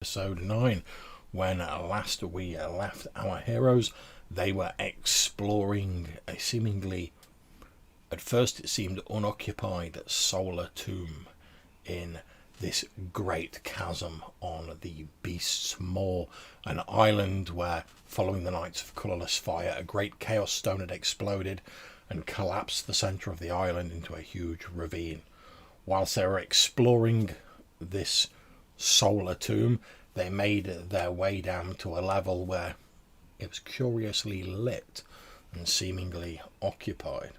Episode 9. When last we left our heroes, they were exploring a seemingly, at first it seemed unoccupied, solar tomb in this great chasm on the Beast's Maw, an island where, following the nights of colourless fire, a great chaos stone had exploded and collapsed the centre of the island into a huge ravine. Whilst they were exploring this solar tomb, they made their way down to a level where it was curiously lit and seemingly occupied.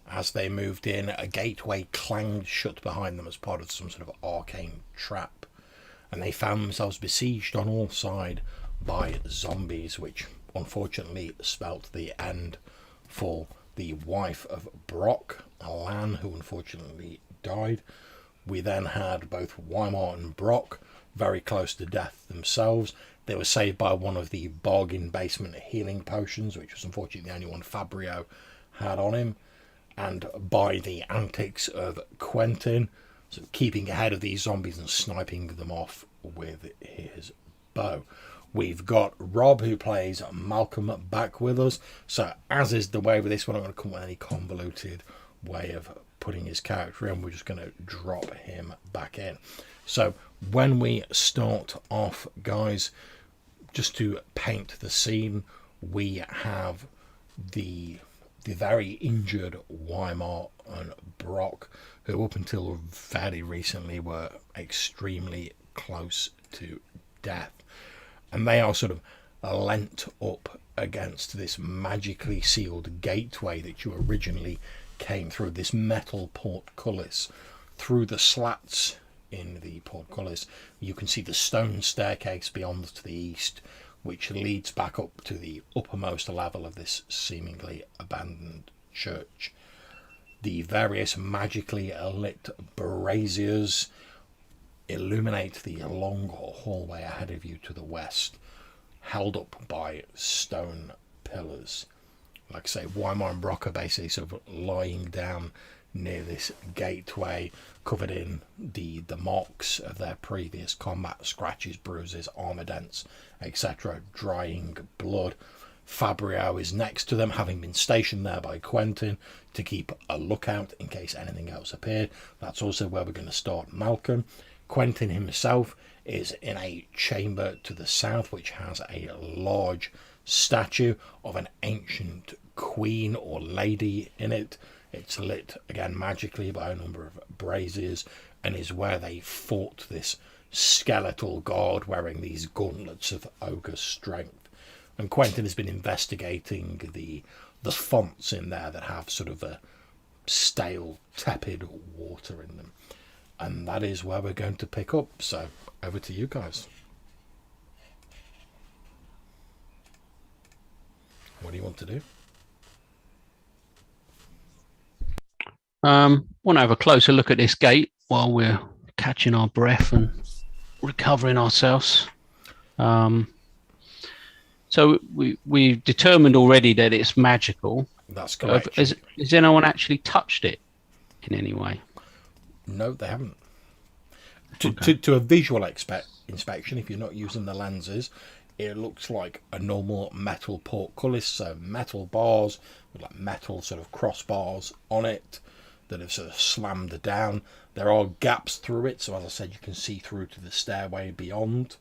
As they moved in, a gateway clanged shut behind them as part of some sort of arcane trap, and they found themselves besieged on all sides by zombies, which unfortunately spelt the end for the wife of Brock, Alan, who unfortunately died. We then had both Weimar and Brock very close to death themselves. They were saved by one of the bargain basement healing potions, which was unfortunately the only one Fabio had on him, and by the antics of Quentin, so keeping ahead of these zombies and sniping them off with his bow. We've got Rob, who plays Malcolm, back with us. So as is the way with this one, I'm not going to come with any convoluted way of putting his character in. We're just going to drop him back in. So when we start off, guys, just to paint the scene, we have the very injured Weimar and Brock, who up until fairly recently were extremely close to death. And they are sort of leant up against this magically sealed gateway that you originally came through, this metal portcullis. Through the slats in the portcullis, you can see the stone staircase beyond to the east, which leads back up to the uppermost level of this seemingly abandoned church. The various magically lit braziers illuminate the long hallway ahead of you to the west, held up by stone pillars. Like I say, Weimar and Brock are basically sort of lying down near this gateway, covered in the marks of their previous combat, scratches, bruises, armour dents, etc., drying blood. Fabio is next to them, having been stationed there by Quentin to keep a lookout in case anything else appeared. That's also where we're going to start Malcolm. Quentin himself is in a chamber to the south, which has a large statue of an ancient queen or lady in it. It's lit again magically by a number of braziers, and is where they fought this skeletal god wearing these gauntlets of ogre strength. And Quentin has been investigating the fonts in there that have sort of a stale, tepid water in them. And that is where we're going to pick up. So over to you guys. What do you want to do? Want to have a closer look at this gate while we're catching our breath and recovering ourselves. So we determined already that it's magical. That's correct. Has anyone actually touched it in any way? No, they haven't. To a visual inspection, if you're not using the lenses, it looks like a normal metal portcullis, so metal bars with like metal sort of crossbars on it that have sort of slammed down. There are gaps through it, so as I said, you can see through to the stairway beyond.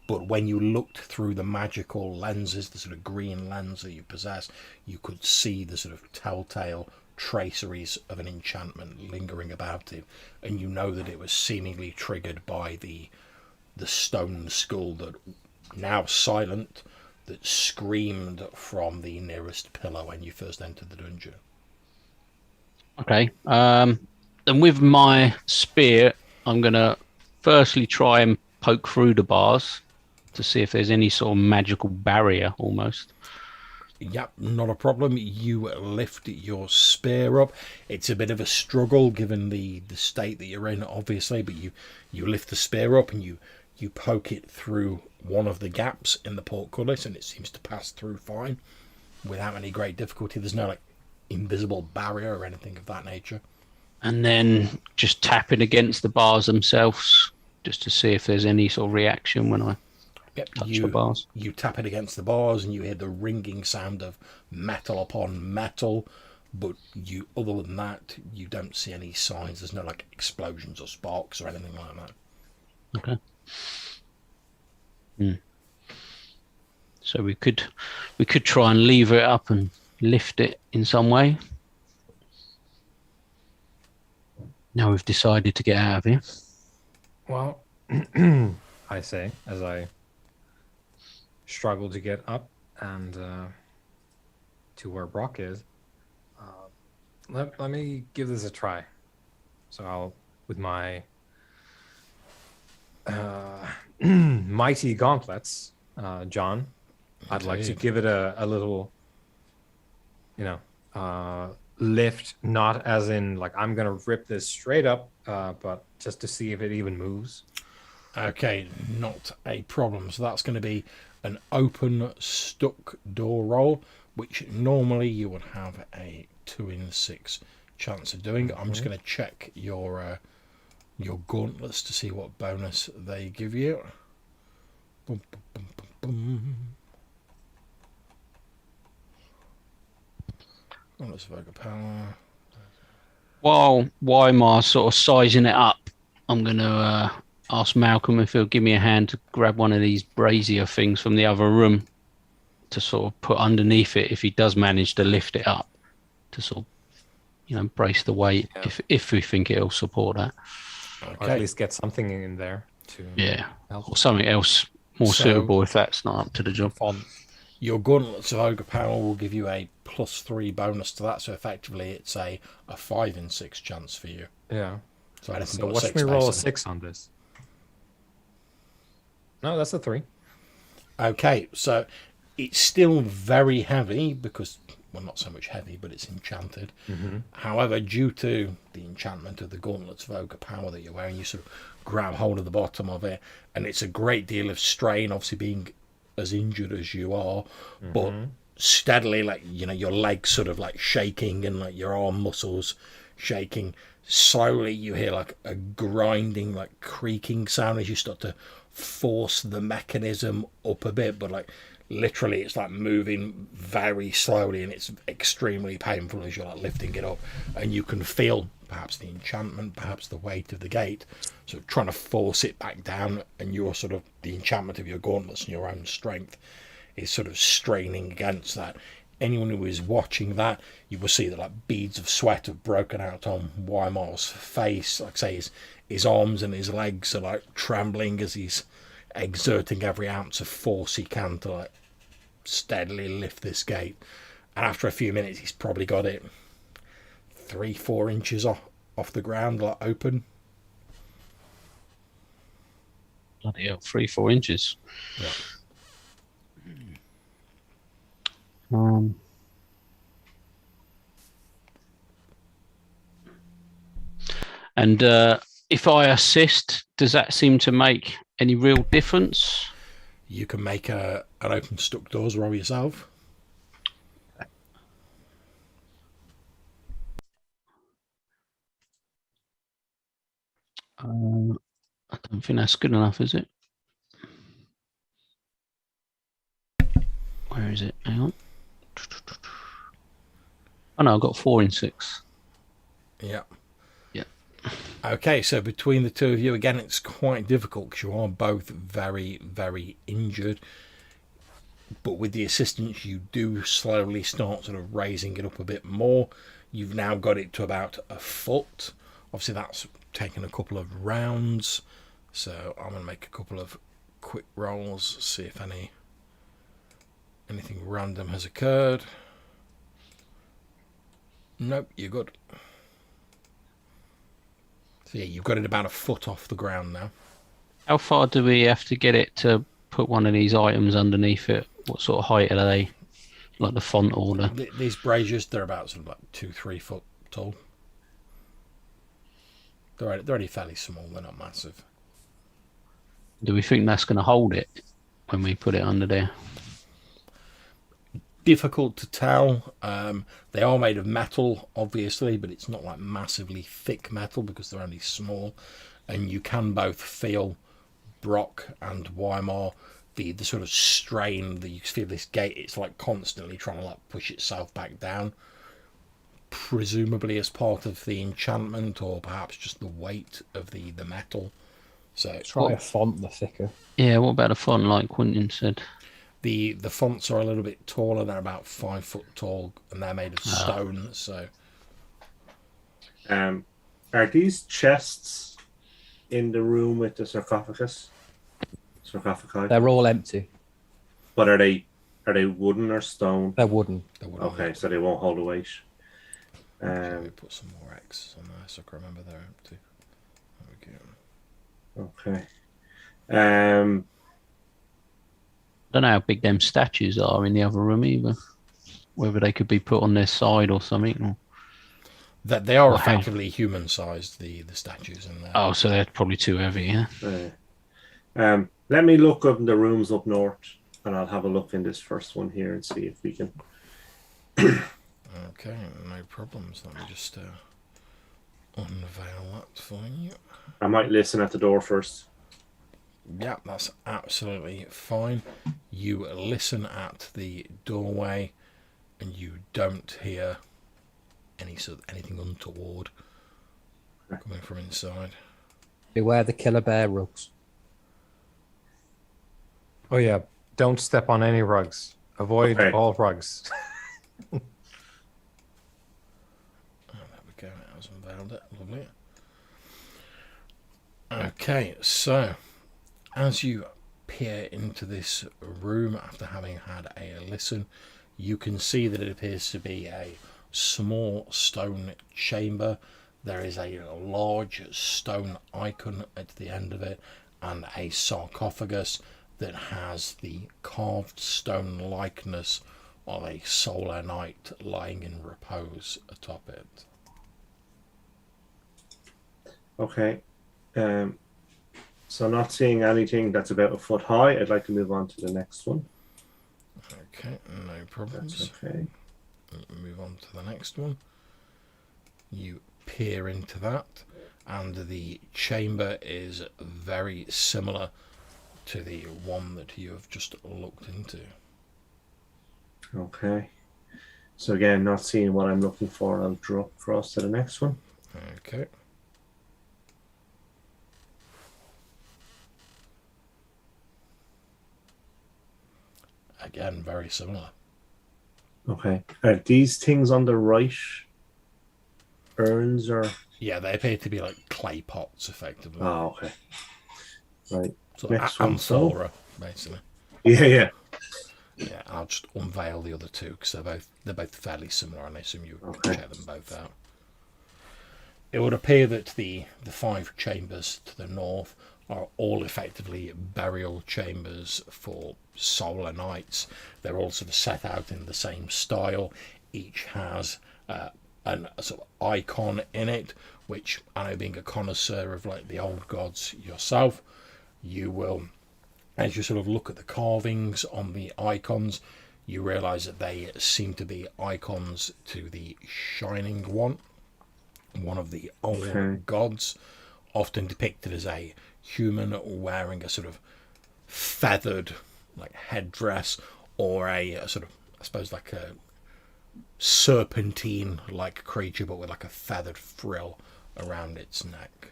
But when you looked through the magical lenses, the sort of green lens that you possess, you could see the sort of telltale traceries of an enchantment lingering about it, and you know that it was seemingly triggered by the stone skull that, now silent, that screamed from the nearest pillar when you first entered the dungeon. Okay. And with my spear, I'm going to firstly try and poke through the bars to see if there's any sort of magical barrier almost. Yep, not a problem. You lift your spear up. It's a bit of a struggle given the state that you're in, obviously, but you lift the spear up and you poke it through one of the gaps in the portcullis, and it seems to pass through fine without any great difficulty. There's no like invisible barrier or anything of that nature. And then just tapping against the bars themselves just to see if there's any sort of reaction when I Yep, touch the bars. you tap it against the bars and you hear the ringing sound of metal upon metal, but other than that, you don't see any signs. There's no like explosions or sparks or anything like that. Okay. So we could try and lever it up and lift it in some way. Now we've decided to get out of here. Well, I say, as I struggle to get up and to where Brock is, let me give this a try. So I'll, with my mighty gauntlets, John, I'd like to give it a little, lift, not as in like I'm gonna rip this straight up, but just to see if it even moves. Okay, not a problem. So that's going to be an open stuck door roll, which normally you would have a 2 in 6 chance of doing. I'm just going to check your gauntlets to see what bonus they give you. Boom, boom, boom, boom, boom. Gauntlets of Ogre Power. While Wymar's sort of sizing it up, I'm going to ask Malcolm if he'll give me a hand to grab one of these brazier things from the other room to sort of put underneath it if he does manage to lift it up, to sort of, brace the weight, if we think it'll support that. Okay. Or at least get something in there to help. Or something else more suitable if that's not up to the job. Your gauntlets of Ogre Power will give you a +3 bonus to that, so effectively it's a 5 in 6 chance for you. Yeah. So anything So but watch 6 me roll a basically. 6 on this. No, that's a 3. Okay, so it's still very heavy because, well, not so much heavy, but it's enchanted. However, due to the enchantment of the gauntlets of Ogre Power that you're wearing, you sort of grab hold of the bottom of it, and it's a great deal of strain, obviously being as injured as you are, but steadily, like, your legs sort of like shaking and like your arm muscles shaking. Slowly you hear like a grinding, like creaking sound as you start to force the mechanism up a bit, but like literally it's like moving very slowly and it's extremely painful as you're like lifting it up, and you can feel perhaps the enchantment, perhaps the weight of the gate, so trying to force it back down, and you're sort of, the enchantment of your gauntlets and your own strength is sort of straining against that. Anyone who is watching that, you will see that like beads of sweat have broken out on Wymar's face. Like I say, his arms and his legs are like trembling as he's exerting every ounce of force he can to like steadily lift this gate. And after a few minutes, he's probably got it 3-4 inches off the ground, like open. Bloody hell, 3-4 inches. Yeah. And if I assist, does that seem to make any real difference? You can make an open stuck doors roll yourself. I don't think that's good enough, is it? Where is it? Hang on. Oh no, I've got 4 in 6. Yeah. Yeah. Okay, so between the two of you, again, it's quite difficult because you are both very, very injured. But with the assistance, you do slowly start sort of raising it up a bit more. You've now got it to about a foot. Obviously, that's taken a couple of rounds. So I'm going to make a couple of quick rolls, see if anything random has occurred. Nope, you're good. So yeah, you've got it about a foot off the ground now. How far do we have to get it to put one of these items underneath it? What sort of height are they? Like the font order? These braziers, they're about sort of like 2-3 foot tall. They're only fairly small, they're not massive. Do we think that's going to hold it when we put it under there? Difficult to tell. They are made of metal, obviously, but it's not like massively thick metal because they're only small. and you can both feel Brock and Weimar, the sort of strain that you feel this gate. It's like constantly trying to like push itself back down, presumably as part of the enchantment, or perhaps just the weight of the metal. So Try a font the thicker. Yeah, what about a font like Quentin said? the fonts are a little bit taller. They're about 5 foot tall, and they're made of stone. So are these chests in the room with the sarcophagus? Sarcophagi? They're all empty. But are they wooden or stone? They're wooden. Okay, so they won't hold the weight. Let me put some more X's on there so I can remember they're empty. There we go. Okay. I don't know how big them statues are in the other room either. Whether they could be put on their side or something. Or... That they are effectively human sized, the statues in there. Oh, so they're probably too heavy, yeah. Let me look up in the rooms up north, and I'll have a look in this first one here and see if we can. Okay, no problems. Let me just unveil that for you. I might listen at the door first. Yeah, that's absolutely fine. You listen at the doorway, and you don't hear anything untoward coming from inside. Beware the killer bear rugs. Oh yeah, don't step on any rugs. Avoid all rugs. Oh, there we go. That was unveiled it. Lovely. Okay, so as you peer into this room after having had a listen, you can see that it appears to be a small stone chamber. There is a large stone icon at the end of it and a sarcophagus that has the carved stone likeness of a solar knight lying in repose atop it. Okay. So not seeing anything that's about a foot high, I'd like to move on to the next one. Okay, no problems. That's okay. Move on to the next one. You peer into that, and the chamber is very similar to the one that you have just looked into. Okay. So again, not seeing what I'm looking for, I'll drop across to the next one. Okay. Again, very similar. Okay. Are these things on the right urns or? Yeah, they appear to be like clay pots, effectively. Oh, okay. Right. So Next one, amphora, basically. Yeah. Yeah, I'll just unveil the other two because they're both fairly similar, and I assume you Okay. check them both out. It would appear that the 5 chambers to the north are all effectively burial chambers for solar knights. They're all sort of set out in the same style. Each has a sort of icon in it, which, I know, being a connoisseur of like the old gods yourself, you will, as you sort of look at the carvings on the icons, you realize that they seem to be icons to the Shining One of the old gods, often depicted as a human wearing a sort of feathered like headdress, or a sort of, I suppose, like a serpentine like creature, but with like a feathered frill around its neck.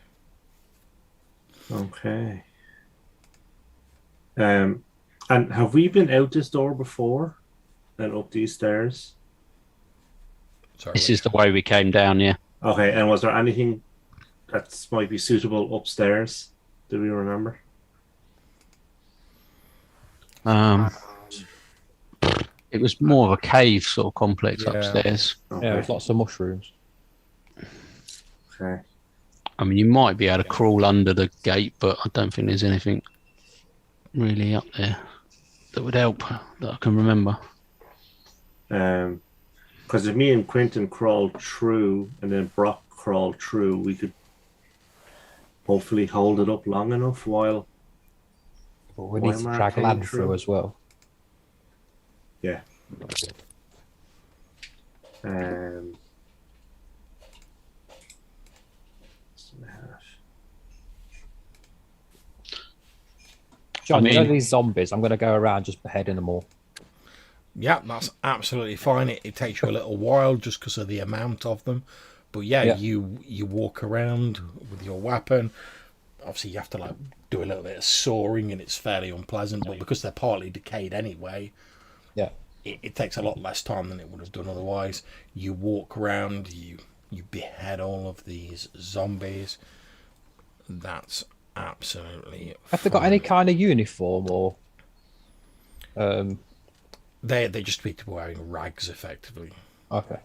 Okay. And have we been out this door before and up these stairs? Sorry, This is the way we came down, yeah. Okay, and was there anything that might be suitable upstairs? Do we remember? It was more of a cave sort of complex Yeah. upstairs. Okay. Yeah, there's lots of mushrooms. Okay. I mean, you might be able to crawl under the gate, but I don't think there's anything really up there that would help that I can remember. Because if me and Quentin crawled through and then Brock crawled through, we could hopefully hold it up long enough while. But we need to Weimar drag came land through. through as well. Yeah. John, you know mean- these zombies? I'm going to go around just beheading them all. Yeah, that's absolutely fine. It takes you a little while just because of the amount of them. But yeah, Yeah. you walk around with your weapon. Obviously, you have to like do a little bit of sawing, and it's fairly unpleasant. But because they're partly decayed anyway, Yeah. it takes a lot less time than it would have done otherwise. You walk around, you behead all of these zombies. That's absolutely. Have they got any kind of uniform or? They just people wearing rags effectively. Okay.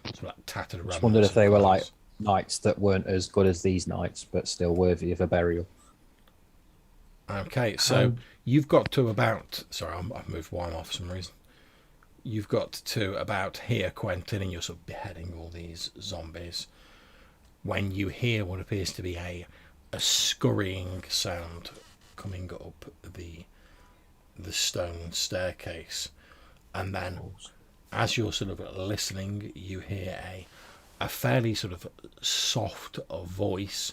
It's like tattered Just remnants wondered if of they were clothes. like knights that weren't as good as these knights, but still worthy of a burial. Okay, so you've got to about. Sorry, I've moved wine off for some reason. You've got to about here, Quentin, and you're sort of beheading all these zombies. When you hear what appears to be a scurrying sound coming up the stone staircase, and then as you're sort of listening, you hear a fairly sort of soft voice,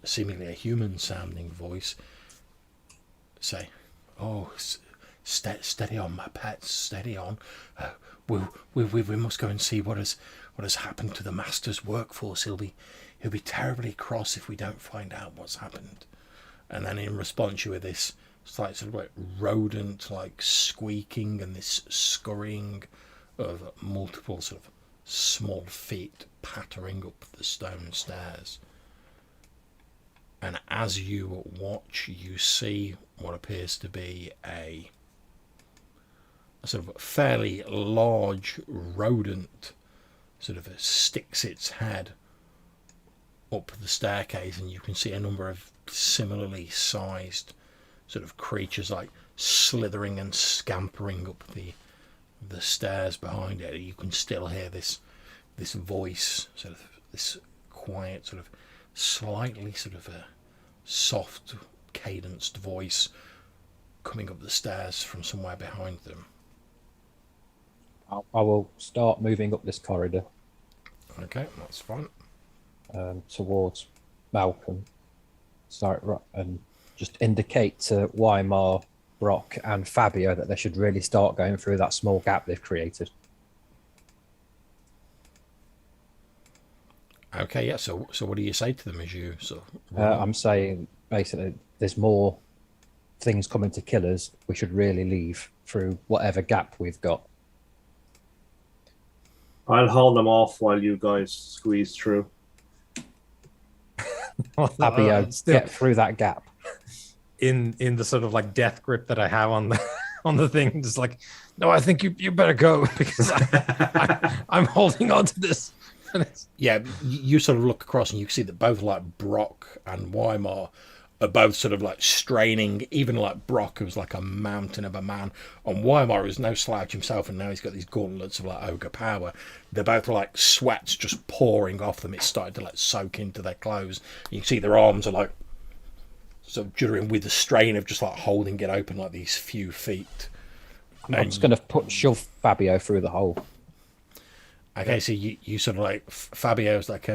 seemingly a human sounding voice, say, "Oh, steady on, my pets, steady on. We must go and see what has happened to the master's workforce. He'll be terribly cross if we don't find out what's happened." And then in response, you hear this slight sort of like rodent like squeaking and this scurrying of multiple sort of small feet pattering up the stone stairs. And as you watch, you see what appears to be a sort of fairly large rodent sort of sticks its head up the staircase, and you can see a number of similarly sized sort of creatures like slithering and scampering up the stairs behind it. You can still hear this voice, sort of this quiet, sort of slightly sort of a soft cadenced voice coming up the stairs from somewhere behind them. I will start moving up this corridor Okay, that's fine. towards Malcolm. Start and just indicate to Weimar, Brock, and Fabio that they should really start going through that small gap they've created. Okay, yeah. So what do you say to them as you sort of I'm saying basically there's more things coming to kill us. We should really leave through whatever gap we've got. I'll hold them off while you guys squeeze through. Fabio, Still get through that gap. in the sort of like death grip that I have on the on the thing, just like, no, I think you better go because I'm holding on to this. And it's, Yeah, you sort of look across and you see that both like Brock and Weimar are both sort of like straining. Even like Brock, who's like a mountain of a man, and Weimar is no slouch himself, and now he's got these gauntlets of like ogre power. They're both like sweats just pouring off them. It's starting to like soak into their clothes. You can see their arms are like sort of juddering with the strain of just like holding it open like these few feet. I'm just going to shove Fabio through the hole. Okay, so you sort of like Fabio's like,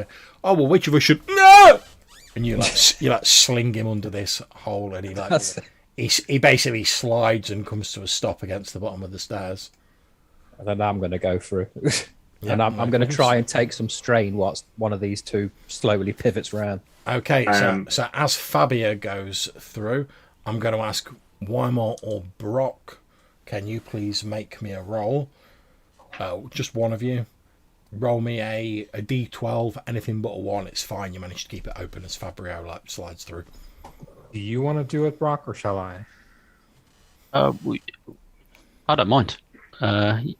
oh well, which of us should no? And you like sling him under this hole, and he like he basically slides and comes to a stop against the bottom of the stairs. And then I'm going to go through. Yeah, And I'm no going to problems. try and take some strain whilst one of these two slowly pivots round. Okay, so as Fabio goes through, I'm going to ask Weimar or Brock, can you please make me a roll? Just one of you. Roll me a D12, anything but a 1, it's fine. You managed to keep it open as Fabio like slides through. do you want to do it, Brock, or shall I? I don't mind.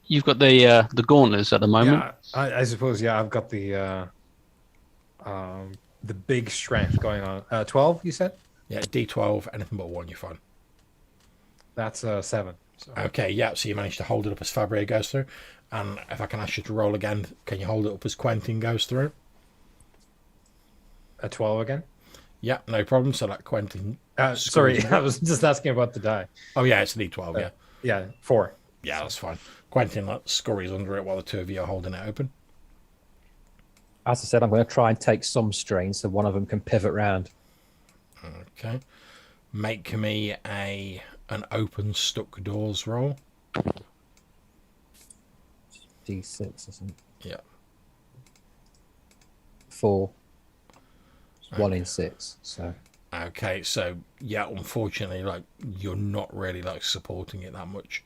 You've got the gauntlets at the moment. Yeah, I suppose. Yeah, I've got the big strength going on. 12, you said? Yeah, D12, anything but a 1, you're fine. That's 7. So. Okay, yeah, so you managed to hold it up as Fabio goes through. And if I can ask you to roll again, can you hold it up as Quentin goes through? A 12 again? Yeah, no problem. So that Quentin... Sorry, I was just asking about the die. Oh, yeah, it's a D12, yeah. Yeah, 4. Yeah, that's fine. Quentin like, scurries under it while the two of you are holding it open. As I said, I'm going to try and take some strain so one of them can pivot round. Okay. make me an open stuck doors roll. D6, isn't it? Yeah. 4. 1 in 6. So Okay, so yeah, unfortunately, like you're not really like supporting it that much.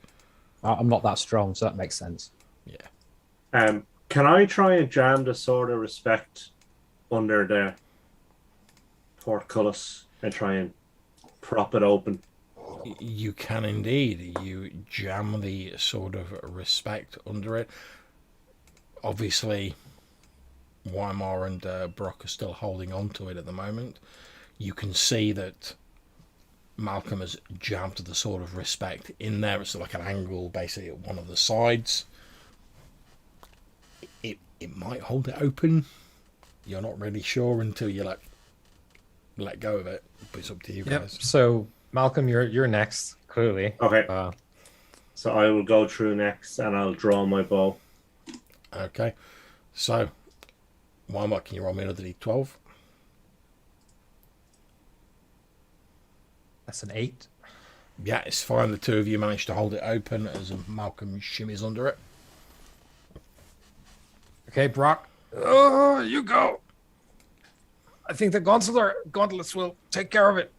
I'm not that strong, so that makes sense. Yeah. Can I try and jam the Sword of Respect under the portcullis and try and prop it open? You can indeed. You jam the Sword of Respect under it. Obviously, Weimar and Brock are still holding on to it at the moment. You can see that Malcolm has jammed the Sword of Respect in there. It's like an angle basically at one of the sides. It might hold it open. You're not really sure until you like let go of it. But it's up to you Yep. guys. So Malcolm, you're next. Clearly. Okay. So I will go through next and I'll draw my bow. Okay. So, Weimar, can you roll me another d12? That's an 8. Yeah, it's fine. The two of you managed to hold it open as Malcolm shimmies under it. Okay, Brock. Oh, you go. I think the gauntlets will take care of it.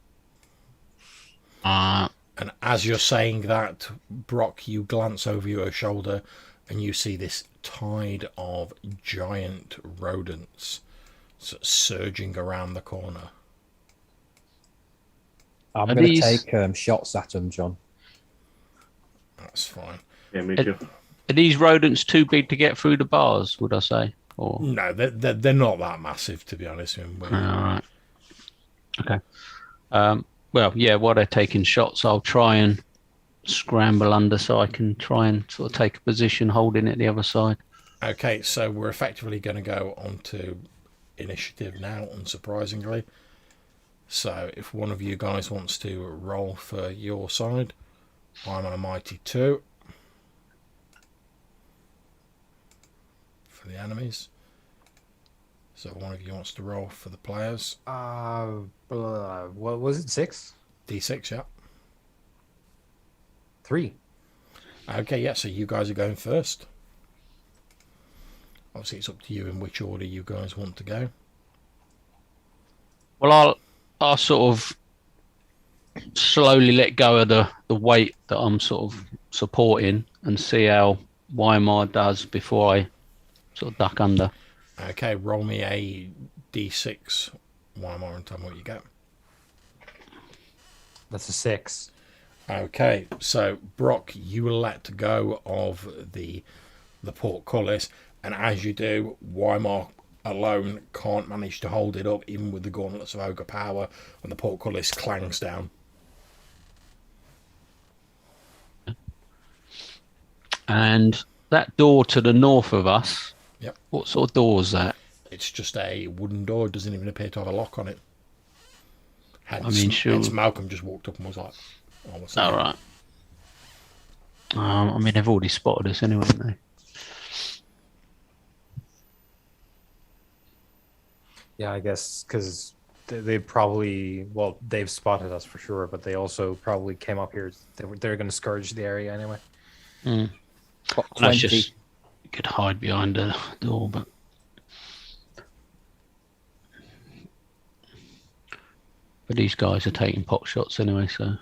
And as you're saying that, Brock, you glance over your shoulder and you see this tide of giant rodents surging around the corner. I'm Are going to these- take shots at them, John. That's fine. Yeah, me too. Are these rodents too big to get through the bars, would I say? Or No, they're not that massive, to be honest. all right. Okay. Well, yeah, while they're taking shots, I'll try and scramble under so I can try and sort of take a position holding it the other side. Okay, so we're effectively going to go on to initiative now, unsurprisingly. So if one of you guys wants to roll for your side, I'm on a mighty 2 for the enemies. So one of you wants to roll for the players. What was it? 6? D6, yeah. 3. Okay, yeah, so you guys are going first. Obviously, it's up to you in which order you guys want to go. Well, I'll sort of slowly let go of the weight that I'm sort of supporting and see how Weimar does before I sort of duck under. Okay, roll me a D6, Weimar, and tell me what you get. That's a 6. Okay, so Brock, you will let go of the portcullis, and as you do, Weimar alone can't manage to hold it up, even with the gauntlets of ogre power, and the portcullis clangs down. And that door to the north of us, Yep. what sort of door is that? It's just a wooden door. It doesn't even appear to have a lock on it. Hence, I mean, sure. hence Malcolm just walked up and was like, oh, what's that? All right. I mean, they've already spotted us anyway, haven't they? Yeah, I guess because they probably, well, they've spotted us for sure, but they also probably came up here. They're going to scourge the area anyway. Mm. Got No, it's 20. just you could hide behind the door, but these guys are taking pot shots anyway, so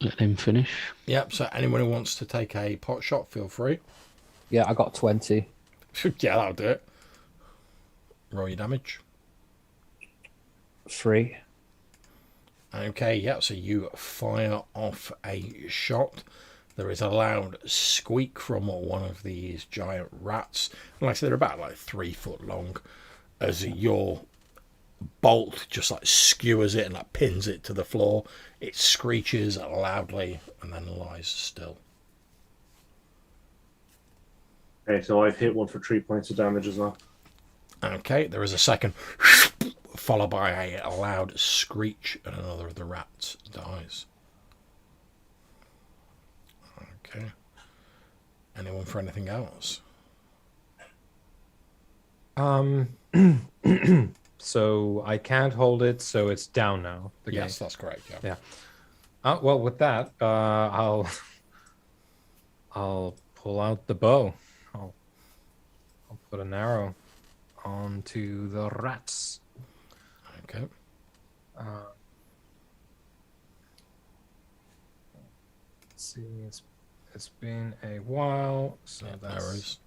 let them finish. Yep, so anyone who wants to take a pot shot, feel free. Yeah, I got 20. Yeah, that'll do it. Roll your damage. 3. Okay, yeah, so you fire off a shot. There is a loud squeak from one of these giant rats. And like I said, they're about like 3 foot long, as your bolt just like skewers it and like pins it to the floor. It screeches loudly and then lies still. Okay, so I've hit one for 3 points of damage as well. Okay, there is a second, followed by a loud screech, and another of the rats dies. Okay. Anyone for anything else? So I can't hold it, so it's down now. The Yes, game. that's correct. Yeah. Well, with that, I'll pull out the bow. I'll put an arrow onto the rats. Okay. Let's see, it's been a while, so Yeah, that's arrows.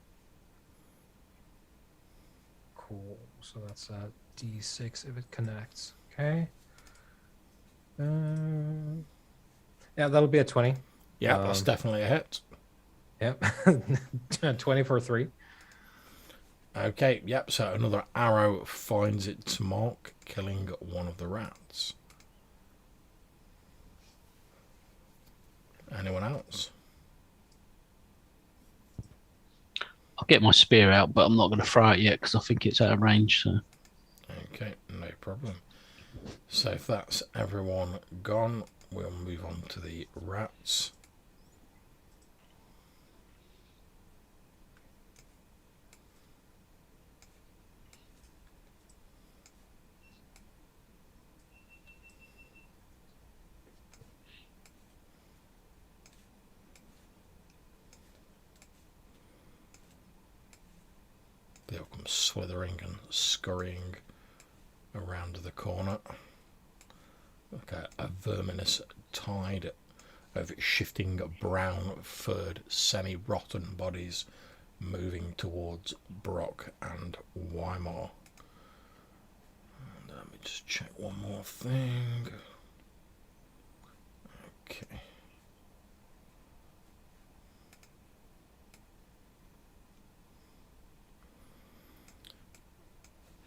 cool. So that's a D6 if it connects. Okay. Yeah, that'll be a 20. Yeah, that's definitely a hit. Yep. 20 for 3. Okay, yep, so another arrow finds its mark, killing one of the rats. Anyone else? I'll get my spear out, but I'm not going to throw it yet because I think it's out of range. So Okay, no problem. So if that's everyone gone, we'll move on to the rats. They'll come slithering and scurrying around the corner. Like a verminous tide of shifting brown furred semi-rotten bodies moving towards Brock and Weimar. And let me just check one more thing. Okay.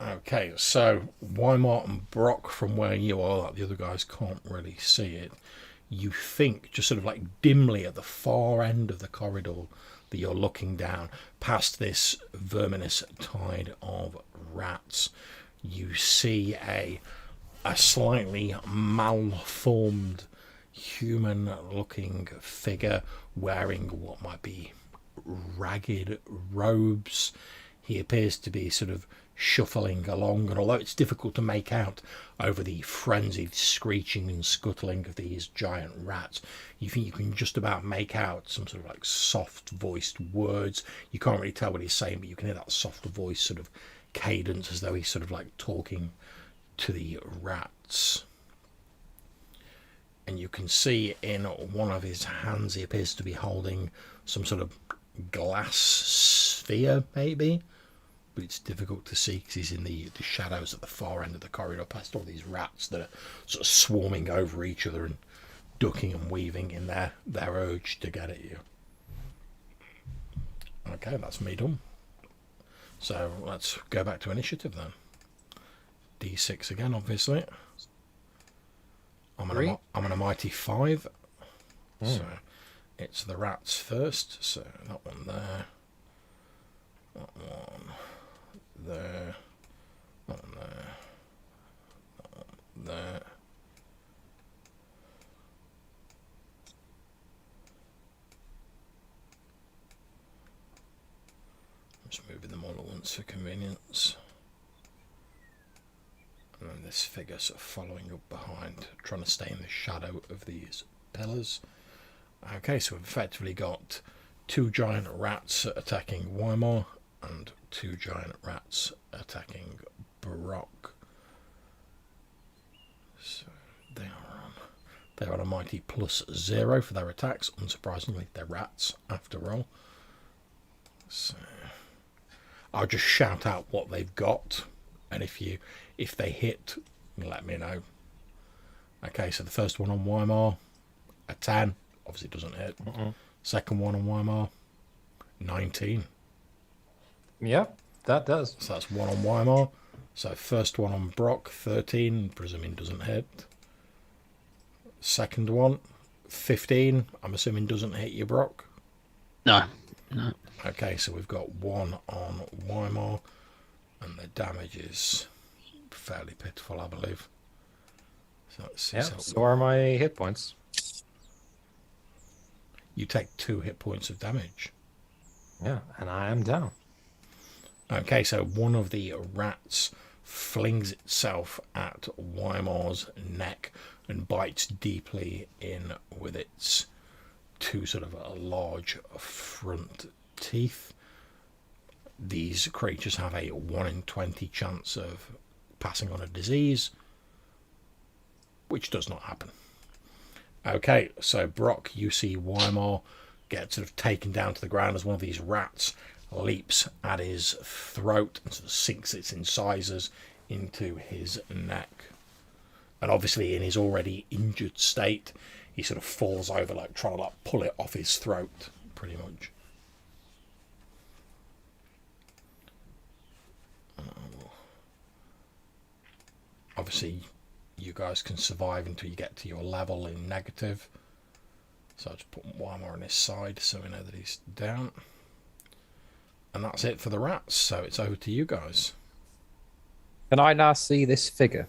Okay, so Weimar and Brock, from where you are, like the other guys can't really see it, you think just sort of like dimly at the far end of the corridor that you're looking down past this verminous tide of rats, you see a slightly malformed human looking figure wearing what might be ragged robes. He appears to be sort of shuffling along, and although it's difficult to make out over the frenzied screeching and scuttling of these giant rats, you think you can just about make out some sort of like soft voiced words. You can't really tell what he's saying, but you can hear that soft voice sort of cadence as though he's sort of like talking to the rats. And you can see in one of his hands he appears to be holding some sort of glass sphere, maybe, but it's difficult to see because he's in the shadows at the far end of the corridor past all these rats that are sort of swarming over each other and ducking and weaving in their urge to get at you. Okay, that's me done. So let's go back to initiative then. D6 again, obviously. I'm on a mighty 5. So it's the rats first. So that one there. That one there. That one there. That one there. I'm just moving them all at once for convenience. And then this figure sort of following up behind, trying to stay in the shadow of these pillars. Okay, so we've effectively got 2 giant rats attacking Weimar and 2 giant rats attacking Brock. So they're on a mighty +0 for their attacks. Unsurprisingly, they're rats after all. So I'll just shout out what they've got, and if they hit, let me know. Okay, so the first one on Weimar, a 10, obviously doesn't hit. Second one on Weimar, 19. Yep, that does. So that's 1 on Weimar. So first one on Brock, 13, presuming doesn't hit. Second one, 15, I'm assuming doesn't hit you, Brock. no. Okay, so we've got 1 on Weimar, and the damage is fairly pitiful, I believe. So, So are my hit points. you take 2 hit points of damage. Yeah, and I am down. Okay, so one of the rats flings itself at 𝐲𝐻𝐼mar's neck and bites deeply in with its two sort of large front teeth. These creatures have a 1 in 20 chance of passing on a disease, which does not happen. Okay, so Brock, you see 𝐲𝐼mar get sort of taken down to the ground as one of these rats leaps at his throat and sort of sinks its incisors into his neck. And obviously in his already injured state, he sort of falls over, like trying to like pull it off his throat, pretty much. Obviously, you guys can survive until you get to your level in negative. So I'll just put 𝐲𝐼mar on his side so we know that he's down. And that's it for the rats. So it's over to you guys. Can I now see this figure?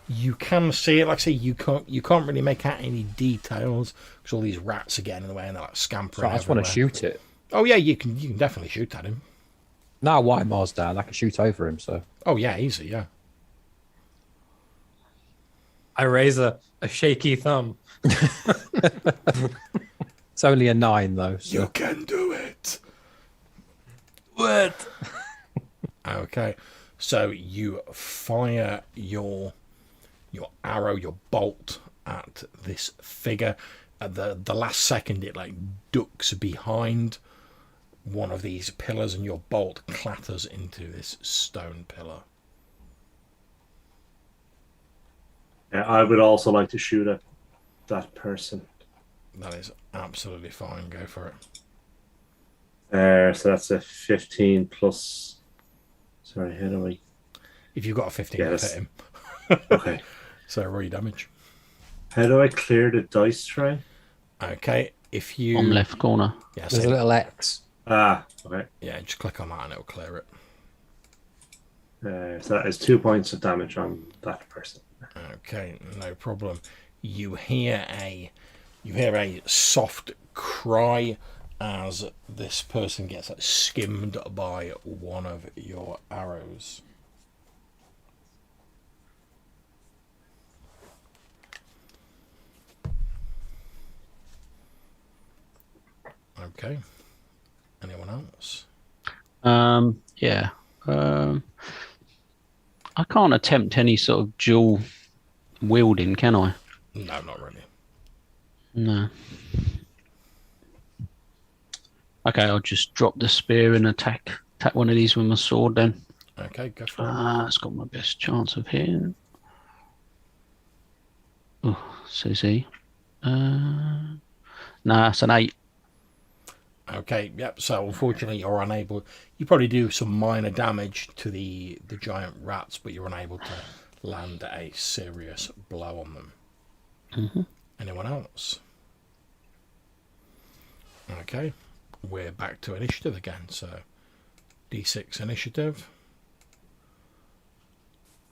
You can see it. Like I say, you can't really make out any details because all these rats are getting in the way and they're like scampering. So I just want to everywhere. shoot it. Oh yeah, you can definitely shoot at him. Now 𝐲𝐼mar's down, I can shoot over him. So Oh yeah, easy, yeah. I raise a shaky thumb. it's only a 9 though. So. You can do it. What? Okay, so you fire your arrow, your bolt at this figure. At the last second, it like ducks behind one of these pillars, and your bolt clatters into this stone pillar. Yeah, I would also like to shoot at that person. That is absolutely fine. Go for it. So that's a 15 plus. Sorry, how do I? If you've got a 15, Yeah, hit him. Okay. So roll your damage. How do I clear the dice tray? Okay, if you On left corner. yeah, There's so- a little X. Ah, okay. yeah, just click on that and it'll clear it. So that is 2 points of damage on that person. Okay, no problem. You hear a soft cry as this person gets like, skimmed by one of your arrows. Okay. Anyone else? Yeah. I can't attempt any sort of dual wielding, can I? No, not really. No. Okay, I'll just drop the spear and attack one of these with my sword then. Okay, go for it. It's got my best chance of hitting. Oh, says he. Nah, it's an 8. Okay, yep. So unfortunately, you're unable. You probably do some minor damage to the giant rats, but you're unable to land a serious blow on them. Mm-hmm. Anyone else? Okay, we're back to initiative again. So D6 initiative.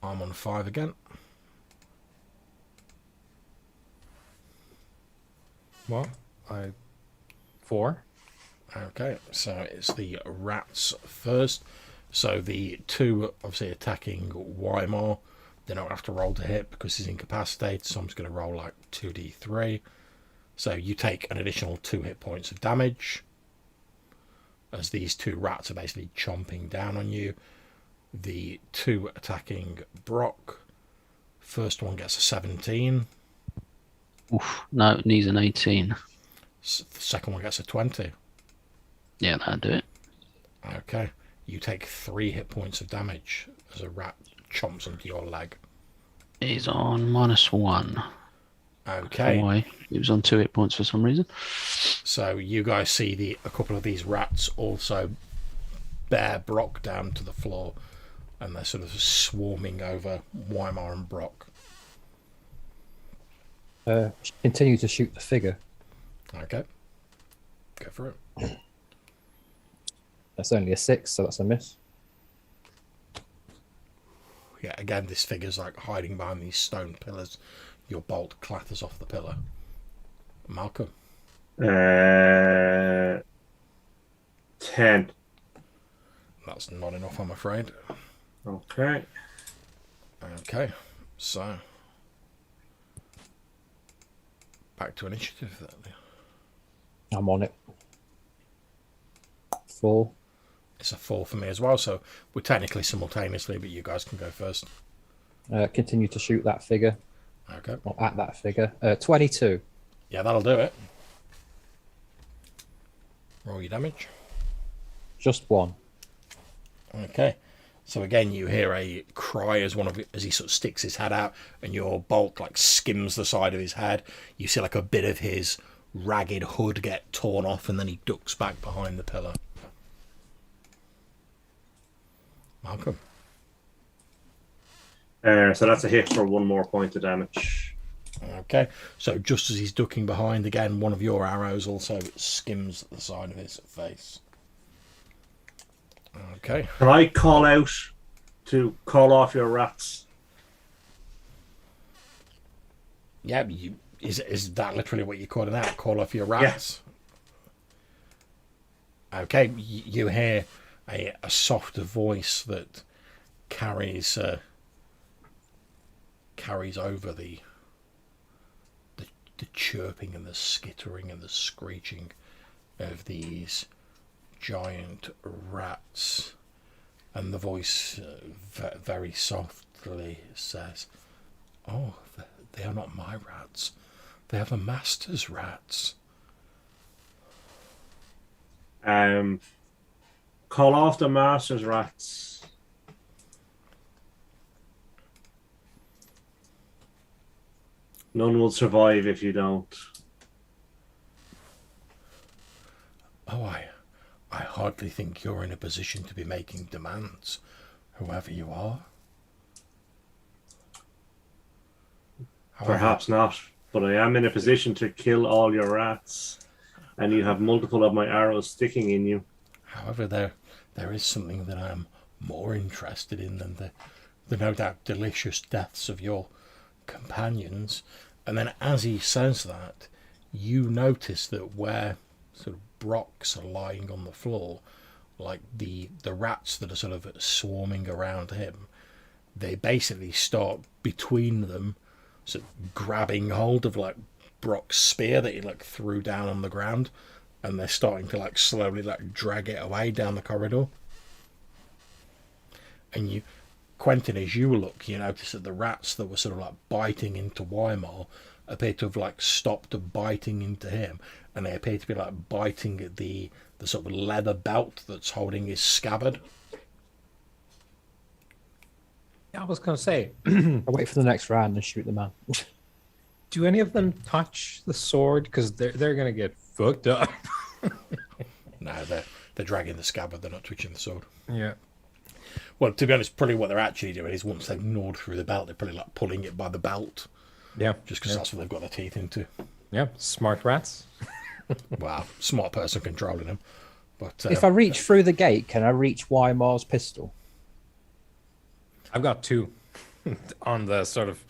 I'm on 5 again. Well, 4. Okay, so it's the rats first. So the two obviously attacking 𝐲𝐼mar, they don't have to roll to hit because he's incapacitated, so I'm just going to roll like 2d3. So you take an additional 2 hit points of damage as these two rats are basically chomping down on you. The two attacking Brock, first one gets a 17. Oof, no, it needs an 18. The second one gets a 20. Yeah, that'll do it. Okay, you take 3 hit points of damage as a rat chomps onto your leg. He's on -1. Okay, Why? He was on 2 hit points for some reason. so you guys see a couple of these rats also bear Brock down to the floor, and they're sort of swarming over 𝐲𝐼mar and Brock. Continue to shoot the figure. Okay, go for it. That's only a 6, so that's a miss. Yeah, again, this figure's like hiding behind these stone pillars. Your bolt clatters off the pillar. Malcolm. 10. That's not enough, I'm afraid. Okay. Okay, so back to initiative then. I'm on it. 4. It's a 4 for me as well, so we're technically simultaneously, but you guys can go first. Continue to shoot that figure, Okay. or at that figure. 22. Yeah, that'll do it. Roll your damage. Just 1. Okay. So again, you hear a cry as as he sort of sticks his head out, and your bolt like skims the side of his head. You see like a bit of his ragged hood get torn off, and then he ducks back behind the pillar. Malcolm. So that's a hit for 1 more point of damage. Okay. So just as he's ducking behind again, one of your arrows also skims the side of his face. Okay. Can I call out to call off your rats? Yeah, is that literally what you're calling out? Call off your rats? Yeah. Okay, you hear a softer voice that carries over the chirping and the skittering and the screeching of these giant rats, and the voice very softly says, "Oh, they are not my rats. They are the master's rats." Call off the master's rats. None will survive if you don't. Oh, I hardly think you're in a position to be making demands, whoever you are. However, Perhaps not, but I am in a position to kill all your rats, and you have multiple of my arrows sticking in you. However, there is something that I'm more interested in than the no doubt delicious deaths of your companions. And then as he says that, you notice that where sort of Brocks are lying on the floor, like the rats that are sort of swarming around him, they basically start between them, sort of grabbing hold of like Brock's spear that he like threw down on the ground, and they're starting to like slowly like drag it away down the corridor. And you, Quentin, as you look, you notice that the rats that were sort of like biting into Weimar appear to have like stopped biting into him, and they appear to be like biting at the sort of leather belt that's holding his scabbard. I was going to say, I'll wait for the next round and shoot the man. do any of them touch the sword? Because they're going to get fucked up. No, they're dragging the scabbard, they're not touching the sword. Yeah. Well, to be honest, probably what they're actually doing is once they've gnawed through the belt, they're probably like pulling it by the belt, Yeah. just because that's what they've got their teeth into. Yeah. Smart rats. Wow, smart person controlling them. But If I reach through the gate, can I reach Weimar's pistol? I've got 2 on the sort of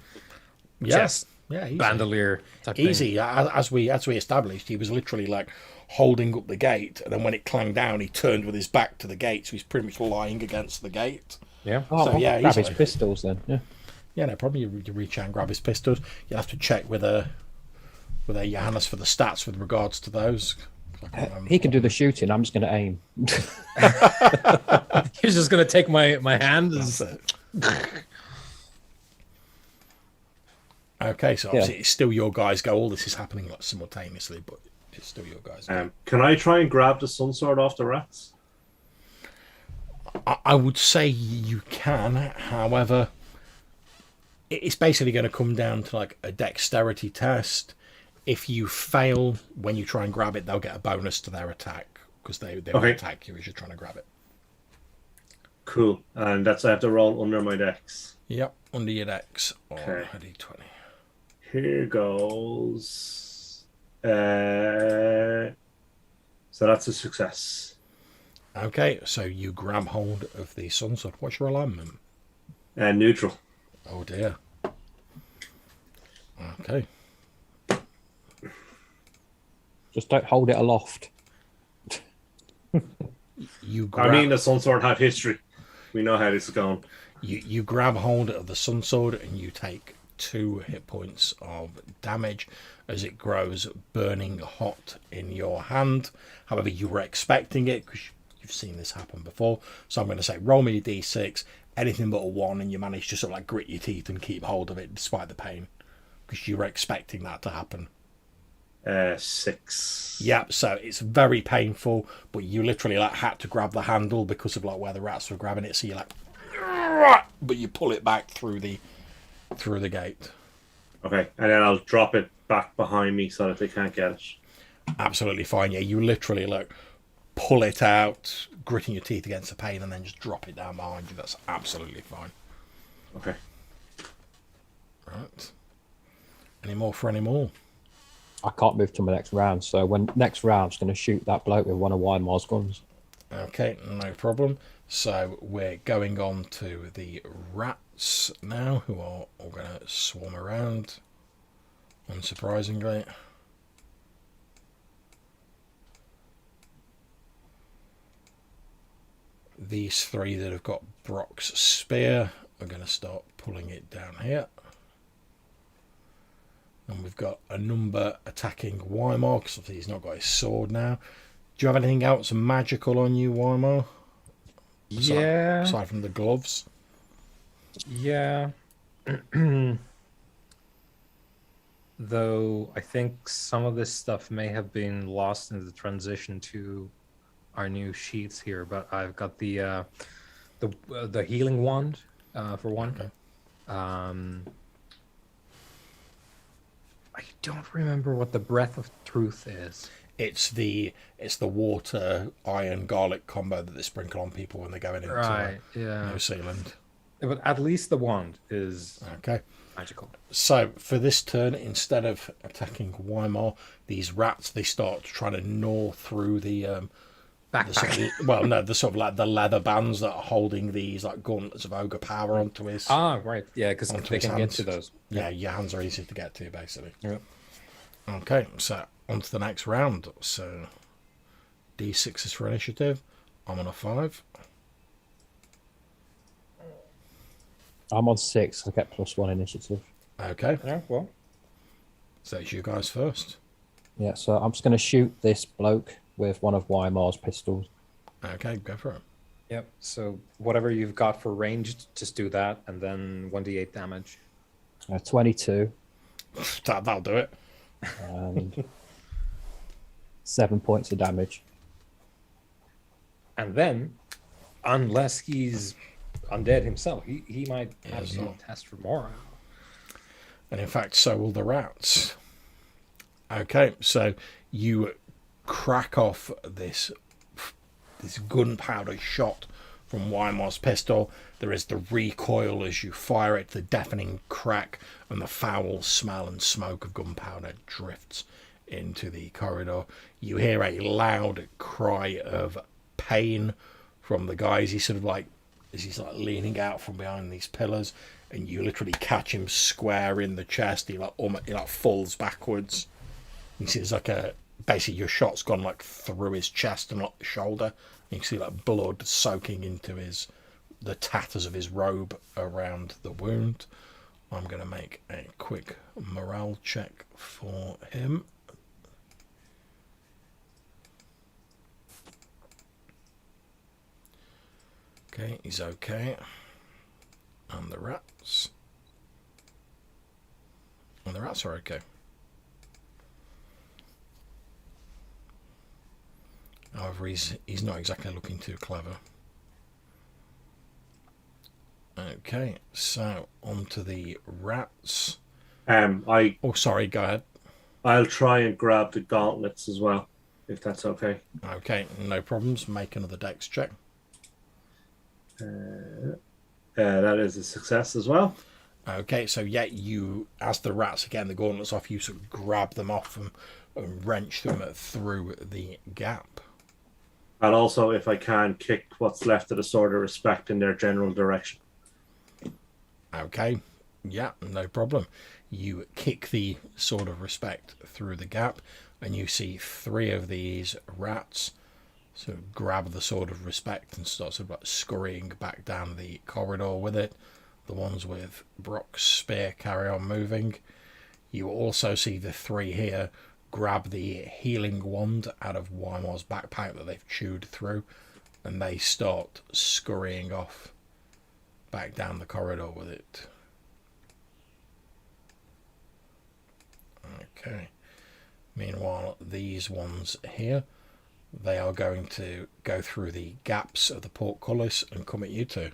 yeah, chest yeah, easy. bandolier type thing. Easy. As we established, he was literally like holding up the gate, and then when it clanged down, he turned with his back to the gate, so he's pretty much lying against the gate. Yeah. Oh, So, I'll yeah, grab his easily. pistols then. Yeah. Yeah, no problem. You reach out and grab his pistols. You'll have to check with a Johannes for the stats with regards to those. He can do the shooting. I'm just going to aim. He's just going to take my hand. That's it. Okay, so obviously it's still your guys' go. All this is happening like simultaneously, but it's still your guys' go. Can I try and grab the sun sword off the rats? I would say you can, however, it's basically going to come down to like a dexterity test. If you fail when you try and grab it, they'll get a bonus to their attack because they will attack you as you're trying to grab it. Cool. And that's I have to roll under my dex. Yep, under your dex on Okay. a d20. Here goes. So that's a success. Okay, so you grab hold of the sunsword. What's your alignment? Neutral. Oh dear. Okay. Just don't hold it aloft. You I grab. mean, the sun sword have history. We know how this is going. You grab hold of the sun sword and you take 2 hit points of damage as it grows burning hot in your hand. However, you were expecting it because you've seen this happen before. So I'm going to say roll me a d6, anything but a 1, and you manage to sort of like grit your teeth and keep hold of it despite the pain because you were expecting that to happen. 6. Yep, so it's very painful, but you literally like had to grab the handle because of like where the rats were grabbing it, so you're like, but you pull it back through the gate. Okay, and then I'll drop it back behind me so that they can't get it. Absolutely fine. Yeah, you literally like pull it out, gritting your teeth against the pain, and then just drop it down behind you. That's absolutely fine. Okay. Right. Any more for any more? I can't move to my next round, so when next round, I'm just going to shoot that bloke with one of 𝐲𝐻𝐺's guns. Okay, no problem. So we're going on to the rats now, who are all going to swarm around, unsurprisingly. These 3 that have got Brock's spear are going to start pulling it down here. And we've got a number attacking 𝐲𝐻𝐺, because he's not got his sword now. Do you have anything else magical on you, 𝐲𝐻𝐺? Aside from the gloves? Yeah. Though I think some of this stuff may have been lost in the transition to our new sheets here, but I've got the healing wand for one. Okay. I don't remember what the breath of truth is. It's the water iron garlic combo that they sprinkle on people when they're going into New Zealand. But at least the wand is Okay. magical. So for this turn, instead of attacking 𝐲𝐻𝐺, these rats, they start trying to gnaw through the Backpack. the sort of like the leather bands that are holding these like gauntlets of ogre power onto his. Right. Yeah, because Onto they his can get hands. to those. Yeah, your hands are easy to get to, basically. Yeah. Okay, so on to the next round. So D6 is for initiative. I'm on a 5. I'm on 6. I get +1 initiative. Okay, Yeah, well. so it's you guys first. Yeah, so I'm just going to shoot this bloke with one of 𝐲𝐻𝐺's pistols. Okay, go for it. Yep. So whatever you've got for ranged, just do that, and then 1d8 damage. 22 That'll do it. and 7 points of damage. And then, unless he's undead himself, he might have Yes, some not. test for more. And in fact, so will the rats. Okay, so you crack off this gunpowder shot from 𝐲𝐻𝐺's pistol. There is the recoil as you fire it, the deafening crack, and the foul smell and smoke of gunpowder drifts into the corridor. You hear a loud cry of pain from the guy as he's leaning out from behind these pillars, and you literally catch him square in the chest. He falls backwards. You see, there's basically your shot's gone like through his chest and like the shoulder. You can see like blood soaking into the tatters of his robe around the wound. I'm going to make a quick morale check for him. Okay, he's okay. And the rats. And the rats are okay. However, he's not exactly looking too clever. Okay, so on to the rats. Oh, sorry, go ahead. I'll try and grab the gauntlets as well, if that's okay. Okay, no problems. Make another dex check. That is a success as well. Okay, so yeah, you, as the rats again, the gauntlets off, you sort of grab them off and wrench them through the gap. And also, if I can, kick what's left of the Sword of Respect in their general direction. Okay, yeah, no problem. You kick the Sword of Respect through the gap, and you see 3 of these rats So grab the Sword of Respect and start sort of like scurrying back down the corridor with it. The ones with Brock's spear carry on moving. You also see the three here grab the healing wand out of Weimar's backpack that they've chewed through, and they start scurrying off back down the corridor with it. Okay. Meanwhile, these ones here, they are going to go through the gaps of the portcullis and come at you two.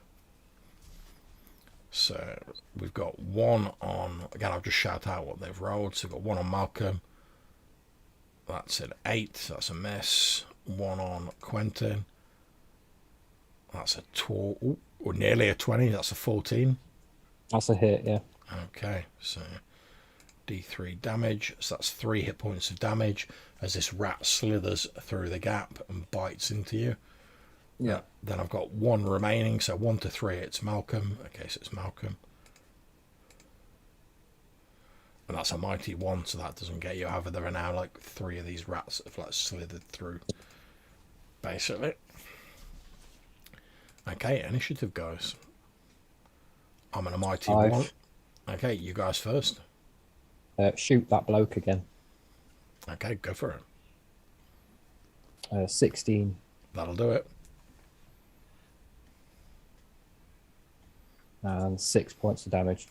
So we've got one on, again, I'll just shout out what they've rolled. So we've got one on Malcolm. That's an 8. That's a miss. One on Quentin. That's a 12, or nearly a 20. That's a 14. That's a hit, yeah. Okay, so D3 damage. So that's 3 hit points of damage as this rat slithers through the gap and bites into you. Yeah. Then I've got one remaining, so 1 to 3, it's Malcolm. Okay, so it's Malcolm. And that's a mighty 1, so that doesn't get you. However, there are now like 3 of these rats that have like slithered through, basically. Okay, initiative, guys. I'm in a mighty 5. 1. Okay, you guys first. Shoot that bloke again. Okay, go for it. 16. That'll do it. And 6 points of damage.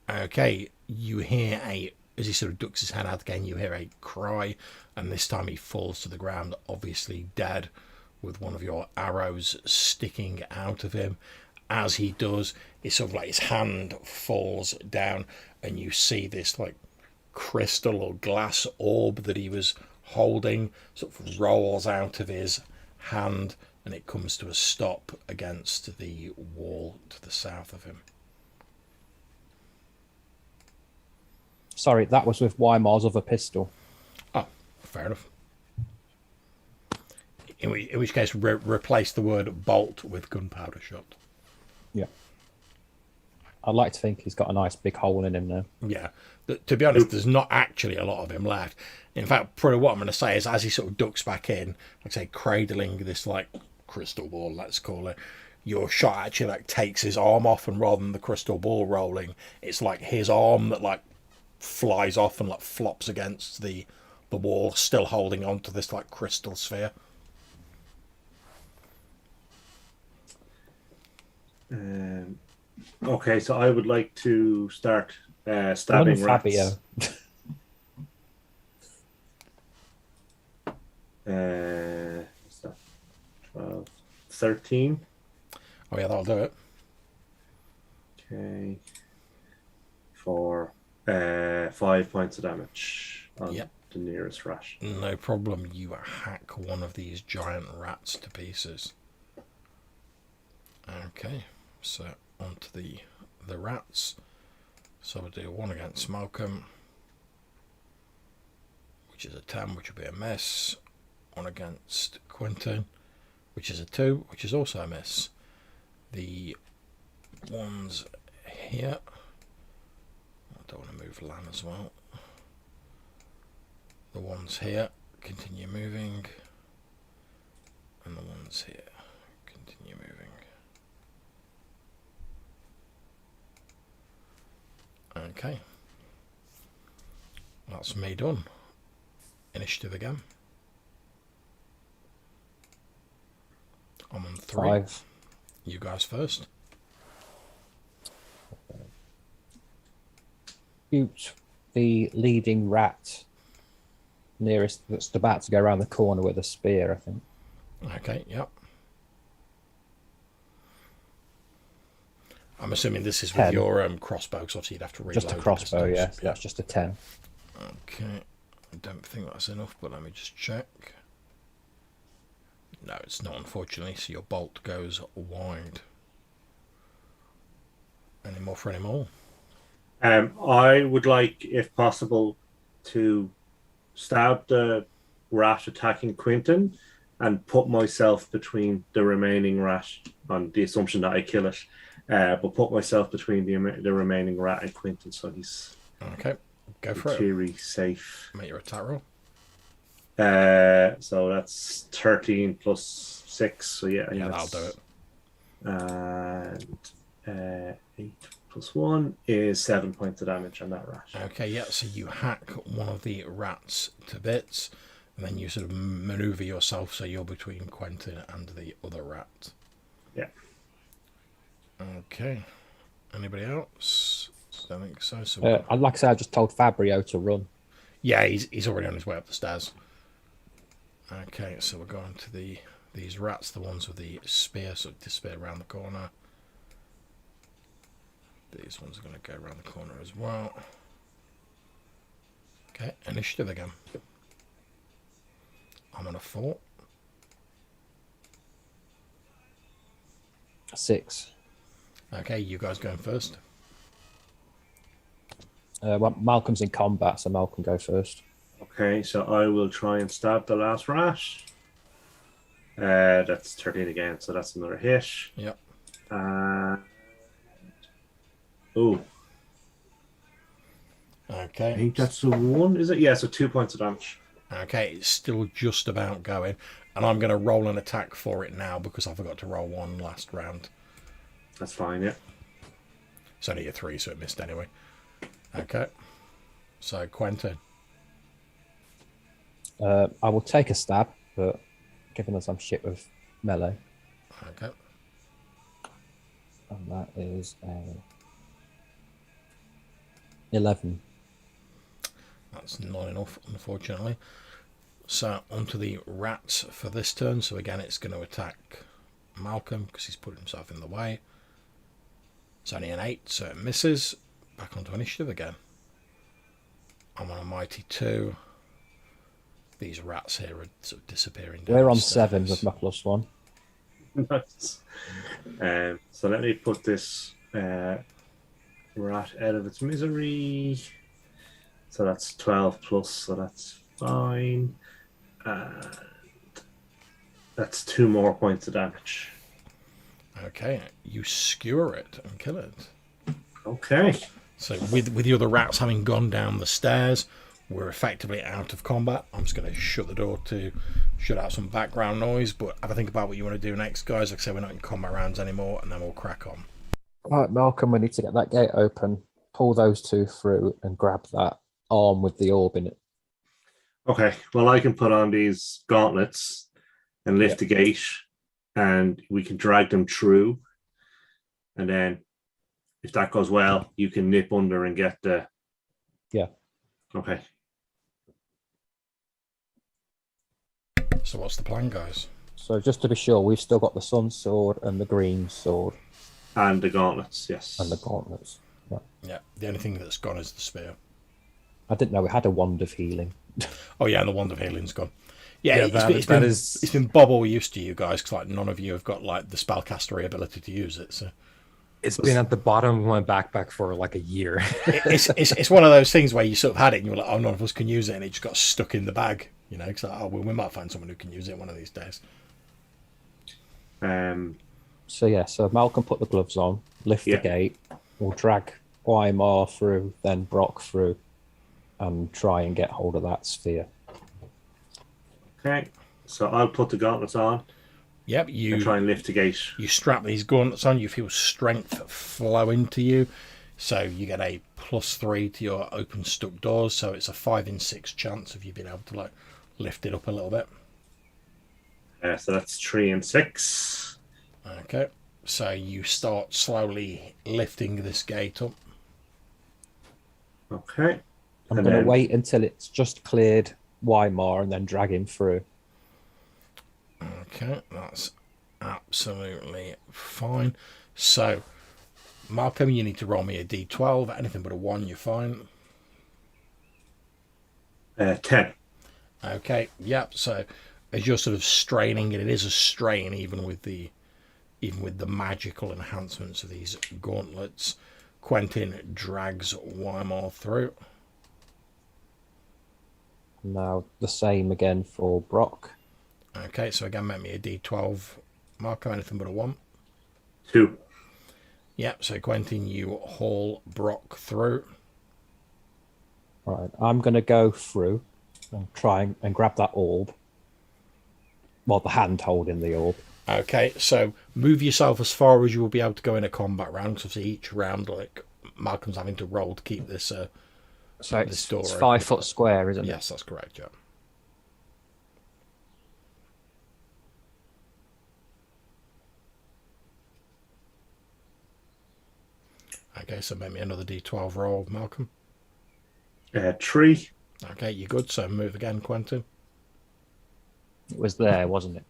Okay, you hear as he sort of ducks his head out again, you hear a cry, and this time he falls to the ground, obviously dead, with one of your arrows sticking out of him. As he does, it's sort of like his hand falls down, and you see this like crystal or glass orb that he was holding sort of rolls out of his hand, and it comes to a stop against the wall to the south of him. Sorry, that was with Weimar's other pistol. Oh, fair enough. In which case, replace the word bolt with gunpowder shot. Yeah. I'd like to think he's got a nice big hole in him now. Yeah. To be honest, there's not actually a lot of him left. In fact, probably what I'm going to say is as he sort of ducks back in, like I say, cradling this like crystal ball, let's call it, your shot actually like takes his arm off, and rather than the crystal ball rolling, it's like his arm that like flies off and like flops against the wall, still holding on to this like crystal sphere. Okay, so I would like to start stabbing rats. Fabio. What's that? 12, 13. Oh yeah, that'll do it. Okay. For 5 points of damage on Yep. the nearest rat. No problem. You hack one of these giant rats to pieces. Okay, so onto the rats. So we'll do 1 against Malcolm, which is a 10, which will be a miss. 1 against Quentin, which is a 2, which is also a miss. The ones here, I don't want to move Lan as well. The ones here continue moving, and the ones here continue moving. Okay, that's me done. Initiative again. I'm on 3. 5. You guys first. Shoot the leading rat nearest that's about to go around the corner with a spear, I think. Okay, yep. I'm assuming this is with 10. your crossbow, because obviously you'd have to reload. Just a crossbow, the yeah. pistols. So that's just a 10. Okay, I don't think that's enough, but let me just check. No, it's not, unfortunately, so your bolt goes wide. Any more for any more? I would like, if possible, to stab the rat attacking Quentin and put myself between the remaining rat, on the assumption that I kill it, but put myself between the remaining rat and Quentin, so he's Okay, go for in it. theory safe. Make your attack roll. So that's 13 plus 6. So yeah, Yeah, that'll do it. And 8 plus 1 is 7 points of damage on that rat. Okay, yeah, so you hack one of the rats to bits, and then you sort of maneuver yourself so you're between Quentin and the other rat. Yeah. Okay. Anybody else? Don't think so. So I'd like to say I just told Fabio to run. yeah, he's already on his way up the stairs. Okay, so we're going to these rats, the ones with the spear, so disappear around the corner. These ones are going to go around the corner as well. Okay, initiative again. I'm on a 4. 6. Okay, you guys going first. Well, Malcolm's in combat, so Malcolm go first. Okay, so I will try and stab the last rat. That's 13 again, so that's another hit. Yep. Oh, I Okay. think that's a 1, is it? Yeah, so 2 points of damage. Okay, it's still just about going. And I'm going to roll an attack for it now because I forgot to roll one last round. That's fine, yeah. It's only a 3, so it missed anyway. Okay. So, Quentin. I will take a stab, but given as I'm shit with melee, Okay. and that is 11. That's not enough, unfortunately. So, onto the rats for this turn. So, again, it's going to attack Malcolm because he's put himself in the way. It's only an 8, so it misses. Back onto initiative again. I'm on a mighty 2. These rats here are sort of disappearing down We're on the 7 stairs. with my +1. Nice. So let me put this rat out of its misery. So that's 12 plus, so that's fine. And that's 2 more points of damage. Okay, you skewer it and kill it. Okay. So with the other rats having gone down the stairs, we're effectively out of combat. I'm just going to shut the door to shut out some background noise, but have a think about what you want to do next, guys. Like I say, we're not in combat rounds anymore, and then we'll crack on. Right, Malcolm, we need to get that gate open, pull those 2 through, and grab that arm with the orb in it. Okay. Well, I can put on these gauntlets and lift the gate, and we can drag them through. And then, if that goes well, you can nip under and get the. Yeah. Okay. So what's the plan, guys? So just to be sure, we've still got the sun sword and the green sword And the gauntlets, yes. and the gauntlets. Right. Yeah, the only thing that's gone is the spear. I didn't know we had a wand of healing. Oh yeah, and the wand of healing's gone. Yeah, Yeah, it's been is- it's been bobble used to you guys because like none of you have got like the spellcastery ability to use it. So It's been at the bottom of my backpack for like a year. it's one of those things where you sort of had it and you were like, oh, none of us can use it, and it just got stuck in the bag. You know, because oh, well, we might find someone who can use it one of these days. So yeah, so Malcolm put the gloves on, lift Yeah. the gate, we'll drag Weimar through, then Brock through, and try and get hold of that sphere. Okay. So I'll put the gauntlets on Yep, and try and lift the gate. you strap these gauntlets on, you feel strength flow into you, so you get a +3 to your open stuck doors, so it's a 5 in 6 chance of you being able to like lift it up a little bit. So that's 3 and 6. Okay, so you start slowly lifting this gate up. Okay. I'm And going to then- wait until it's just cleared Weimar and then drag him through. Okay, that's absolutely fine. So, Malcolm, you need to roll me a d12. Anything but a 1, you're fine. 10. Okay, yep. So, as you're sort of straining, and it is a strain even with the magical enhancements of these gauntlets, Quentin drags Weimar through. Now the same again for Brock. Okay, so again, make me a d12. Marco, anything but a 1. 2. Yep, so Quentin, you haul Brock through. Right, I'm going to go through and try and grab that orb. well, the hand holding the orb. Okay, so move yourself as far as you will be able to go in a combat round. So each round, like Malcolm's having to roll to keep this. So this it's, door it's open. 5 foot square, isn't it? Yes, that's correct. Yeah. Okay, so make me another D12 roll, Malcolm. 3. Okay, you're good. So move again, Quentin. It was there, wasn't it?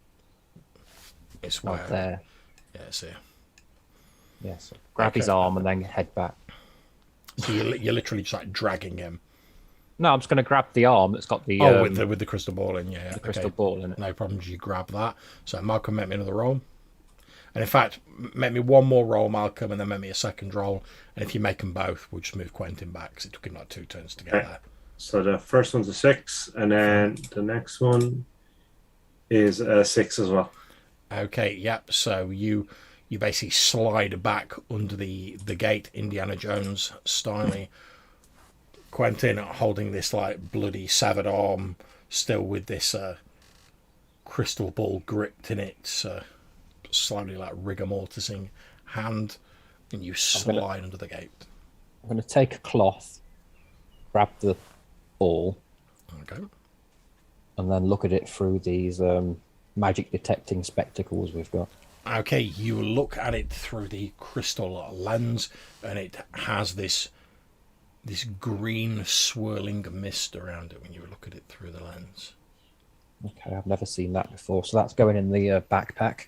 It's Right where. there. Yeah, it's here. Yeah. So grab his Okay. arm and then head back. So you're literally just like dragging him. No, I'm just going to grab the arm that's got the With the crystal ball in, yeah. the crystal Okay. ball in it. No problems. You grab that. So Malcolm, make me another roll. And in fact, make me one more roll, Malcolm, and then make me a second roll. And if you make them both, we'll just move Quentin back because it took him like 2 turns to get Okay. there. So the first one's a 6, and then the next one is a 6 as well. Okay, yep. So you basically slide back under the gate, Indiana Jones style. Quentin holding this like bloody severed arm, still with this crystal ball gripped in its slowly like rigor mortising hand, and you slide under the gate. I'm going to take a cloth, grab the ball, Okay. and then look at it through these magic detecting spectacles we've got. Okay, you look at it through the crystal lens, and it has this green swirling mist around it when you look at it through the lens. Okay, I've never seen that before. So that's going in the backpack.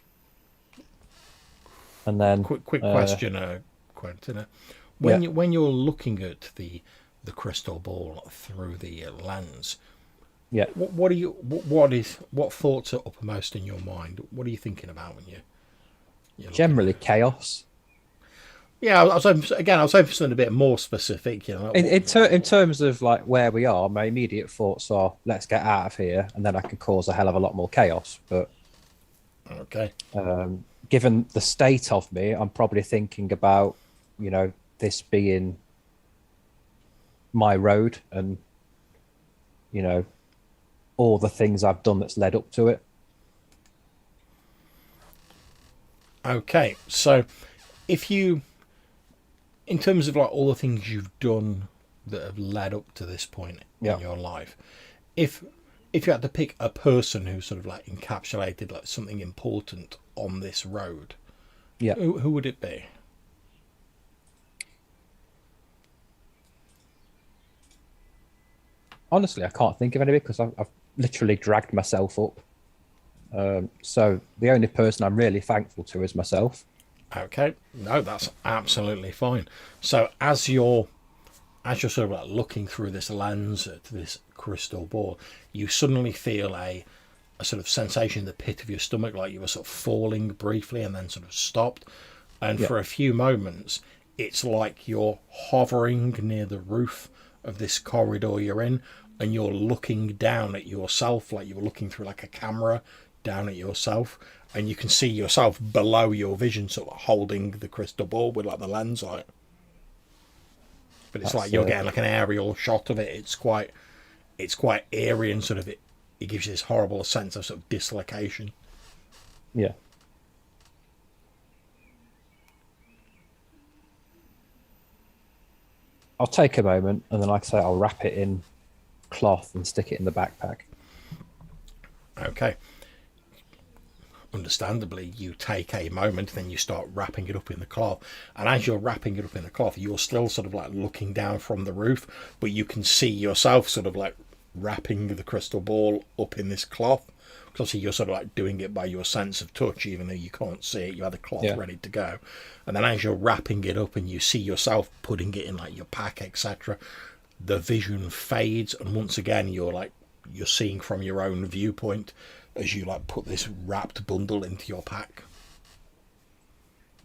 And then Quick question, Quentin. When you're looking at the crystal ball through the lens, yeah, what thoughts are uppermost in your mind? What are you thinking about when you're generally chaos. Yeah, I was hoping for something a bit more specific. You know, In terms of like where we are, my immediate thoughts are let's get out of here, and then I can cause a hell of a lot more chaos. But okay. Given the state of me, I'm probably thinking about, this being my road and, all the things I've done that's led up to it. Okay, so in terms of like all the things you've done that have led up to this point in your life, if you had to pick a person who sort of like encapsulated like something important on this road, who would it be? Honestly, I can't think of any because I've literally dragged myself up. So the only person I'm really thankful to is myself. Okay, no, that's absolutely fine. So as you're sort of like looking through this lens to this crystal ball, you suddenly feel a sort of sensation in the pit of your stomach, like you were sort of falling briefly and then sort of stopped. And for a few moments, it's like you're hovering near the roof of this corridor you're in, and you're looking down at yourself like you were looking through like a camera down at yourself, and you can see yourself below your vision, sort of holding the crystal ball with like the lens light. But it's like you're getting like an aerial shot of it. It's quite eerie, and sort of it gives you this horrible sense of sort of dislocation. Yeah. I'll take a moment, and then, like I say, I'll wrap it in cloth and stick it in the backpack. Okay. Understandably, you take a moment, then you start wrapping it up in the cloth. And as you're wrapping it up in the cloth, you're still sort of like looking down from the roof, but you can see yourself sort of like wrapping the crystal ball up in this cloth. Because obviously you're sort of like doing it by your sense of touch, even though you can't see it. You have the cloth ready to go. And then as you're wrapping it up and you see yourself putting it in like your pack, etc., the vision fades, and once again you're seeing from your own viewpoint as you like put this wrapped bundle into your pack.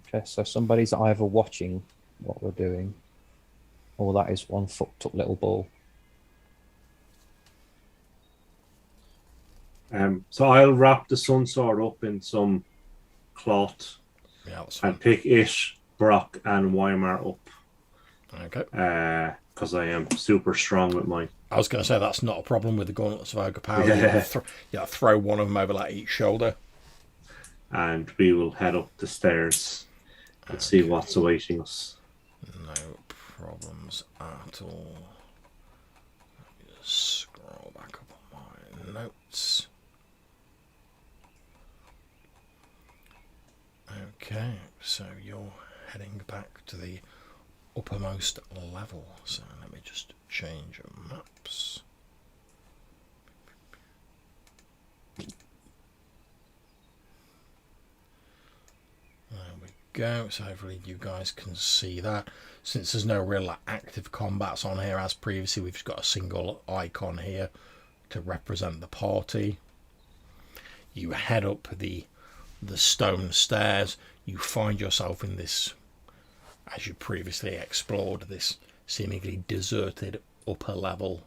Okay, so somebody's either watching what we're doing, or that is one fucked up little ball. So I'll wrap the sun sword up in some cloth Yeah, that's fine. and pick Ish, Brock, and Weimar up. Okay. because I am super strong with mine. I was going to say that's not a problem with the gauntlets of ogre power. Yeah. Throw one of them over like each shoulder. And we will head up the stairs and see what's awaiting us. No problems at all. Let me just scroll back up on my notes. Okay, so you're heading back to the uppermost level. So let me just change maps. There we go. So hopefully you guys can see that. Since there's no real active combats on here as previously, we've just got a single icon here to represent the party. You head up the stone stairs. You find yourself in this, as you previously explored, this seemingly deserted upper level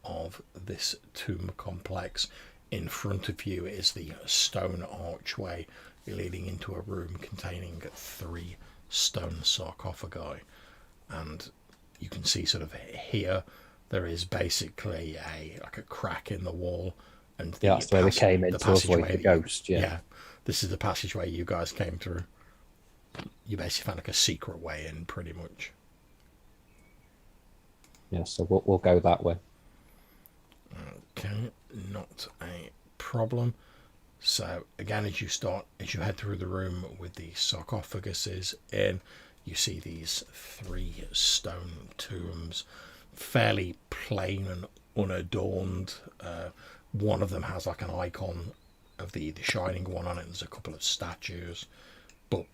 of this tomb complex. In front of you is the stone archway leading into a room containing 3 stone sarcophagi, and you can see sort of here there is basically a crack in the wall, and that's where we came in to avoid the ghost. Yeah, this is the passageway you guys came through. You basically found like a secret way in, pretty much. Yeah, so we'll go that way. Okay, not a problem. So again, as you head through the room with the sarcophaguses in, you see these 3 stone tombs, fairly plain and unadorned. One of them has like an icon of the Shining One on it. There's a couple of statues, but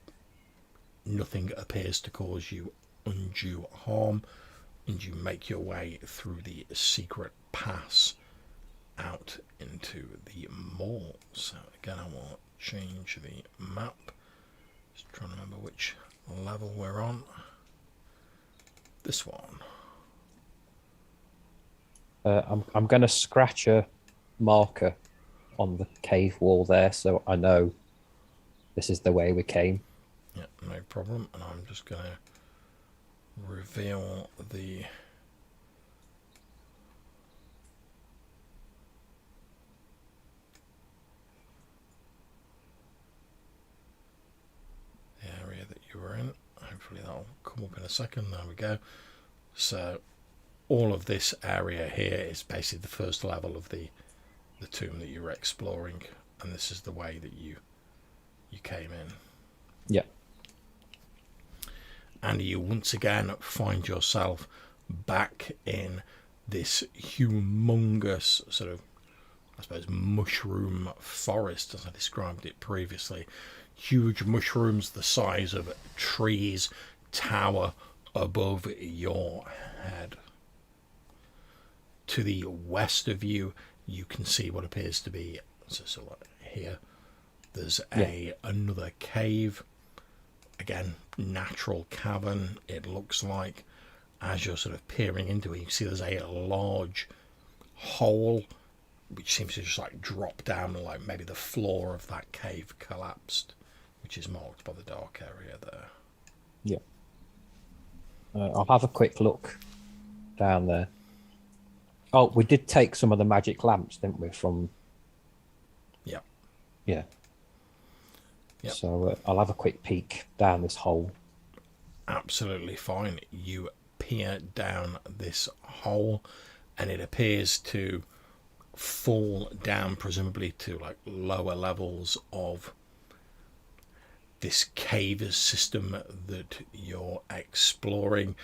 nothing appears to cause you undue harm, and you make your way through the secret pass out into the mall. So again, I will change the map. Just trying to remember which level we're on. This one. I'm going to scratch a marker on the cave wall there, so I know this is the way we came. Yeah, no problem. And I'm just going to reveal the area that you were in. Hopefully that'll come up in a second. There we go. So all of this area here is basically the first level of the tomb that you were exploring, and this is the way that you came in. Yeah. And you once again find yourself back in this humongous sort of, I suppose, mushroom forest, as I described it previously. Huge mushrooms the size of trees tower above your head. To the west of you, you can see what appears to be, so here, there's another cave. Again, natural cavern, it looks like. As you're sort of peering into it, you can see there's a large hole which seems to just like drop down, and like maybe the floor of that cave collapsed, which is marked by the dark area there. Yeah. I'll have a quick look down there. Oh, we did take some of the magic lamps, didn't we, from... Yeah. Yeah. Yep. So I'll have a quick peek down this hole. Absolutely fine. You peer down this hole, and it appears to fall down presumably to like lower levels of this cave system that you're exploring.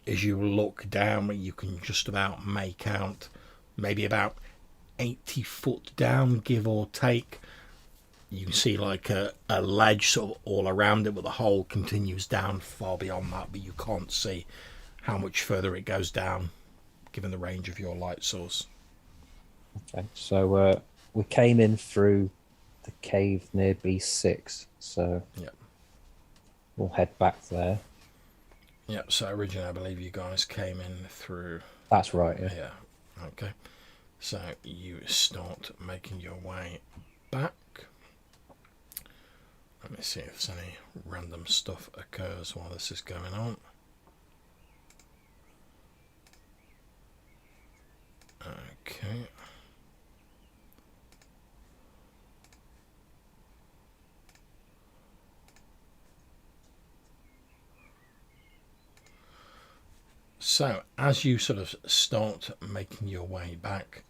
As you look down, you can just about make out maybe about 80 foot down, give or take. You can see like a ledge sort of all around it, but the hole continues down far beyond that, but you can't see how much further it goes down given the range of your light source. Okay, so we came in through the cave near B6, so yeah, we'll head back there. Yeah, so originally I believe you guys came in through... That's right, yeah. Yeah, okay. So you start making your way back. Let me see if there's any random stuff occurs while this is going on. Okay. So, as you sort of start making your way back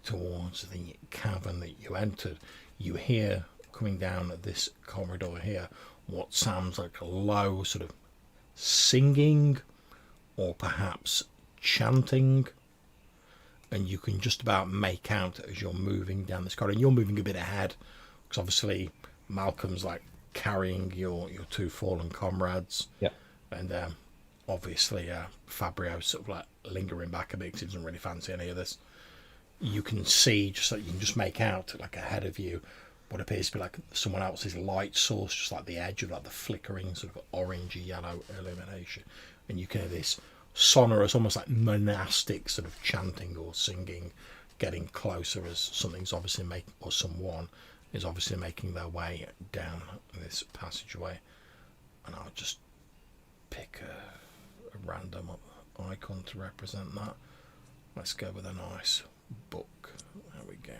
towards the cavern that you entered, you hear coming down this corridor here what sounds like a low sort of singing or perhaps chanting, and you can just about make out as you're moving down this corridor. And you're moving a bit ahead because obviously Malcolm's like carrying your two fallen comrades. Yep. And obviously Fabrio's sort of like lingering back a bit because he doesn't really fancy any of this. You can see, just like you can just make out like ahead of you what appears to be like someone else's light source, just like the edge of like the flickering sort of orangey yellow illumination, and you can hear this sonorous, almost like monastic sort of chanting or singing getting closer as something's obviously making, or someone is obviously making their way down this passageway. And I'll just pick a random icon to represent that. Let's go with a nice book. There we go.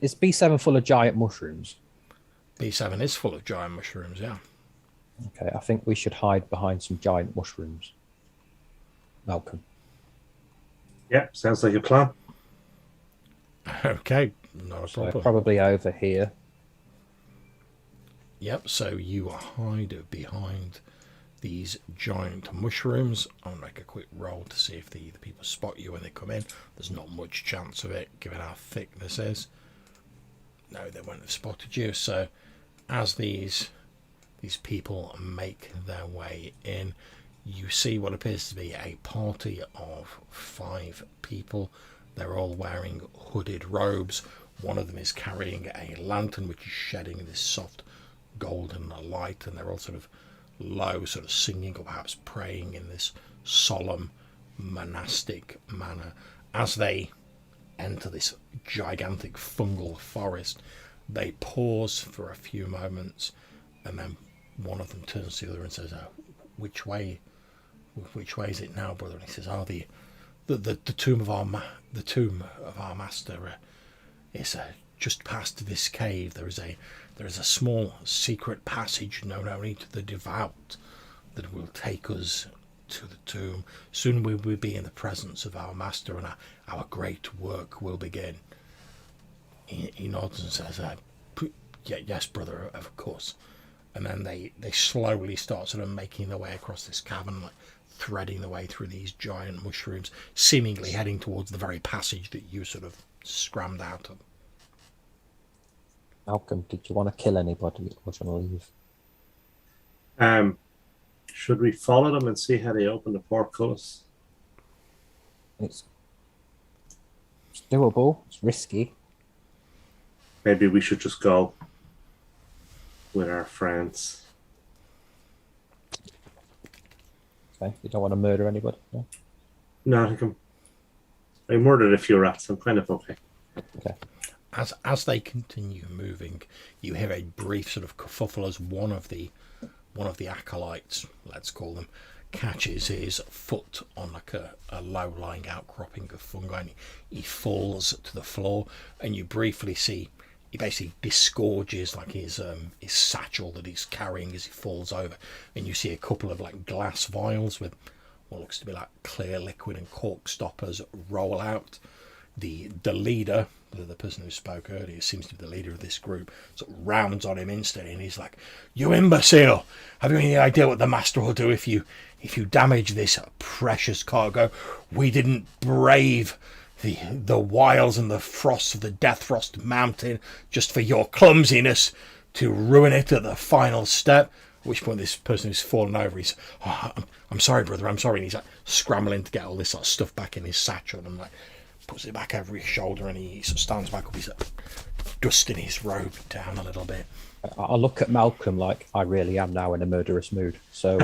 Is B7 full of giant mushrooms? B7 is full of giant mushrooms, yeah. Okay, I think we should hide behind some giant mushrooms. Malcolm. Yeah, sounds like a plan. Okay, not a So problem. probably over here. Yep, so you hide behind these giant mushrooms. I'll make a quick roll to see if the people spot you when they come in. There's not much chance of it, given how thick this is. No, they won't have spotted you. So as these people make their way in, you see what appears to be a party of 5 people. They're all wearing hooded robes. One of them is carrying a lantern which is shedding this soft golden light, and they're all sort of low, sort of singing or perhaps praying in this solemn monastic manner. As they enter this gigantic fungal forest, they pause for a few moments, and then one of them turns to the other and says, which way is it now, brother? And he says, the tomb of our master is just past this cave. There is a small secret passage known only to the devout that will take us to the tomb. Soon we will be in the presence of our master, and our great work will begin. He nods and says, yes, brother, of course. And then they slowly start sort of making their way across this cavern, like threading their way through these giant mushrooms, seemingly heading towards the very passage that you sort of scrammed out of. Malcolm, did you want to kill anybody or do you want to leave? Should we follow them and see how they open the portcullis? It's doable. It's risky. Maybe we should just go with our friends. Okay, you don't want to murder anybody? No? No, I murdered a few rats. I'm kind of okay. Okay. As they continue moving, you hear a brief sort of kerfuffle as one of the acolytes, let's call them, catches his foot on like a low-lying outcropping of fungi, and he falls to the floor, and you briefly see he basically disgorges like his satchel that he's carrying as he falls over, and you see a couple of like glass vials with what looks to be like clear liquid and cork stoppers roll out. The leader, the person who spoke earlier, seems to be the leader of this group, sort of rounds on him instantly, and he's like, "You imbecile! Have you any idea what the master will do if you damage this precious cargo? We didn't brave the wiles and the frosts of the Death Frost Mountain just for your clumsiness to ruin it at the final step." At which point this person who's fallen over, he's, I'm sorry, brother, I'm sorry. And he's like scrambling to get all this sort of stuff back in his satchel, and like puts it back over his shoulder, and he sort of stands back up. He's dusting his robe down a little bit. I look at Malcolm like I really am now in a murderous mood. So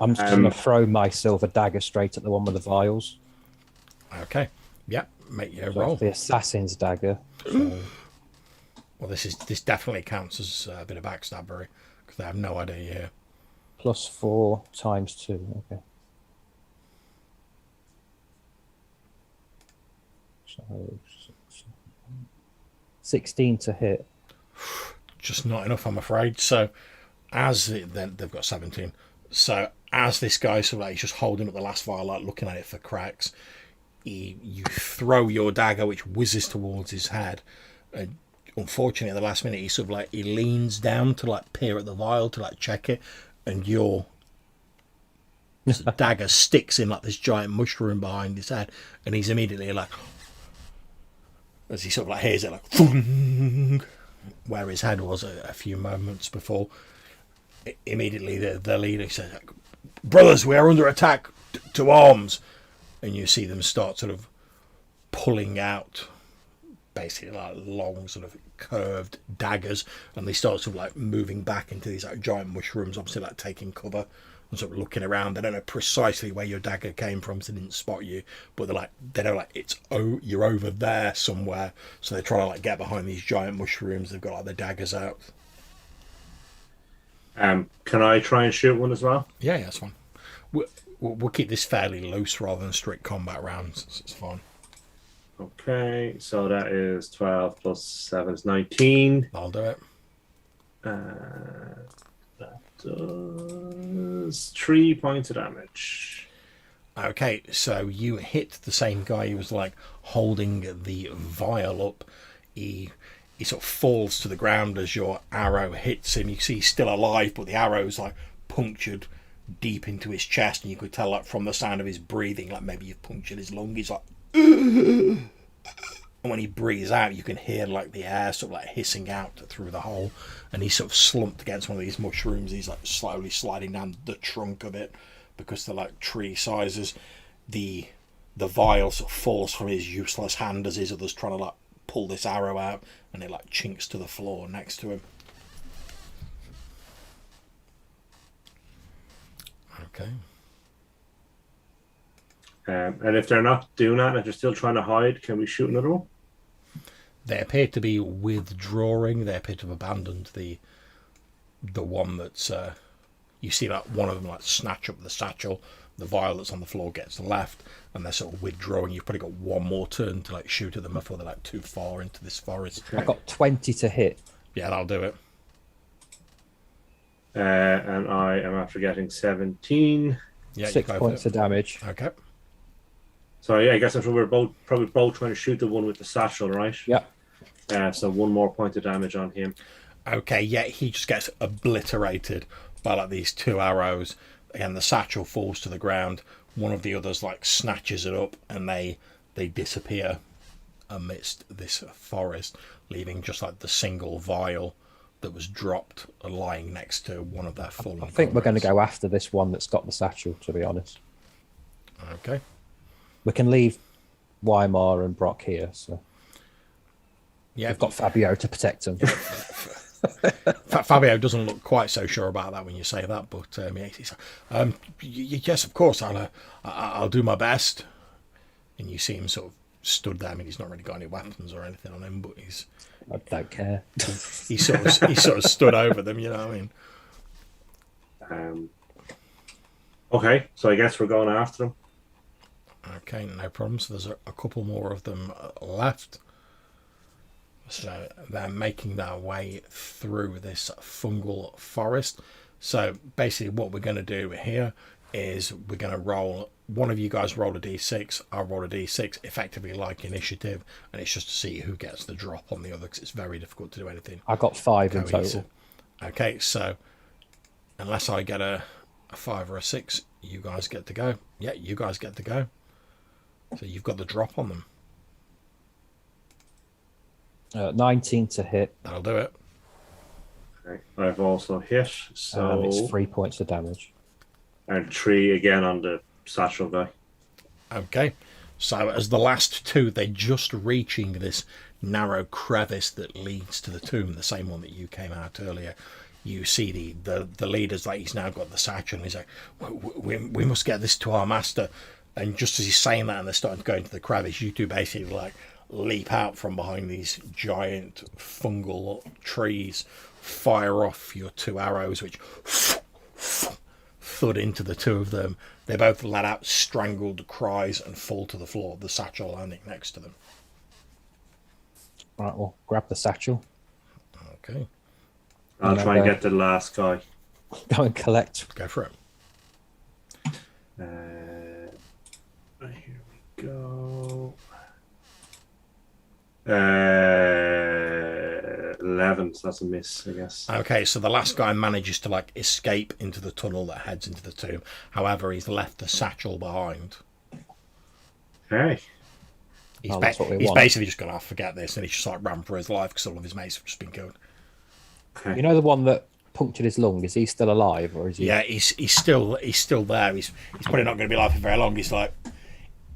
I'm just going to throw my silver dagger straight at the one with the vials. Okay, yeah, make your So roll. it's the assassin's dagger. So, Well, this definitely counts as a bit of backstabbery because they have no idea you're here. +4 times 2. Okay. So 16 to hit. Just not enough, I'm afraid. So then they've got 17. So as this guy sort of like, he's just holding up the last vial, like looking at it for cracks, you throw your dagger, which whizzes towards his head. And unfortunately, at the last minute, he leans down to like peer at the vial to like check it, and your dagger sticks in like this giant mushroom behind his head, and he's immediately like, as he sort of like hears it like thung, where his head was a few moments before. Immediately the leader says, "Brothers, we are under attack, to arms!" And you see them start sort of pulling out basically like long sort of curved daggers, and they start sort of like moving back into these like giant mushrooms, obviously like taking cover and sort of looking around. They don't know precisely where your dagger came from, so they didn't spot you, but they know like you're over there somewhere, so they're trying to like get behind these giant mushrooms. They've got like their daggers out. Can I try and shoot one as well? Yeah, that's fine. We'll keep this fairly loose rather than strict combat rounds. So it's fine. Okay, so that is 12 plus 7 is 19. I'll do it. That does 3 points of damage. Okay, so you hit the same guy who was like holding the vial up. He sort of falls to the ground as your arrow hits him. You see he's still alive, but the arrow's like punctured deep into his chest, and you could tell like from the sound of his breathing, like maybe you've punctured his lung. He's like, and when he breathes out, you can hear like the air sort of like hissing out through the hole, and he's sort of slumped against one of these mushrooms. He's like slowly sliding down the trunk of it because they're like tree sizes. The vial sort of falls from his useless hand as his others trying to like pull this arrow out, and it like chinks to the floor next to him. Okay. And if they're not doing that, if they're still trying to hide, can we shoot another one? They appear to be withdrawing. They appear to have abandoned the one that's you see like one of them like snatch up the satchel. The vial that's on the floor gets left, and they're sort of withdrawing. You've probably got one more turn to like shoot at them before they're like too far into this forest. I got 20 to hit. Yeah, that'll do it. And I am after getting 17. Yeah, 6 points of damage. Okay. So yeah, I guess we're probably both trying to shoot the one with the satchel, right? Yeah. So 1 more point of damage on him. Okay, yeah, he just gets obliterated by like these 2 arrows. Again, the satchel falls to the ground. One of the others like snatches it up, and they disappear amidst this forest, leaving just like the single vial that was dropped lying next to one of their fallen. I think we're going to comrades. go after this one that's got the satchel, to be honest. Okay. We can leave Weimar and Brock here, so Yeah, we've got Fabio to protect them. Fabio doesn't look quite so sure about that when you say that, but yeah, yes, of course, I'll do my best. And you see him sort of stood there. I mean, he's not really got any weapons or anything on him, but I don't care. he sort of stood over them. You know what I mean? Okay, so I guess we're going after them. Okay, no problem. So there's a couple more of them left. So they're making their way through this fungal forest. So basically what we're going to do here is we're going to roll, one of you guys roll a d6, I'll roll a d6, effectively like initiative, and it's just to see who gets the drop on the other, because it's very difficult to do anything I got 5 in cohesive. total. Okay, so unless I get a 5 or a 6, you guys get to go. Yeah, you guys get to go. So you've got the drop on them. 19 to hit. That'll do it. Okay. I've also hit, so It's 3 points of damage. and 3 again on the satchel guy. Okay, so as the last 2, they're just reaching this narrow crevice that leads to the tomb, the same one that you came out earlier. You see the leader's like, he's now got the satchel, and he's like, we must get this to our master. And just as he's saying that and they're starting to go into the crevice, you two basically like leap out from behind these giant fungal trees, fire off your 2 arrows, which thud into the two of them. They both let out strangled cries and fall to the floor, the satchel landing next to them. Right, well, grab the satchel. Okay, I'll try and get the last guy. Go and collect. go for it. Here we go. 11, so that's a miss, I guess. Okay, so the last guy manages to like escape into the tunnel that heads into the tomb. However, he's left the satchel behind. Okay. He's, that's what we he's want. basically just gonna forget this, and he's just like ran for his life because all of his mates have just been killed. Okay. You know the one that punctured his lung? Is he still alive, or is he? Yeah, he's still there. He's probably not going to be alive for very long. He's like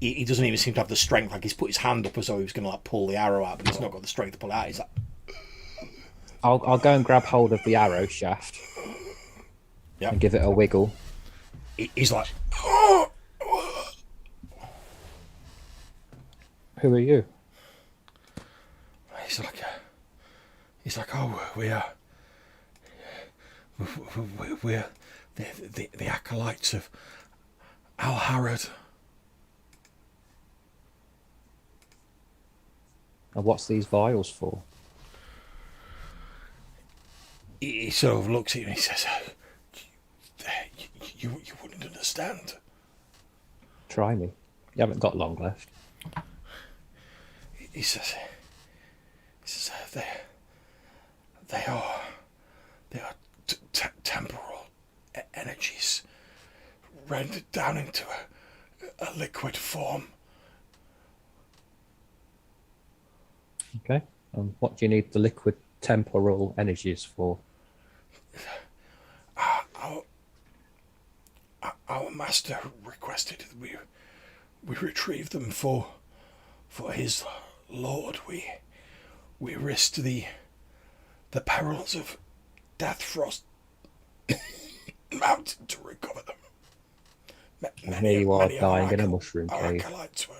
he doesn't even seem to have the strength. Like he's put his hand up as though he was going to like pull the arrow out, but he's not got the strength to pull it out. He's like, I'll go and grab hold of the arrow shaft. Yeah. And give it a wiggle. he's like, Who are you? he's like, oh, we're the acolytes of 𝐵𝐻𝐻. And what's these vials for? He sort of looks at you and he says, you wouldn't understand. Try me. You haven't got long left. He says they are temporal energies rendered down into a liquid form. Okay. And what do you need the liquid temporal energies for? Our master requested that we retrieve them for his lord. We risked the perils of Death Frost Mountain to recover them. And here you are many of dying our in a mushroom our cave. acolytes were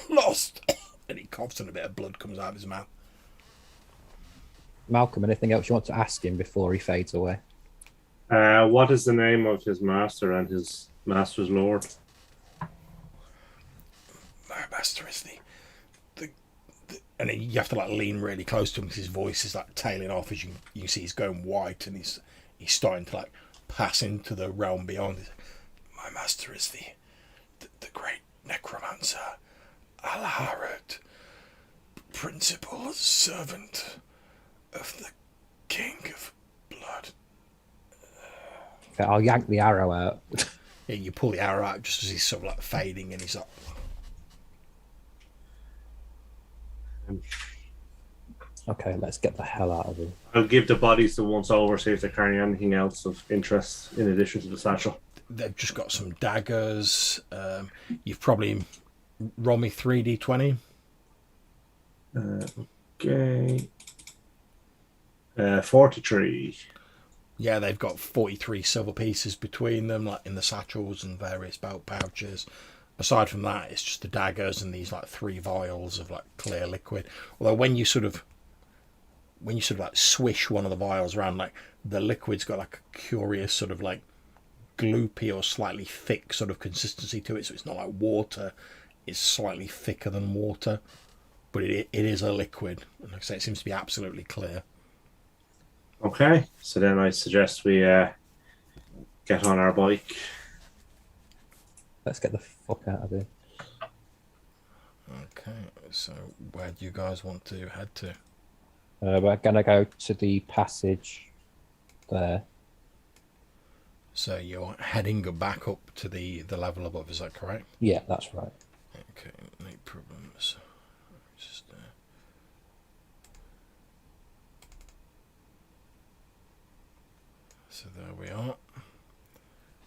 lost. And he coughs and a bit of blood comes out of his mouth. Malcolm, anything else you want to ask him before he fades away? What is the name of his master and his master's lord? My master is the and you have to like lean really close to him because his voice is like tailing off as you see he's going white and he's starting to like pass into the realm beyond. My master is the great necromancer 𝐵𝐻𝐻, principal servant of the King of Blood. Okay, I'll yank the arrow out. Yeah, you pull the arrow out just as he's sort of like fading and he's like, Okay, let's get the hell out of here. I'll give the bodies to once over, see if they're carrying anything else of interest in addition to the satchel. they've just got some daggers. You've probably roll me 3d20. Okay. 43. Yeah, they've got 43 silver pieces between them, like in the satchels and various belt pouches. Aside from that, it's just the daggers and these like 3 vials of like clear liquid. Although when you sort of like swish one of the vials around, like the liquid's got like a curious sort of like gloopy or slightly thick sort of consistency to it. So it's not like water; it's slightly thicker than water, but it is a liquid. And like I say, it seems to be absolutely clear. Okay, so then I suggest we get on our bike. Let's get the fuck out of here. Okay, so where do you guys want to head to? We're gonna go to the passage there. So you're heading back up to the level above, is that correct? Yeah, that's right. Okay, no problems. Just so there we are.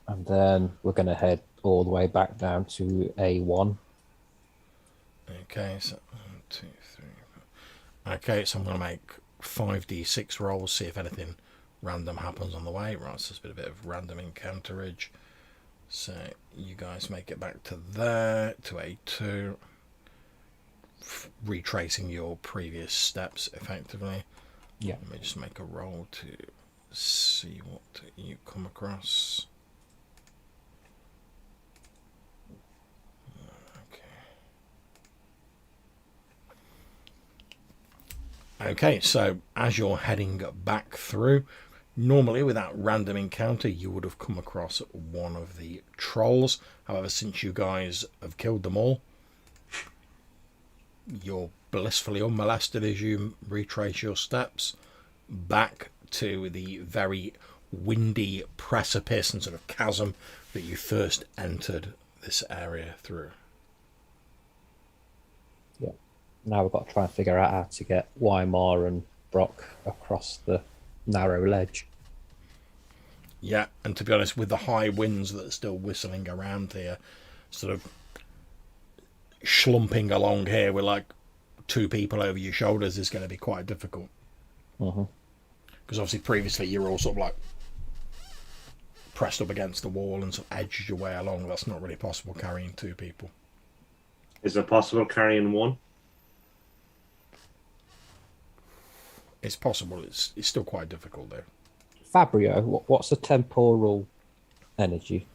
And then we're gonna head all the way back down to A1. Okay, so 1, 2, 3. 4. Okay, so I'm going to make 5d6 rolls, see if anything random happens on the way. Right, so there's a bit of random encounterage. So you guys make it back to there, to A2, retracing your previous steps effectively. Yeah. Let me just make a roll to see what you come across. Okay, so as you're heading back through, normally with that random encounter you would have come across one of the trolls. However, since you guys have killed them all, you're blissfully unmolested as you retrace your steps back to the very windy precipice and sort of chasm that you first entered this area through. Yeah. Now we've got to try and figure out how to get Weimar and Brock across the narrow ledge. Yeah, and to be honest, with the high winds that are still whistling around here, sort of schlumping along here with like two people over your shoulders is going to be quite difficult. Because obviously previously you were all sort of like pressed up against the wall and sort of edged your way along. That's not really possible carrying two people. Is it possible carrying one? It's possible. It's still quite difficult though. Fabio, what's the temporal energy?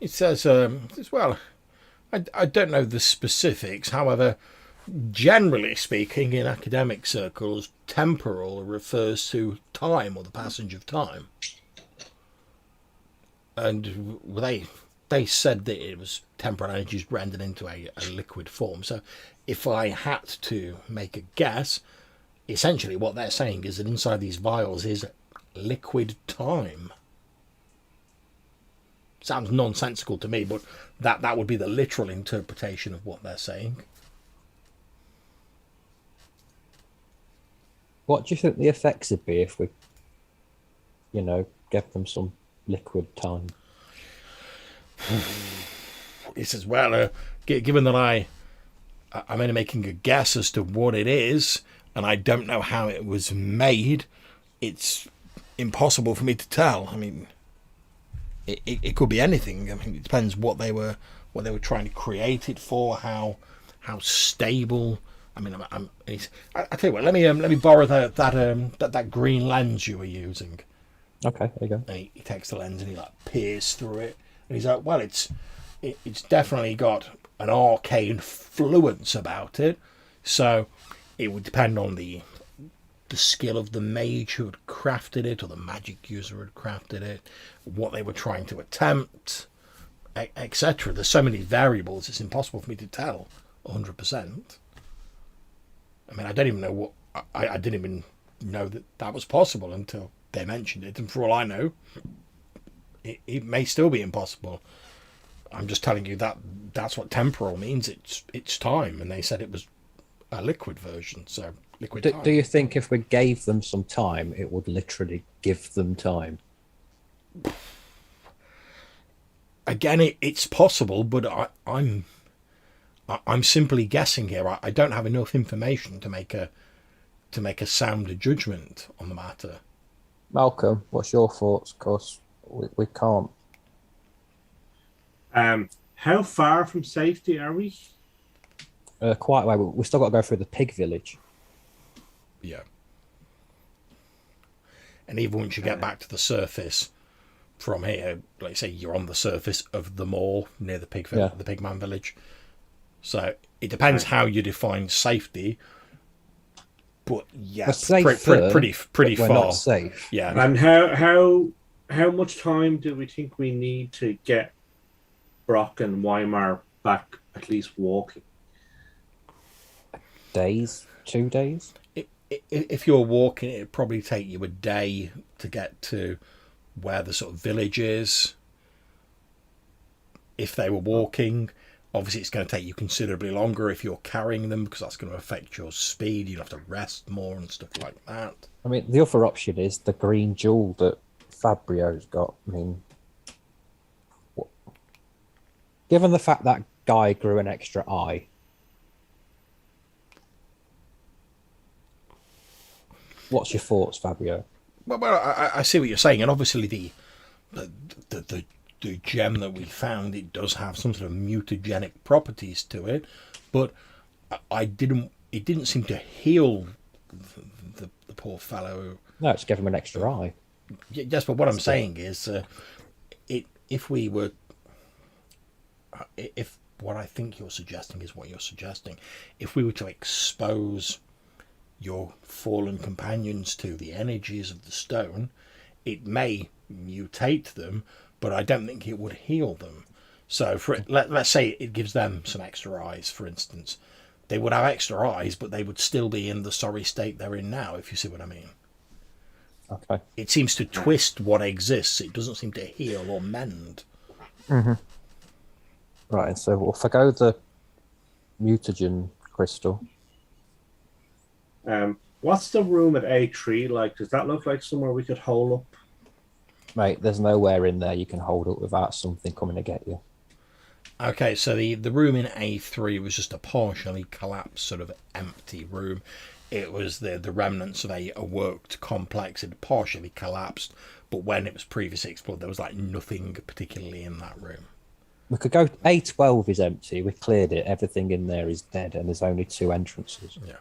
It says, as well, I don't know the specifics. However, generally speaking, in academic circles, temporal refers to time or the passage of time. And they said that it was temporal energies rendered into a liquid form. So if I had to make a guess, essentially what they're saying is that inside these vials is liquid time. Sounds nonsensical to me, but that would be the literal interpretation of what they're saying. What do you think the effects would be if we, give them some liquid time? It says, well, given that I'm only making a guess as to what it is, and I don't know how it was made, it's impossible for me to tell. I mean, it could be anything. I mean, it depends what they were trying to create it for, how stable. I mean, I tell you what. Let me borrow that green lens you were using. Okay, there you go. And he takes the lens and he like peers through it, and he's like, well, it's definitely got an arcane fluence about it. So it would depend on the skill of the mage who had crafted it, or the magic user who had crafted it, what they were trying to attempt, etc. There's so many variables, it's impossible for me to tell 100%. I mean, I don't even know what... I didn't even know that was possible until they mentioned it, and for all I know, it may still be impossible. I'm just telling you that's what temporal means. It's time, and they said it was a liquid version, so liquid time. Do you think if we gave them some time, it would literally give them time? Again, it's possible, but I'm simply guessing here. I don't have enough information to make a sound judgment on the matter. Malcolm, what's your thoughts? Because we can't. How far from safety are we? Quite a way. We still got to go through the pig village. Yeah. And even once you get back to the surface from here, like say you're on the surface of the mall near the the pigman village. So it depends how you define safety. But yeah, pretty we're far. Not safe. Yeah. And how much time do we think we need to get Brock and Weimar back, at least walking? Days, 2 days. If you're walking, it'd probably take you a day to get to where the sort of village is. If they were walking, obviously it's going to take you considerably longer if you're carrying them, because that's going to affect your speed. You'll have to rest more and stuff like that. I mean, the other option is the green jewel that Fabrio's got. I mean, given the fact that guy grew an extra eye, what's your thoughts, Fabio? Well, I see what you're saying, and obviously the gem that we found, it does have some sort of mutagenic properties to it, but it didn't seem to heal the poor fellow No, it's give him an extra eye. Yes, but what I'm saying is, if we were, if what I think you're suggesting is what you're suggesting, if we were to expose your fallen companions to the energies of the stone, it may mutate them, but I don't think it would heal them. So let's say it gives them some extra eyes, for instance. They would have extra eyes, but they would still be in the sorry state they're in now, if you see what I mean. Okay. It seems to twist what exists. It doesn't seem to heal or mend. Right, and so we'll forgo the mutagen crystal. What's the room at A3 like? Does that look like somewhere we could hole up? Mate, there's nowhere in there you can hold up without something coming to get you. Okay, so the room in A3 was just a partially collapsed, sort of empty room. It was the remnants of a worked complex. It had partially collapsed, but when it was previously explored, there was like nothing particularly in that room. We could go. A12 is empty. We cleared it. Everything in there is dead, and there's only 2 entrances. Yeah.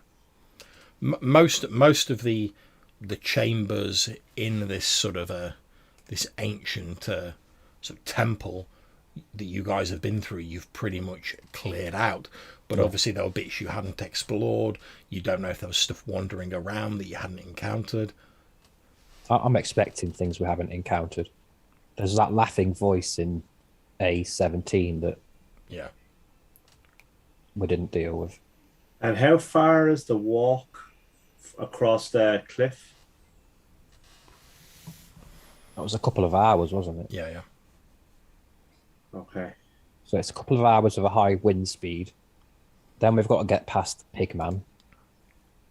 Most of the chambers in this sort of this ancient sort of temple that you guys have been through, you've pretty much cleared out. But obviously there were bits you hadn't explored. You don't know if there was stuff wandering around that you hadn't encountered. I'm expecting things we haven't encountered. There's that laughing voice in A17 that Yeah. we didn't deal with. And how far is the walk across the cliff? That was a couple of hours, wasn't it? Yeah. Okay. So it's a couple of hours of a high wind speed. Then we've got to get past Pigman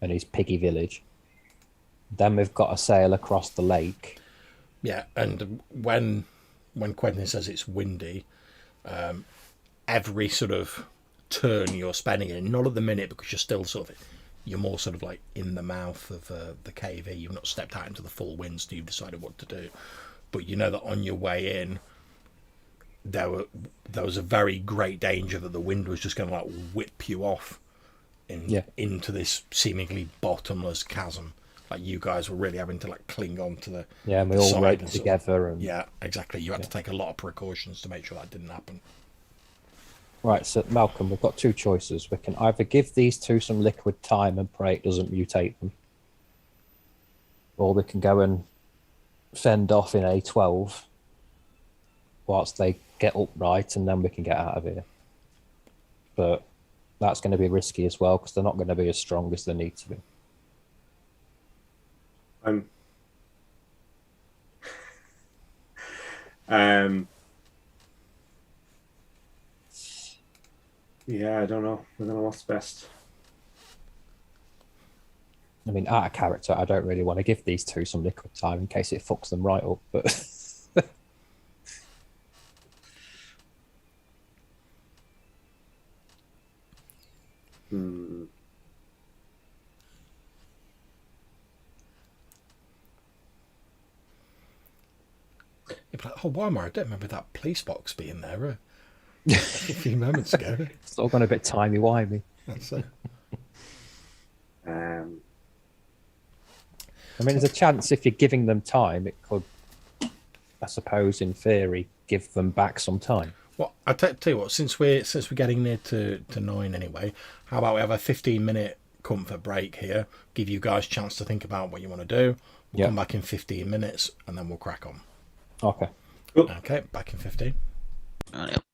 and his piggy village. Then we've got to sail across the lake. Yeah, and when Quentin says it's windy, every sort of turn you're spending in, not at the minute because you're more sort of like in the mouth of the KV. You've not stepped out into the full wind, so you've decided what to do. But you know that on your way in, there was a very great danger that the wind was just going to like whip you off into this seemingly bottomless chasm. Like you guys were really having to like cling on to the and we the all side roped and together. And yeah, exactly. You had to take a lot of precautions to make sure that didn't happen. right, so Malcolm, we've got 2 choices. We can either give these 2 some liquid time and pray it doesn't mutate them, or we can go and fend off in A12 whilst they get upright, and then we can get out of here. But that's going to be risky as well because they're not going to be as strong as they need to be. Yeah, I don't know what's best. I mean, out of character, I don't really want to give these 2 some liquid time in case it fucks them right up. But You're like, oh, Weimar, I don't remember that police box being there a few moments ago. it's all gone a bit timey-wimey. That's it. I mean, there's a chance if you're giving them time, it could, I suppose, in theory, give them back some time. Well, I tell you what. Since we're getting near to 9 anyway, how about we have a 15-minute comfort break here? Give you guys a chance to think about what you want to do. We'll come back in 15 minutes and then we'll crack on. Okay. Cool. Okay, back in 15. Yep.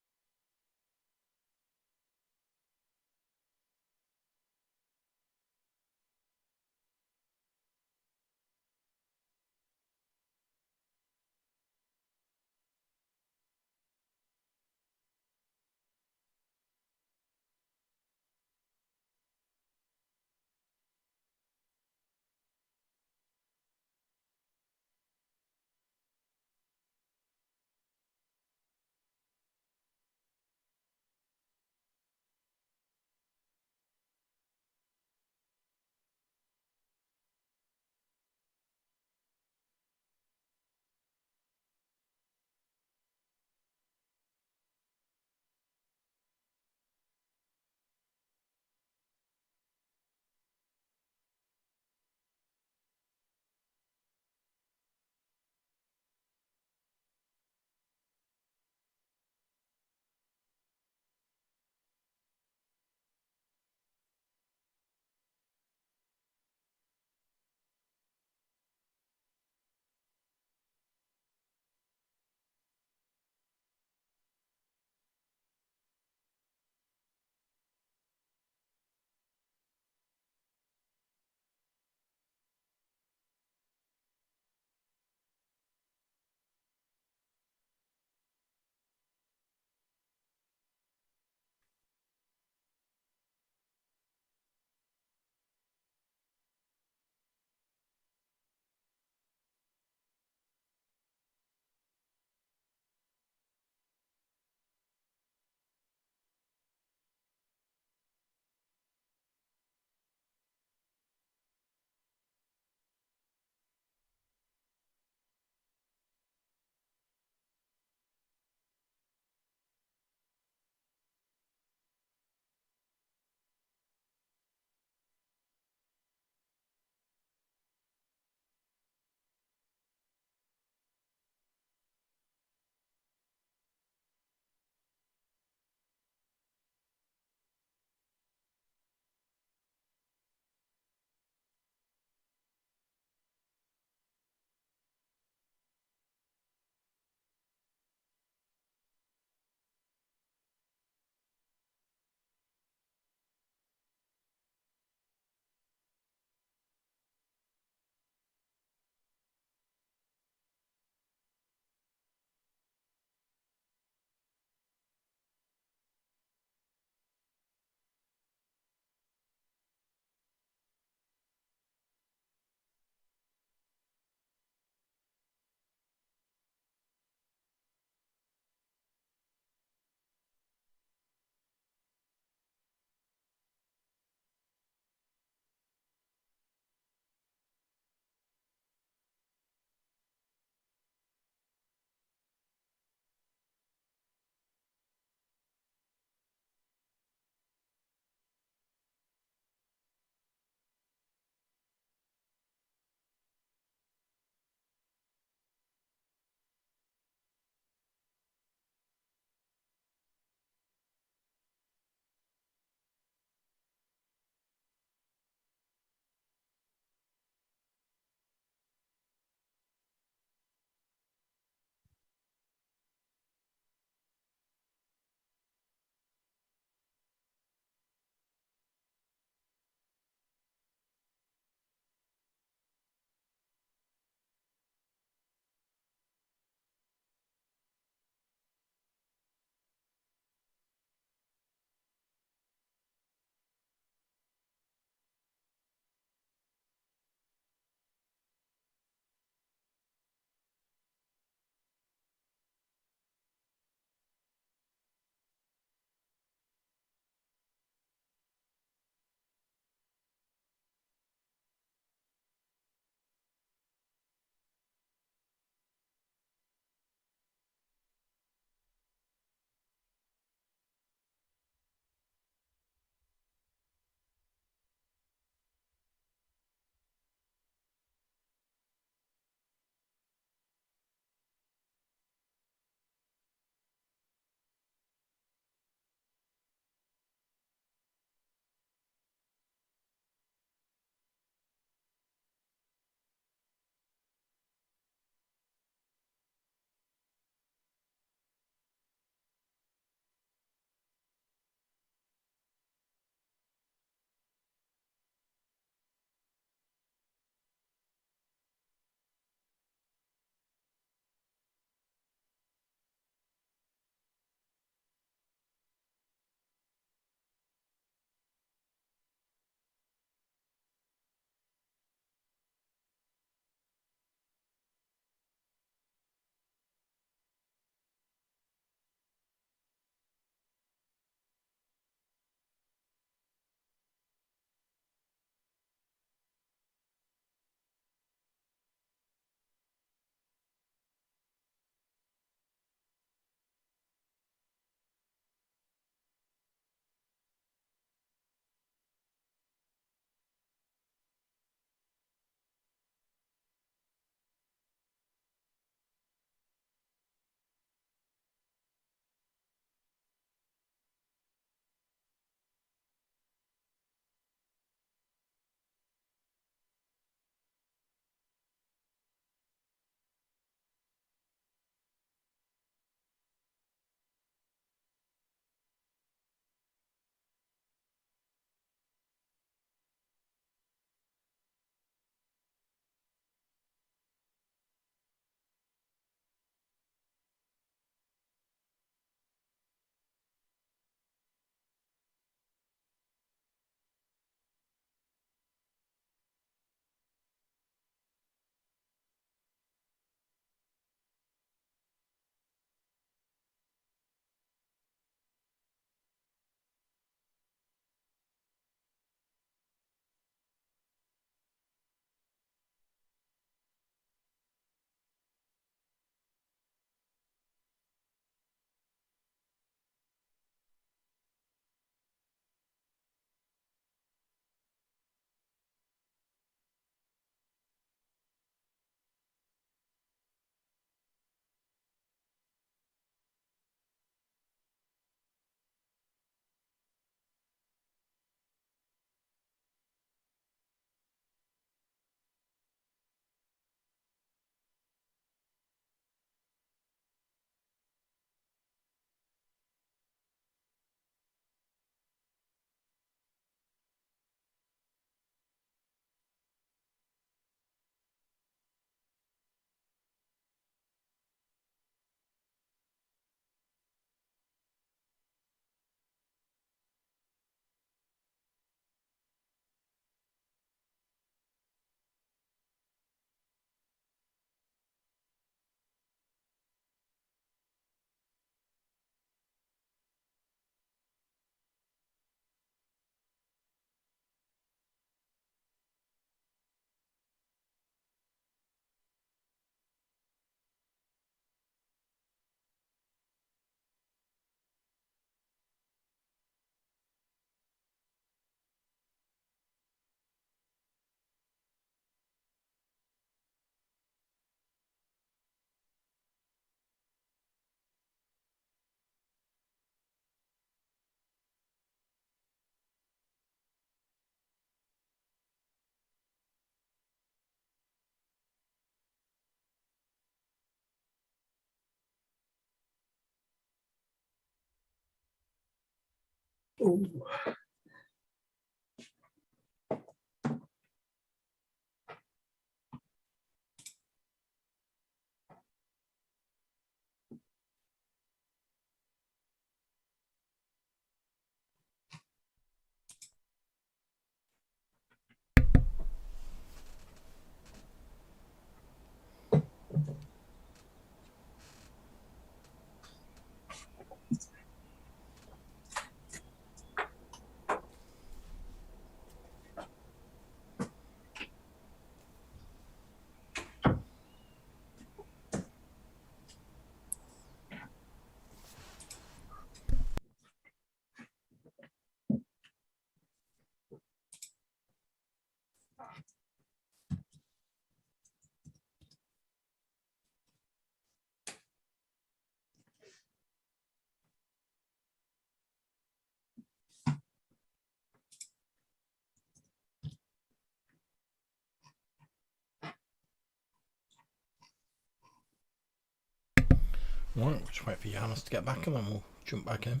Right, we'll just wait for Giannis to get back and then we'll jump back in.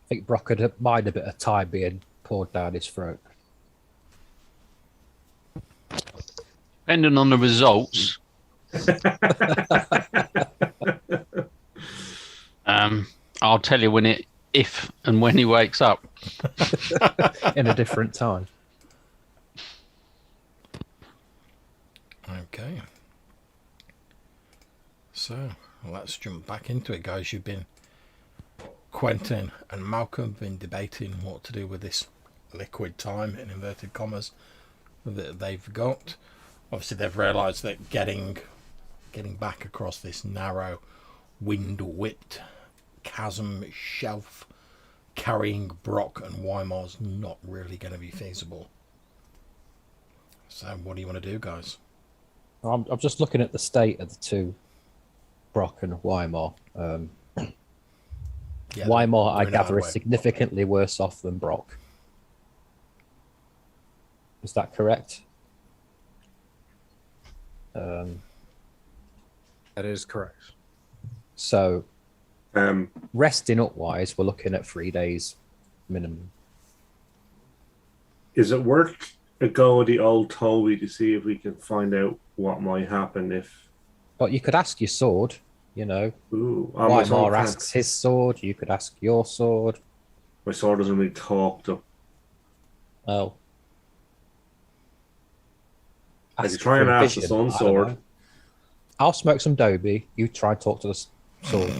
I think Brock could mind a bit of time being poured down his throat. Depending on the results, I'll tell you if and when he wakes up. In a different time. Okay. So, let's jump back into it, guys. Quentin and Malcolm have been debating what to do with this liquid time, in inverted commas, that they've got. Obviously, they've realised that getting back across this narrow, wind-whipped chasm shelf, carrying Brock and Weimar's not really going to be feasible. So, what do you want to do, guys? I'm just looking at the state of the two, Brock and Weimar. Yeah, Weimar, I they're in a gather, hard is way. significantly worse off than Brock. Is that correct? That is correct. So, Um, resting up wise, we're looking at 3 days minimum. is it worth a go at the old Toby to see if we can find out what might happen if? But you could ask your sword, you know. Ooh, my sword Weimar can't- asks his sword, you could ask your sword. My sword doesn't really talk to. Oh. I could Ask try for and a ask the vision, sun I don't sword. know. I'll smoke some Dobie. You try and talk to the sword.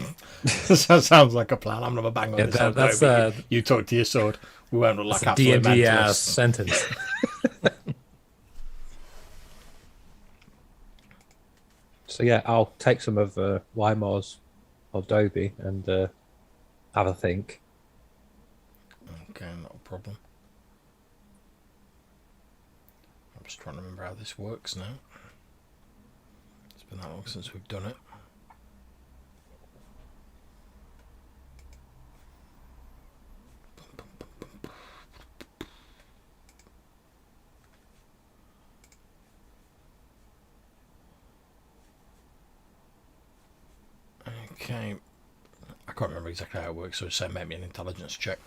That sounds like a plan. I'm gonna bang on Yeah, this. that's you talk to your sword. We won't look like That's a absolute D&D ass mentalists. sentence. So yeah, I'll take some of Weimar's Dobie and have a think. Okay, not a problem. I'm just trying to remember how this works now. It's been that long since we've done it. Okay, I can't remember exactly how it works, so say make me an intelligence check.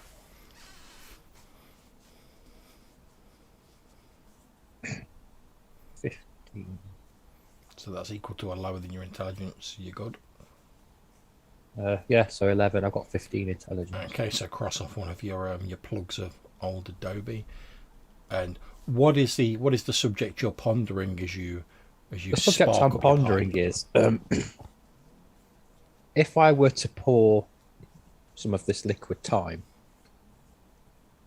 15. So that's equal to or lower than your intelligence. You're good. Yeah, so 11. I've got 15 intelligence. Okay, so cross off one of your plugs of old Adobe. And what is the subject you're pondering as you The subject spark I'm up your pondering pipe? is if I were to pour some of this liquid time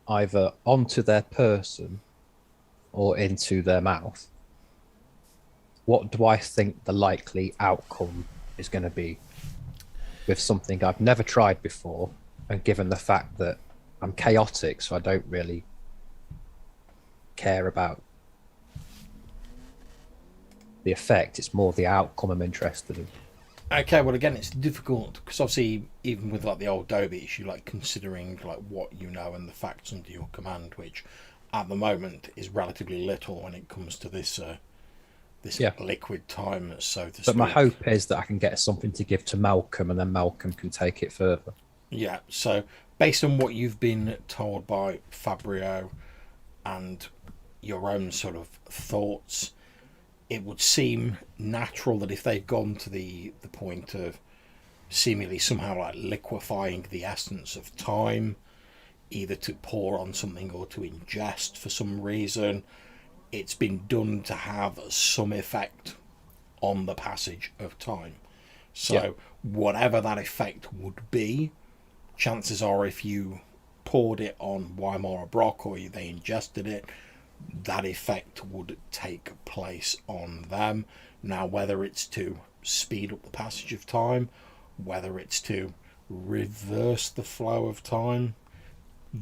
either onto their person or into their mouth, what do I think the likely outcome is going to be with something I've never tried before, and given the fact that I'm chaotic, so I don't really care about the effect, it's more the outcome I'm interested in. Okay, well again, it's difficult because obviously even with like the old Adobe, it's you like considering like what you know and the facts under your command, which at the moment is relatively little when it comes to this this Yeah. liquid time, so to But my speak. hope is that I can get something to give to Malcolm, and then Malcolm can take it further. Yeah, so based on what you've been told by Fabio and your own sort of thoughts, it would seem natural that if they've gone to the point of seemingly somehow like liquefying the essence of time, either to pour on something or to ingest for some reason, it's been done to have some effect on the passage of time. So Yeah. whatever that effect would be, chances are if you poured it on Weimar or Brock, or they ingested it, that effect would take place on them. Now, whether it's to speed up the passage of time, whether it's to reverse the flow of time,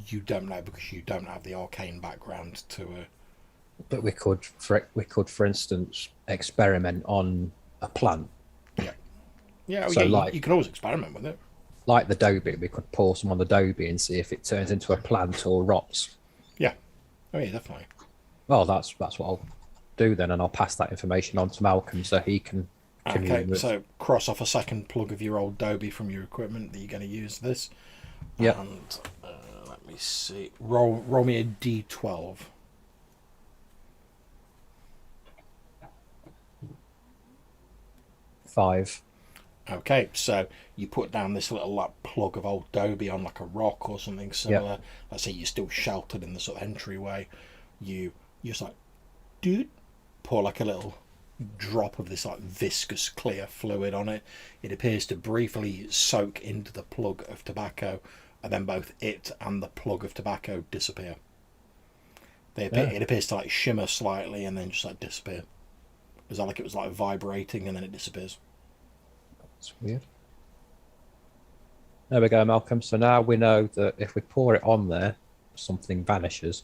you don't know, because you don't have the arcane background to But we could, for instance, experiment on a plant. yeah, So, yeah, like- you can always experiment with it. Like the Dobie, we could pour some on the Dobie and see if it turns into a plant or rots. Yeah, oh yeah, definitely. Well, that's what I'll do then, and I'll pass that information on to Malcolm so he can commune Okay, with. so cross off a second plug of your old Dobie from your equipment that you're going to use this. Yep. And let me see. Roll me a d12. Five. Okay, so you put down this little like plug of old Dobie on like a rock or something similar. Let's say you're still sheltered in the sort of entryway. You just like, dude, pour like a little drop of this like viscous clear fluid on it. It appears to briefly soak into the plug of tobacco, and then both it and the plug of tobacco disappear. It appears to like shimmer slightly and then just like disappear. It's like it was like vibrating and then it disappears. That's weird. There we go, Malcolm. So now we know that if we pour it on there, something vanishes.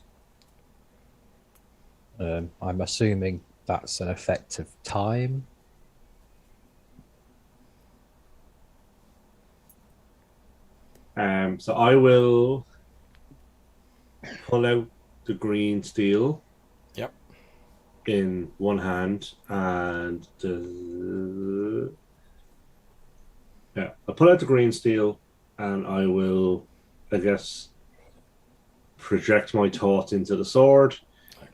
I'm assuming that's an effect of time. So I will pull out the green steel. Yep. In one hand, and I'll pull out the green steel, and I will, I guess, project my thoughts into the sword,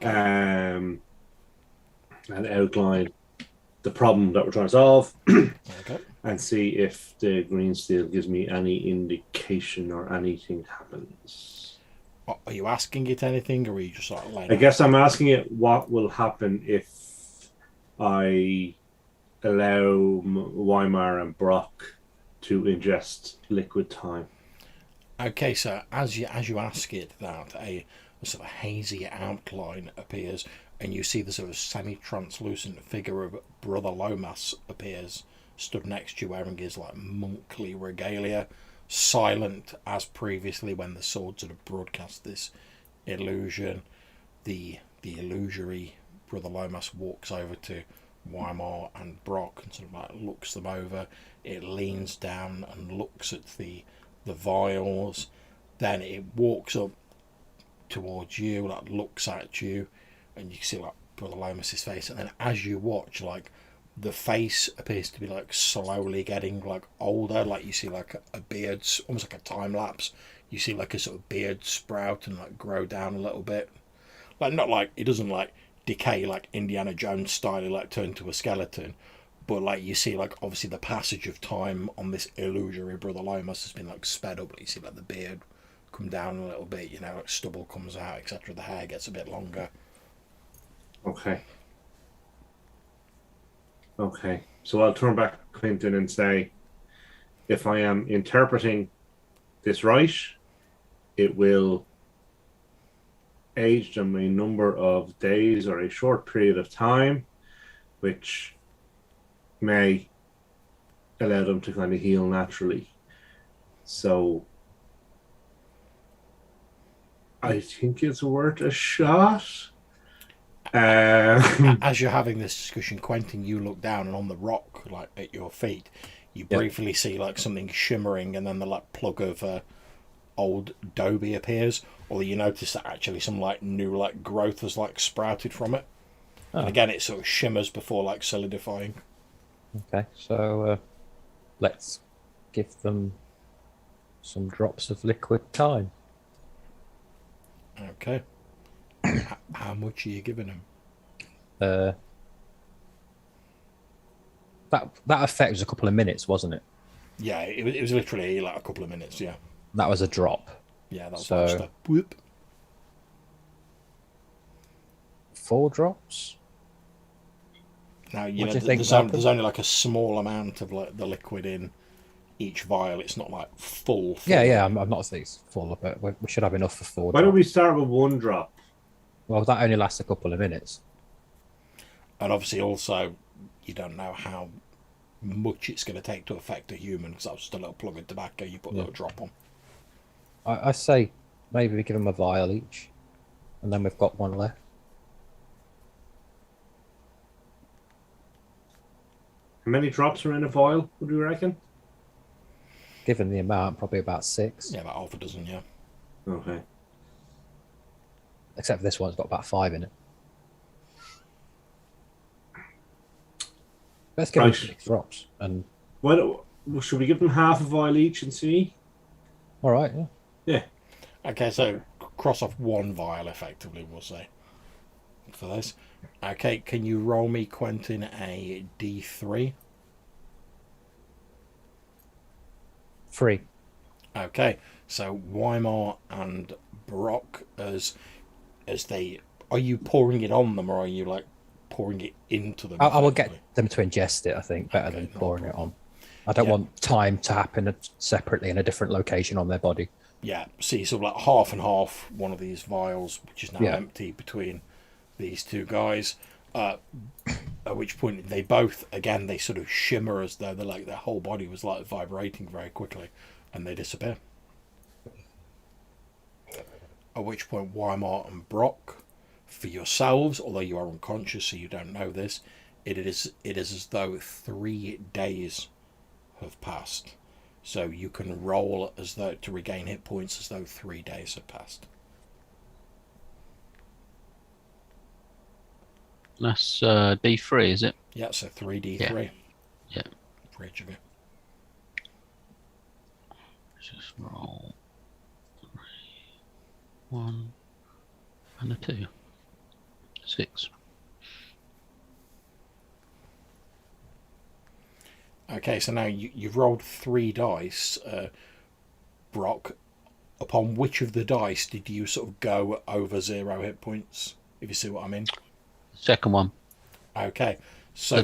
and outline the problem that we're trying to solve, Okay. and see if the green steel gives me any indication or anything happens. Are you asking it anything, or are you just like laying I out? guess I'm asking it what will happen if I allow Weimar and Brock to ingest liquid time. Okay, so as you ask it that, a sort of hazy outline appears, and you see the sort of semi-translucent figure of Brother Lomas appears, stood next to you, wearing his like monkly regalia, silent as previously when the sword sort of broadcast this illusion. The illusory Brother Lomas walks over to Weimar and Brock and sort of like looks them over. It leans down and looks at the vials. Then it walks up towards you, like looks at you, and you see like Brother Lomas's face. And then as you watch, like the face appears to be like slowly getting like older. Like you see like a beard, almost like a time lapse. You see like a sort of beard sprout and like grow down a little bit. Like not like it doesn't like decay like Indiana Jones style, like turn to a skeleton, but like you see like obviously the passage of time on this illusory Brother Lomas has been like sped up. Like, you see like the beard come down a little bit, you know, like stubble comes out, etc. The hair gets a bit longer. Okay. Okay. So I'll turn back to Quentin and say, if I am interpreting this right, it will age them a number of days or a short period of time, which may allow them to kind of heal naturally. So I think it's worth a shot. As you're having this discussion, Quentin, you look down, and on the rock, like at your feet, you briefly see like something shimmering, and then the like plug of old Dobie appears. Or you notice that actually some like new like growth has like sprouted from it. And again, it sort of shimmers before like solidifying. Okay, so let's give them some drops of liquid time. Okay. How much are you giving him? That effect was a couple of minutes, wasn't it? Yeah, it was literally like a couple of minutes. Yeah. That was a drop. Yeah, that was So- just a whoop. 4 drops. Now What you know do you think, there's Malcolm? only like a small amount of like the liquid in each vial. It's not like full. Yeah. I'm not saying it's full, but we should have enough for 4 Why don't drops. we start with 1 drop? Well, that only lasts a couple of minutes. And obviously, also, you don't know how much it's going to take to affect a human, because that was just a little plug of tobacco you put a little drop on. I say maybe we give them a vial each, and then we've got 1 left. How many drops are in a vial, would you reckon? Given the amount, probably about 6. Yeah, about half a dozen, yeah. Okay. Except for this one's got about 5 in it. Let's give them Right. 6 drops. And Should we give them half a vial each and see? all right, yeah. Yeah. Okay, so cross off 1 vial, effectively, we'll say, for this. Okay, can you roll me, Quentin, a D3? 3. Okay, so Weimar and Brock, as they, are you pouring it on them, or are you like pouring it into them? I will get effectively? them to ingest it, I think, better Okay, than no pouring it on. I don't Yeah. want time to happen separately in a different location on their body. Yeah, see, sort of like half and half one of these vials, which is now Yeah. empty between these 2 guys. At which point they both, again, they sort of shimmer as though they're like their whole body was like vibrating very quickly, and they disappear. At which point Weimar and Brock, for yourselves, although you are unconscious so you don't know this, it is as though 3 days have passed. So you can roll as though to regain hit points as though 3 days have passed. That's D3, is it? Yeah, so 3d3 Yeah. for each of you. Let's just roll 3, 1, and a 2. 6. Okay, so now you've rolled 3 dice, Brock. Upon which of the dice did you sort of go over 0 hit points? If you see what I mean. Second one. Okay, so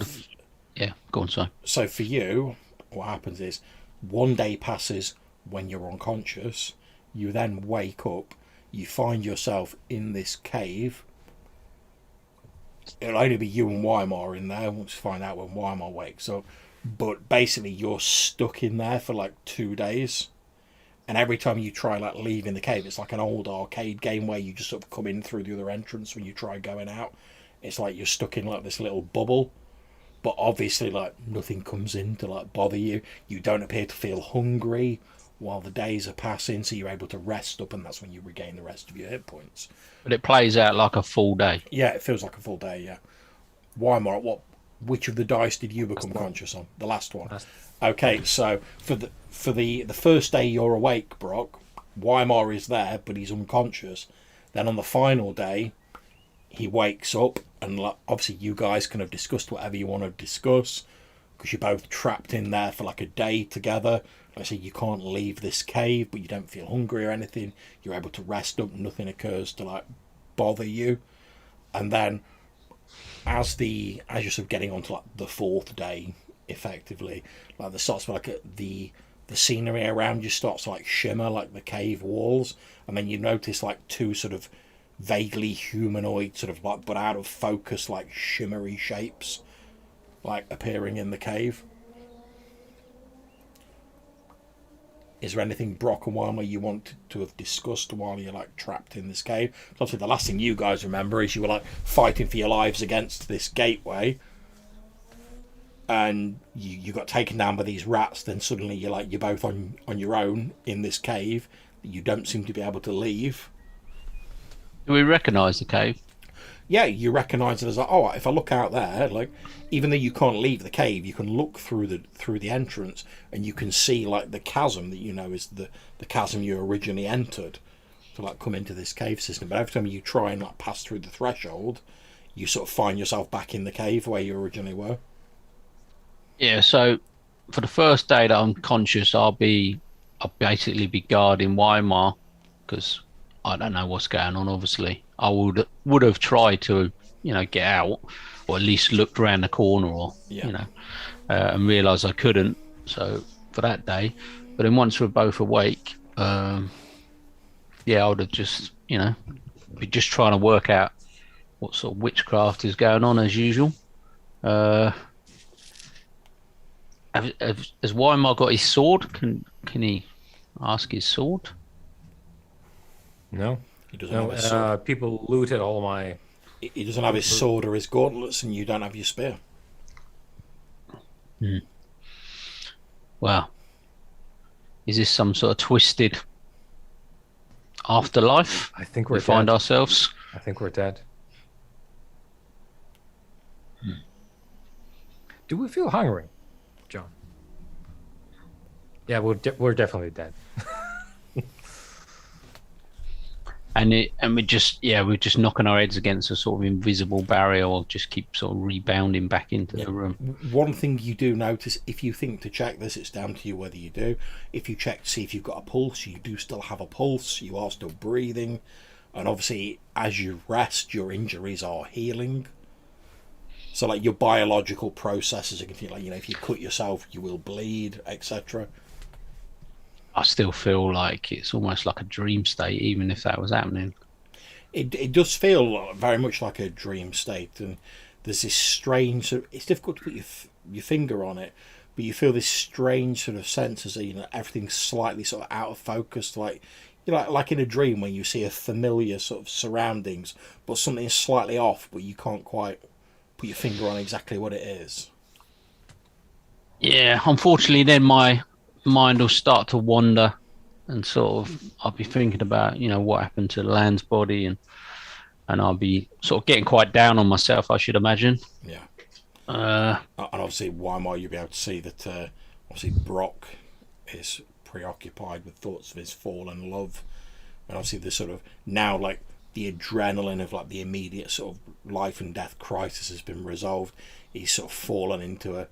Yeah, go on, sorry. so for you, what happens is 1 day passes when you're unconscious. You then wake up. You find yourself in this cave. It'll only be you and Weimar in there. We'll just find out when Weimar wakes up. But basically, you're stuck in there for like 2 days. And every time you try like leaving the cave, it's like an old arcade game where you just sort of come in through the other entrance when you try going out. It's like you're stuck in like this little bubble. But obviously, like, nothing comes in to like bother you. You don't appear to feel hungry while the days are passing, so you're able to rest up, and that's when you regain the rest of your hit points. But it plays out like a full day. Yeah, it feels like a full day, yeah. Weimar, which of the dice did you become conscious on? The last one. Okay, so for the first day you're awake, Brock, Weimar is there, but he's unconscious. Then on the final day, he wakes up, and obviously you guys can have discussed whatever you want to discuss, because you're both trapped in there for like a day together. Like I say, you can't leave this cave, but you don't feel hungry or anything. You're able to rest up, nothing occurs to like bother you. And then as you're sort of getting onto like the 4th day, effectively, like the starts to like the scenery around you starts to like shimmer like the cave walls, and then you notice like 2 sort of vaguely humanoid, sort of like but out of focus, like shimmery shapes like appearing in the cave. Is there anything, Brock and Weimar, you want to have discussed while you're like trapped in this cave? So obviously the last thing you guys remember is you were like fighting for your lives against this gateway, and you got taken down by these rats. Then suddenly you're both on your own in this cave that you don't seem to be able to leave. Do we recognise the cave? yeah, you recognise it as like, oh, if I look out there, like, even though you can't leave the cave, you can look through the entrance, and you can see like the chasm that you know is the chasm you originally entered to like come into this cave system. But every time you try and like pass through the threshold, you sort of find yourself back in the cave where you originally were. Yeah, so for the first day that I'm conscious, I'll basically be guarding Weimar because I don't know what's going on. Obviously, I would have tried to, get out, or at least looked around the corner, or and realised I couldn't. So for that day, but then once we're both awake, I would have just, be just trying to work out what sort of witchcraft is going on as usual. Has Weimar got his sword? Can he ask his sword? No. He doesn't have his sword. People looted all my... He doesn't have his sword or his gauntlets, and you don't have your spear. Wow. Is this some sort of twisted afterlife? I think we find ourselves. I think we're dead. Do we feel hungry, John? Yeah, we're definitely dead. And we're just knocking our heads against a sort of invisible barrier, or just keep sort of rebounding back into the room. One thing you do notice, if you think to check this, it's down to you whether you do. If you check to see if you've got a pulse, you do still have a pulse. You are still breathing, and obviously, as you rest, your injuries are healing. So, like, your biological processes are continuing. Like, if you cut yourself, you will bleed, etc. I still feel like it's almost like a dream state, even if that was happening. It does feel very much like a dream state, and there's this strange it's difficult to put your finger on it, but you feel this strange sort of sense as everything's slightly sort of out of focus, like like in a dream when you see a familiar sort of surroundings, but something is slightly off, but you can't quite put your finger on exactly what it is. Yeah, unfortunately, then my mind will start to wander, and sort of I'll be thinking about what happened to Land's body, and I'll be sort of getting quite down on myself, I should imagine. Yeah. And obviously, Weimar, you'll be able to see that obviously Brock is preoccupied with thoughts of his fallen love, and obviously the sort of now like the adrenaline of like the immediate sort of life and death crisis has been resolved. He's sort of fallen into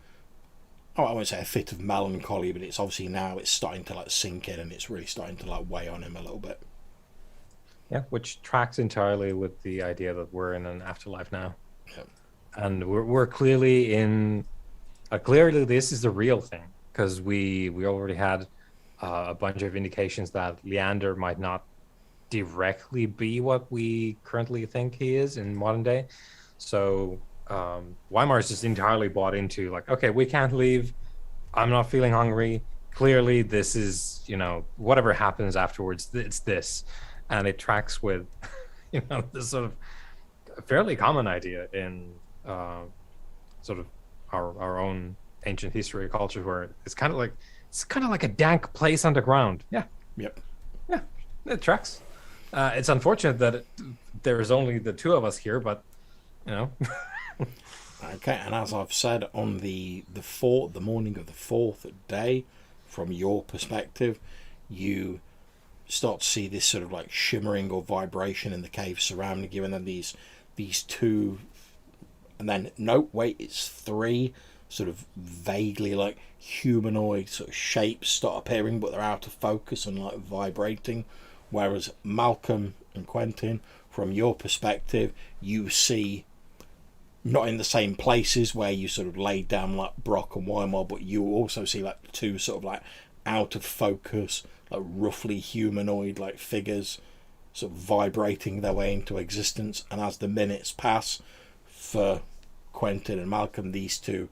I won't say a fit of melancholy, but it's obviously now it's starting to like sink in, and it's really starting to like weigh on him a little bit. Yeah, which tracks entirely with the idea that we're in an afterlife now. Yep. And we're clearly in clearly this is the real thing, because we already had a bunch of indications that Leander might not directly be what we currently think he is in modern day. So Weimar is just entirely bought into like, okay, we can't leave. I'm not feeling hungry. Clearly, this is, whatever happens afterwards, it's this. And it tracks with, this sort of fairly common idea in sort of our own ancient history of culture, where it's kind of like a dank place underground. Yeah. Yep. Yeah, it tracks. It's unfortunate that there is only the two of us here, but, Okay, and as I've said, on the morning of the fourth day, from your perspective, you start to see this sort of like shimmering or vibration in the cave surrounding you, and then these two, and then no, wait, it's three sort of vaguely like humanoid sort of shapes start appearing, but they're out of focus and like vibrating. Whereas Malcolm and Quentin, from your perspective, you see, not in the same places where you sort of laid down like Brock and Weimar, but you also see like two sort of like out of focus, like roughly humanoid like figures sort of vibrating their way into existence. And as the minutes pass, for Quentin and Malcolm, these two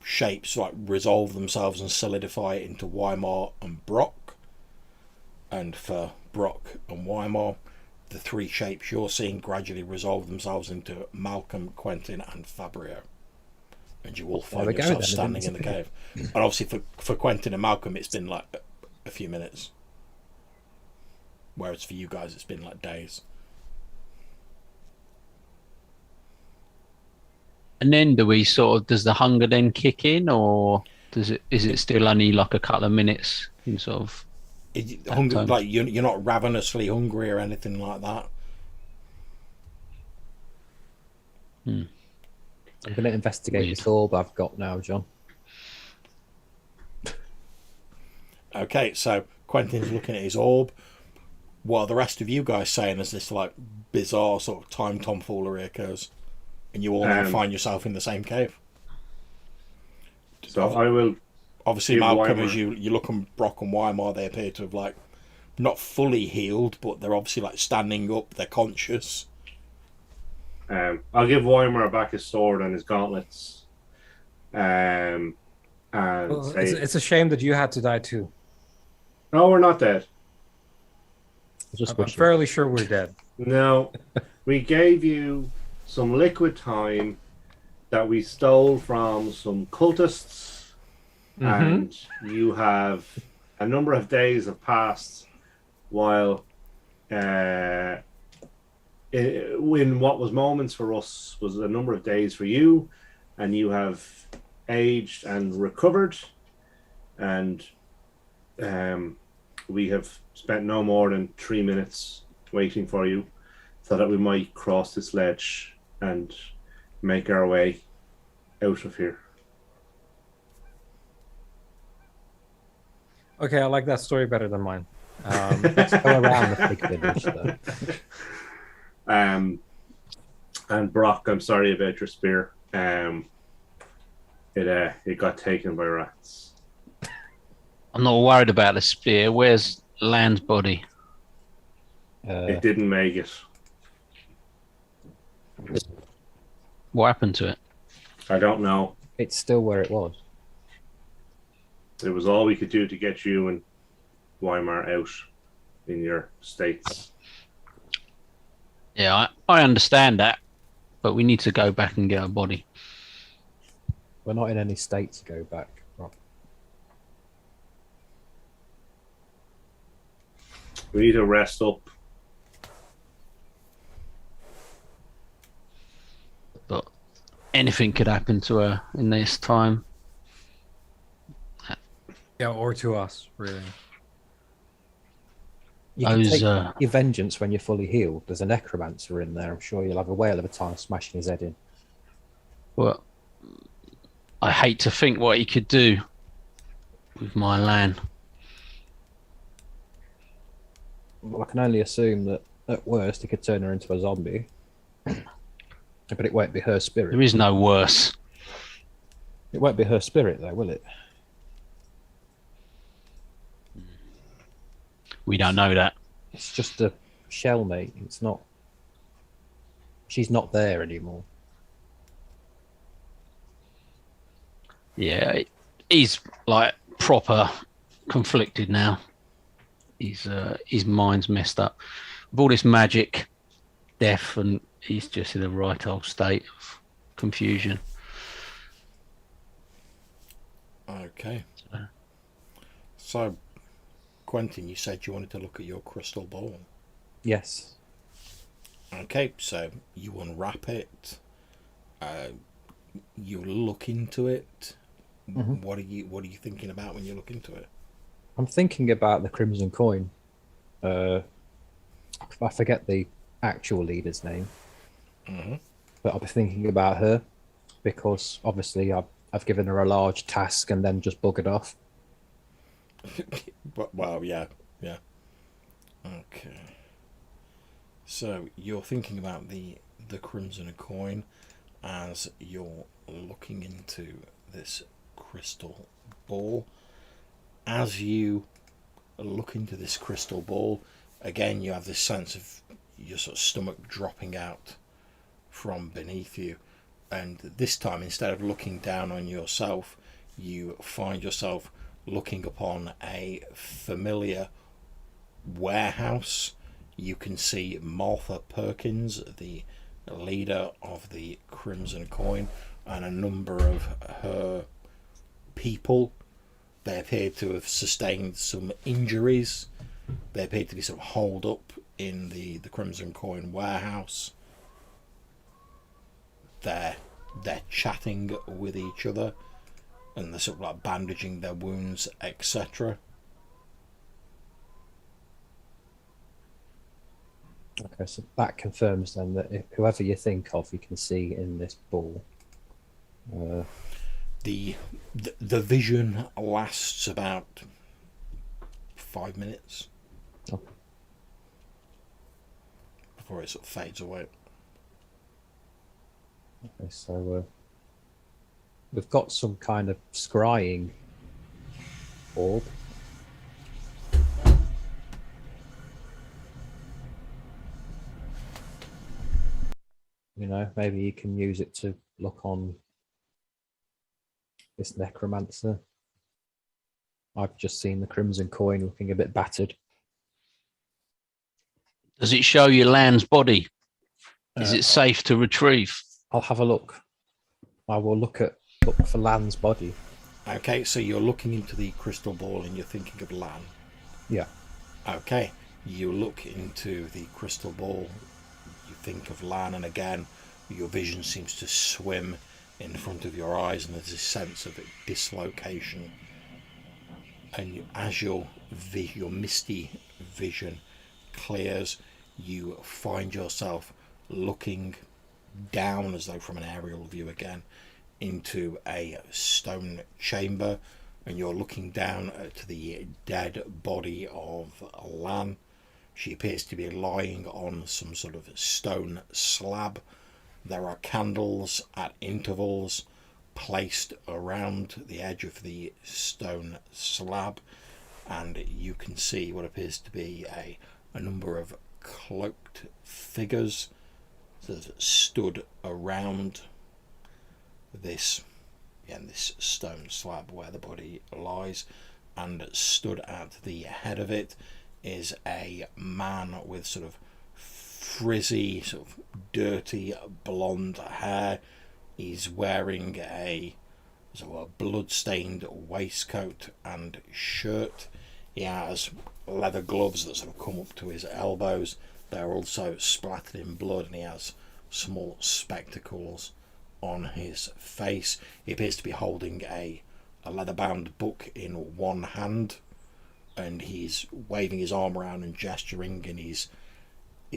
shapes like resolve themselves and solidify into Weimar and Brock. And for Brock and Weimar, the three shapes you're seeing gradually resolve themselves into Malcolm, Quentin, and Fabio. And you will find yourself standing in the cave. And obviously for Quentin and Malcolm, it's been like a few minutes. Whereas for you guys, it's been like days. And then does the hunger then kick in, or is it still only like a couple of minutes in sort of Hunger, time? like you're not ravenously hungry or anything like that. I'm going to investigate Weird. this orb I've got now, John. Okay, so Quentin's looking at his orb. What are the rest of you guys saying as this like bizarre sort of time tomfoolery occurs? And you all now find yourself in the same cave. So I will. Obviously, Give Malcolm, Weimar. as you look on Brock and Weimar, they appear to have like not fully healed, but they're obviously like standing up. They're conscious. I'll give Weimar back his sword and his gauntlets. And Well, say, it's a shame that you had to die too. no, we're not dead. Just I'm wishing. fairly sure we're dead. No, we gave you some liquid time that we stole from some cultists, and you have a number of days have passed while in what was moments for us was a number of days for you, and you have aged and recovered, and we have spent no more than 3 minutes waiting for you, so that we might cross this ledge and make our way out of here. Okay, I like that story better than mine. Let's go around the big village, though. And Brock, I'm sorry about your spear. It got taken by rats. I'm not worried about the spear. Where's Land's body? It didn't make it. What happened to it? I don't know. It's still where it was. It was all we could do to get you and Weimar out in your states. Yeah, I understand that, but we need to go back and get a body. We're not in any state to go back. Right. We need to rest up. But anything could happen to her in this time. Yeah, or to us, really. You can Those, take your vengeance when you're fully healed. There's a necromancer in there. I'm sure you'll have a whale of a time smashing his head in. Well, I hate to think what he could do with my land. Well, I can only assume that at worst he could turn her into a zombie. But it won't be her spirit. There is no worse. It won't be her spirit, though, will it? We don't know that. It's just a shell, mate. It's not. She's not there anymore. Yeah, he's like proper conflicted now. His mind's messed up with all this magic, death, and he's just in a right old state of confusion. Okay. So, Quentin, you said you wanted to look at your crystal ball. Yes. Okay, so you unwrap it. You look into it. Mhm. What are you thinking about when you look into it? I'm thinking about the 𝐶𝐿. I forget the actual leader's name, but I'll be thinking about her because obviously I've given her a large task and then just buggered off. But, well, yeah. Okay. So you're thinking about the 𝐶𝐿 as you're looking into this crystal ball. As you look into this crystal ball, again you have this sense of your sort of stomach dropping out from beneath you, and this time instead of looking down on yourself, you find yourself looking upon a familiar warehouse. You can see Martha Perkins, the leader of the 𝐶𝐿, and a number of her people. They appear to have sustained some injuries. They appear to be sort of holed up in the 𝐶𝐿 warehouse. They're they're chatting with each other, and they're sort of like bandaging their wounds, etc. Okay, so that confirms then that whoever you think of, you can see in this ball. The vision lasts about 5 minutes Okay. before it sort of fades away. Okay, so we've got some kind of scrying orb. You know, maybe you can use it to look on this necromancer. I've just seen the crimson coin looking a bit battered. Does it show you Lan's body? Is it safe to retrieve? I'll have a look. I will look for Lan's body. Okay, so you're looking into the crystal ball and you're thinking of Lan. Yeah. Okay, you look into the crystal ball, you think of Lan, and again your vision seems to swim in front of your eyes, and there's a sense of dislocation. And as your misty vision clears, you find yourself looking down, as though from an aerial view again, into a stone chamber, and you're looking down to the dead body of Lan. She appears to be lying on some sort of stone slab. There are candles at intervals placed around the edge of the stone slab, and you can see what appears to be a number of cloaked figures that have stood around this stone slab where the body lies, and stood at the head of it is a man with sort of frizzy, sort of dirty blonde hair. He's wearing a blood-stained waistcoat and shirt. He has leather gloves that sort of come up to his elbows. They're also splattered in blood, and he has small spectacles on his face. He appears to be holding a leather-bound book in one hand, and he's waving his arm around and gesturing, and his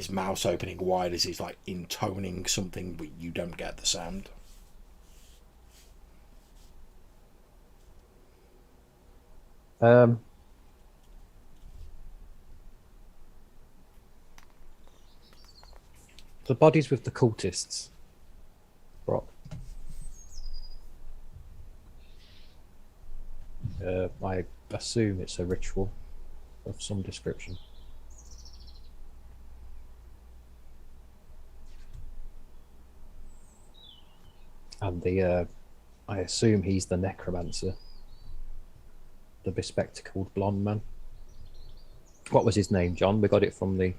mouth's opening wide as he's like intoning something, but you don't get the sound. The bodies with the cultists, Brock. I assume it's a ritual of some description. And I assume he's the necromancer, the bespectacled blonde man. What was his name, John? We got it from the...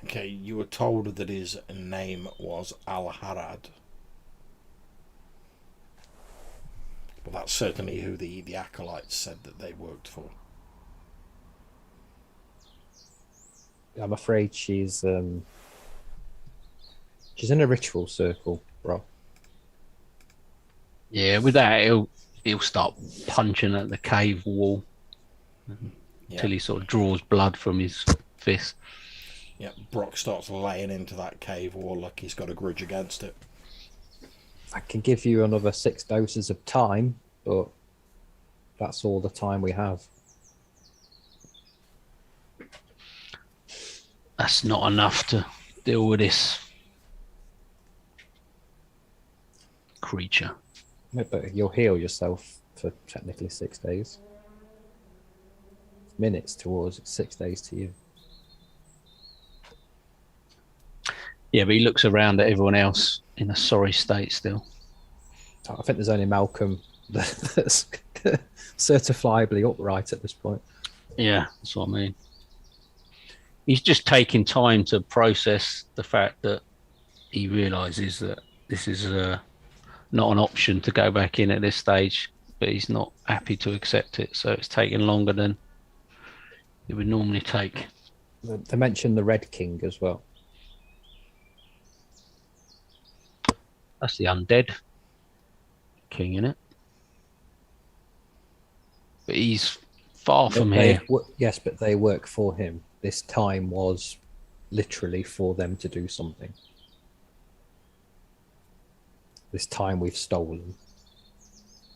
Okay, you were told that his name was Al-Harad. Well, that's certainly who the acolytes said that they worked for. I'm afraid she's in a ritual circle, bro. Yeah, with that he'll start punching at the cave wall until he sort of draws blood from his fist. Yeah, Brock starts laying into that cave wall like he's got a grudge against it. I can give you another 6 doses of time, but that's all the time we have. That's not enough to deal with this creature. No, but you'll heal yourself for technically 6 days. Minutes towards 6 days to you. Yeah, but he looks around at everyone else in a sorry state still. I think there's only Malcolm that's certifiably upright at this point. Yeah, that's what I mean. He's just taking time to process the fact that he realises that this is not an option to go back in at this stage, but he's not happy to accept it, so it's taking longer than it would normally take. They mentioned the Red King as well. That's the undead king, isn't it? But he's far from here. Yes, but they work for him. This time was literally for them to do something. This time we've stolen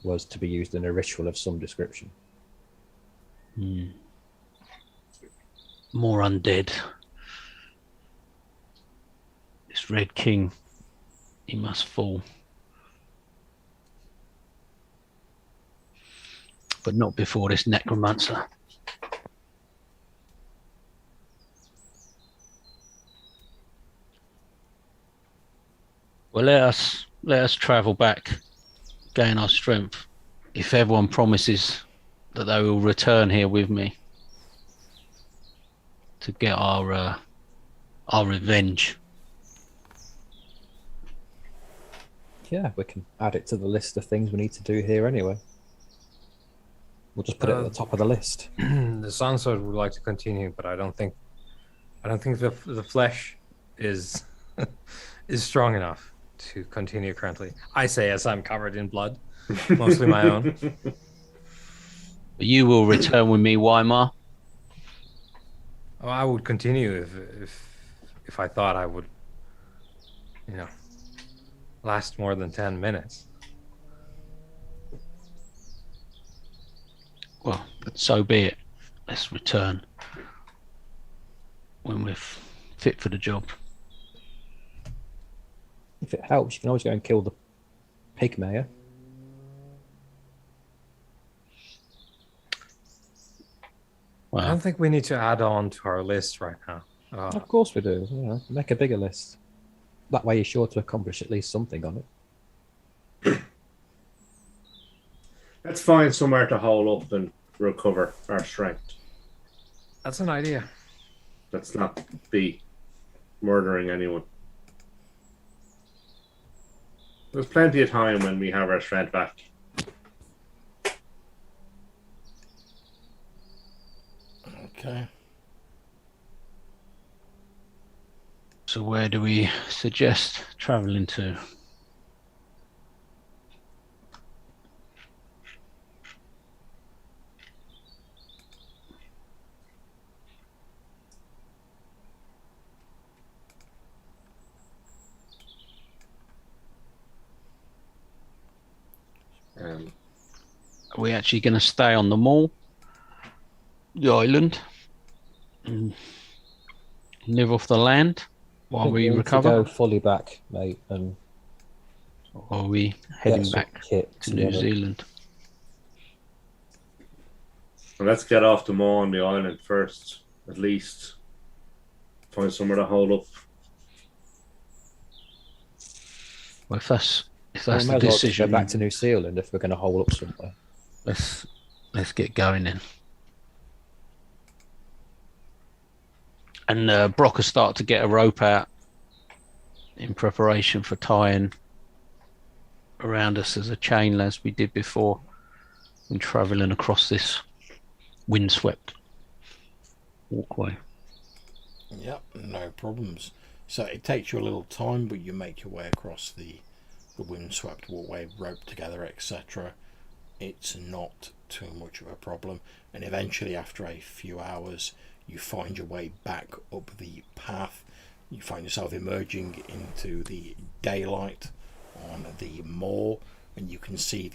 was to be used in a ritual of some description. More undead. This Red King, he must fall. But not before this necromancer. Well, let us travel back, gain our strength. If everyone promises that they will return here with me to get our revenge. Yeah, we can add it to the list of things we need to do here anyway. We'll just put it at the top of the list. The Sunsword would like to continue, but I don't think the flesh is is strong enough to continue currently. I say as I'm covered in blood, mostly my own. But you will return with me, Weimar. Oh, I would continue if I thought I would, last more than 10 minutes. Well, but so be it. Let's return when we're fit for the job. If it helps, you can always go and kill the pig mayor. I don't think we need to add on to our list right now. Of course we do. Make a bigger list. That way you're sure to accomplish at least something on it. Let's find somewhere to hole up and recover our strength. That's an idea. Let's not be murdering anyone. There's plenty of time when we have our strength back. Okay. So where do we suggest travelling to? Are we actually going to stay on the mall, the island, and live off the land while we need recover? to go fully back, mate, and Or are we heading some back kit to New together. Zealand? Well, let's get off the mall on the island first, at least. Find somewhere to hole up. Well, if that's We the might as well just decision, go back to New Zealand if we're going to hole up somewhere. let's get going then. And Brock will start to get a rope out in preparation for tying around us as a chain, as we did before when travelling across this windswept walkway. Yep, no problems. So it takes you a little time, but you make your way across the windswept walkway, rope together, etc. It's not too much of a problem, and eventually after a few hours you find your way back up the path. You find yourself emerging into the daylight on the moor, and you can see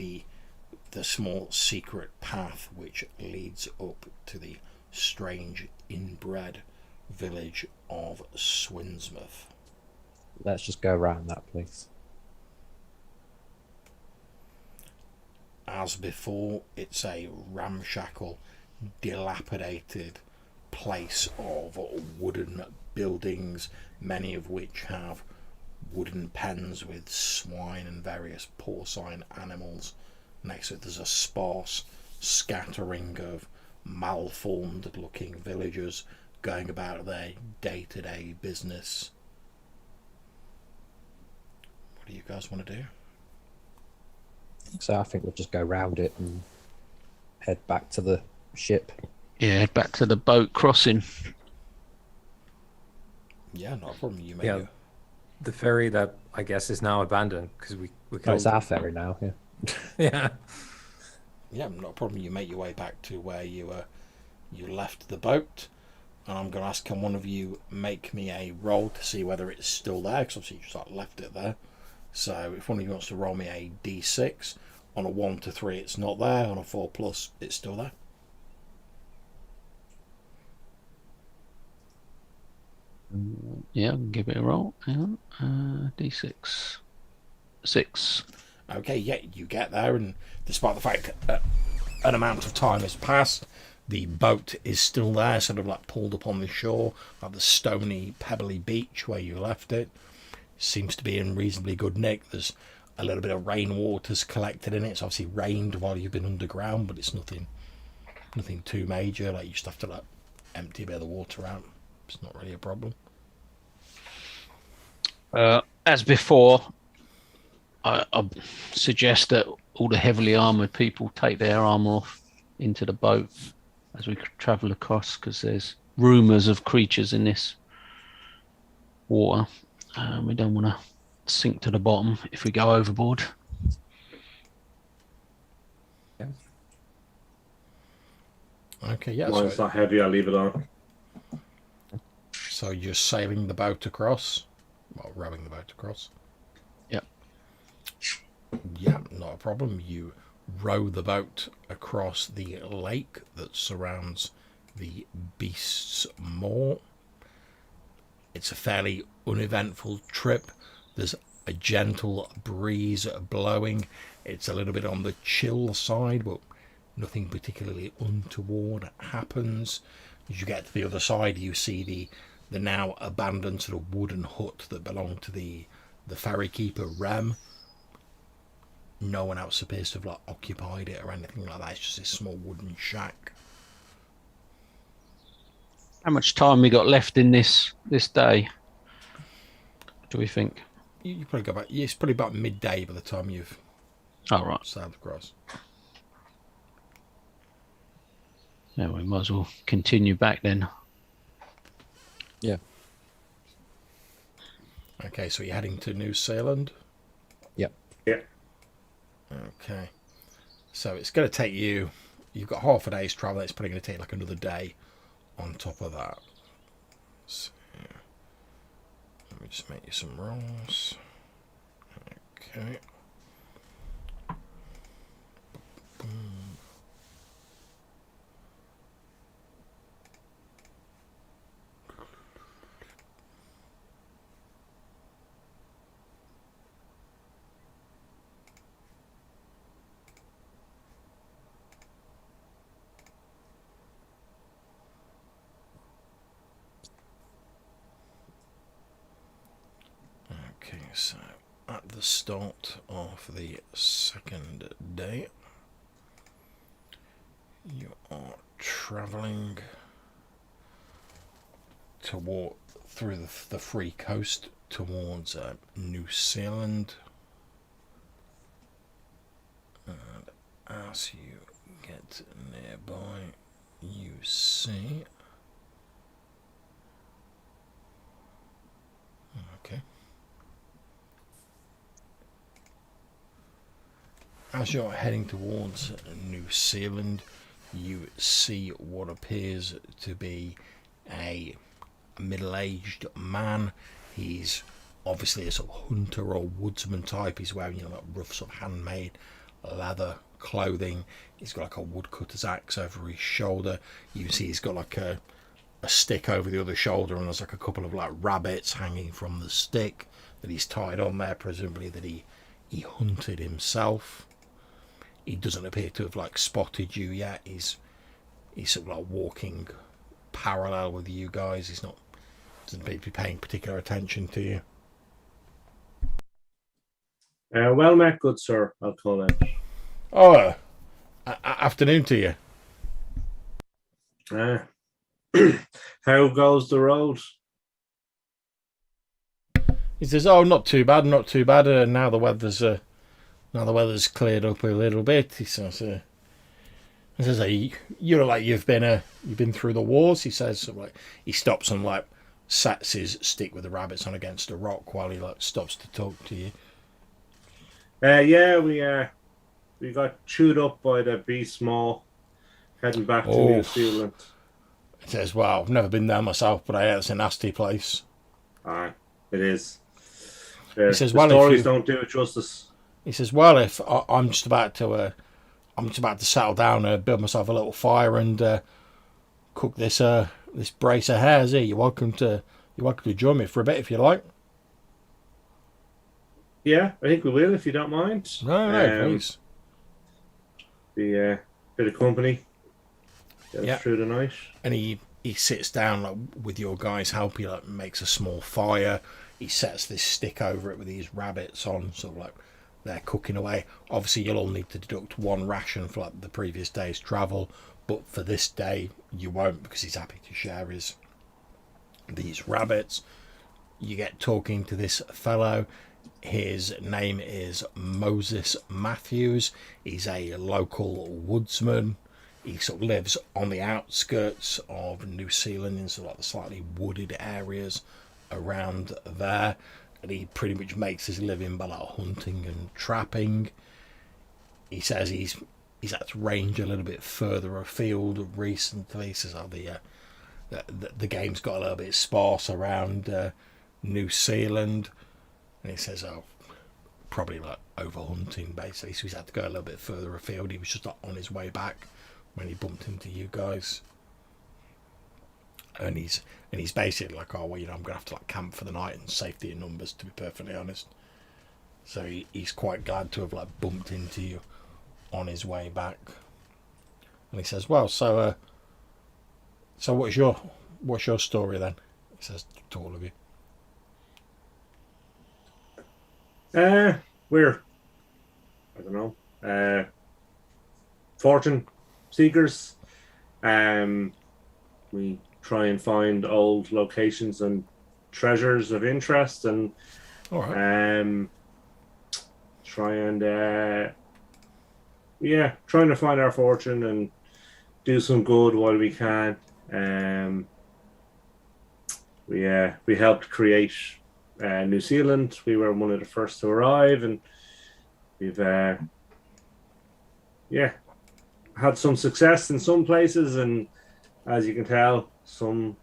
the small secret path which leads up to the strange inbred village of Swinsmouth. Let's just go around that place. As before, it's a ramshackle, dilapidated place of wooden buildings, many of which have wooden pens with swine and various porcine animals. Next to it there's a sparse scattering of malformed looking villagers going about their day-to-day business. What do you guys want to do? So I think we'll just go round it and head back to the ship. Yeah, head back to the boat crossing. Yeah, not a problem. You may Yeah. go. the ferry that I guess is now abandoned because we Oh, killed. it's our ferry now. Yeah. Yeah. Yeah, not a problem. You make your way back to where you left the boat, and I'm going to ask, can one of you make me a roll to see whether it's still there? Because obviously you just like left it there. So if one of you wants to roll me a d6, on a 1 to 3 it's not there, on a 4+ it's still there. Yeah, I can give it a roll. Hang on. D6. 6. Okay, yeah, you get there, and despite the fact that an amount of time has passed, the boat is still there, sort of like pulled up on the shore, like the stony, pebbly beach where you left it. Seems to be in reasonably good nick. There's a little bit of rainwater's collected in it. It's obviously rained while you've been underground, but it's nothing too major. Like, you just have to like empty a bit of the water out. It's not really a problem. As before, I suggest that all the heavily armored people take their armor off into the boat as we travel across, because there's rumors of creatures in this water. We don't want to sink to the bottom if we go overboard. Yeah. Okay, yeah. Once it's not heavy, I'll leave it on. So you're sailing the boat across, well, rowing the boat across. Yep. Yeah, not a problem. You row the boat across the lake that surrounds the Beast's Maw. It's a fairly uneventful trip. There's a gentle breeze blowing. It's a little bit on the chill side, but nothing particularly untoward happens. As you get to the other side, you see the now abandoned sort of wooden hut that belonged to the ferry keeper, Rem. No one else appears to have like occupied it or anything like that. It's just this small wooden shack. How much time we got left in this day, do we think? You probably go back. It's probably about midday by the time you've Right. sailed across. Yeah, we might as well continue back then. Yeah. Okay, so you're heading to New Zealand. Yep. Yeah. Okay. So it's going to take you. You've got half a day's travel. It's probably going to take like another day on top of that. So, let me just make you some rolls. Okay. Okay, so at the start of the second day, you are travelling through the free coast towards New Zealand. And as you get nearby, you see. Okay. As you're heading towards New Zealand, you see what appears to be a middle-aged man. He's obviously a sort of hunter or woodsman type. He's wearing, like rough sort of handmade leather clothing. He's got like a woodcutter's axe over his shoulder. You can see he's got like a stick over the other shoulder, and there's like a couple of like rabbits hanging from the stick that he's tied on there, presumably that he hunted himself. He doesn't appear to have like spotted you yet. He's sort of like walking parallel with you guys. Doesn't appear to be paying particular attention to you. Well met, good sir, I'll call it. Oh, afternoon to you. How goes the road? He says, "Oh, not too bad, not too bad. Now the weather's cleared up a little bit." He says, "You look like you've been through the wars." He says, like he stops and like sets his stick with the rabbits on against a rock while he like stops to talk to you. Yeah, we got chewed up by the beast maw, heading back to New Zealand. He says, well, I've never been there myself, but I hear it's a nasty place. Aye, it is. He says, the well, stories don't do it justice. He says, well, if I'm just about to settle down, build myself a little fire and cook this brace of hares here. You're welcome to join me for a bit if you like. Yeah, I think we will if you don't mind. No, please. Be bit of company. Get us through the night. And he sits down like, with your guys' help. He like makes a small fire. He sets this stick over it with these rabbits on, sort of like they're cooking away. Obviously, you'll all need to deduct one ration for like the previous day's travel, but for this day you won't because he's happy to share these rabbits. You get talking to this fellow. His name is Moses Matthews. He's a local woodsman. He sort of lives on the outskirts of New Zealand in sort of like the slightly wooded areas around there, and he pretty much makes his living by like hunting and trapping. He says he's had to range a little bit further afield recently. He says the game's got a little bit sparse around New Zealand, and he says probably like over hunting basically, so he's had to go a little bit further afield. He was just like on his way back when he bumped into you guys. And he's basically like, oh well, I'm gonna have to like camp for the night and safety in numbers, to be perfectly honest. So he's quite glad to have like bumped into you on his way back. And he says, well, so what's your story then? He says to all of you. We're I don't know, fortune seekers. We try and find old locations and treasures of interest, and all right. Try and trying to find our fortune and do some good while we can. We helped create New Zealand. We were one of the first to arrive, and we've had some success in some places, and as you can tell, some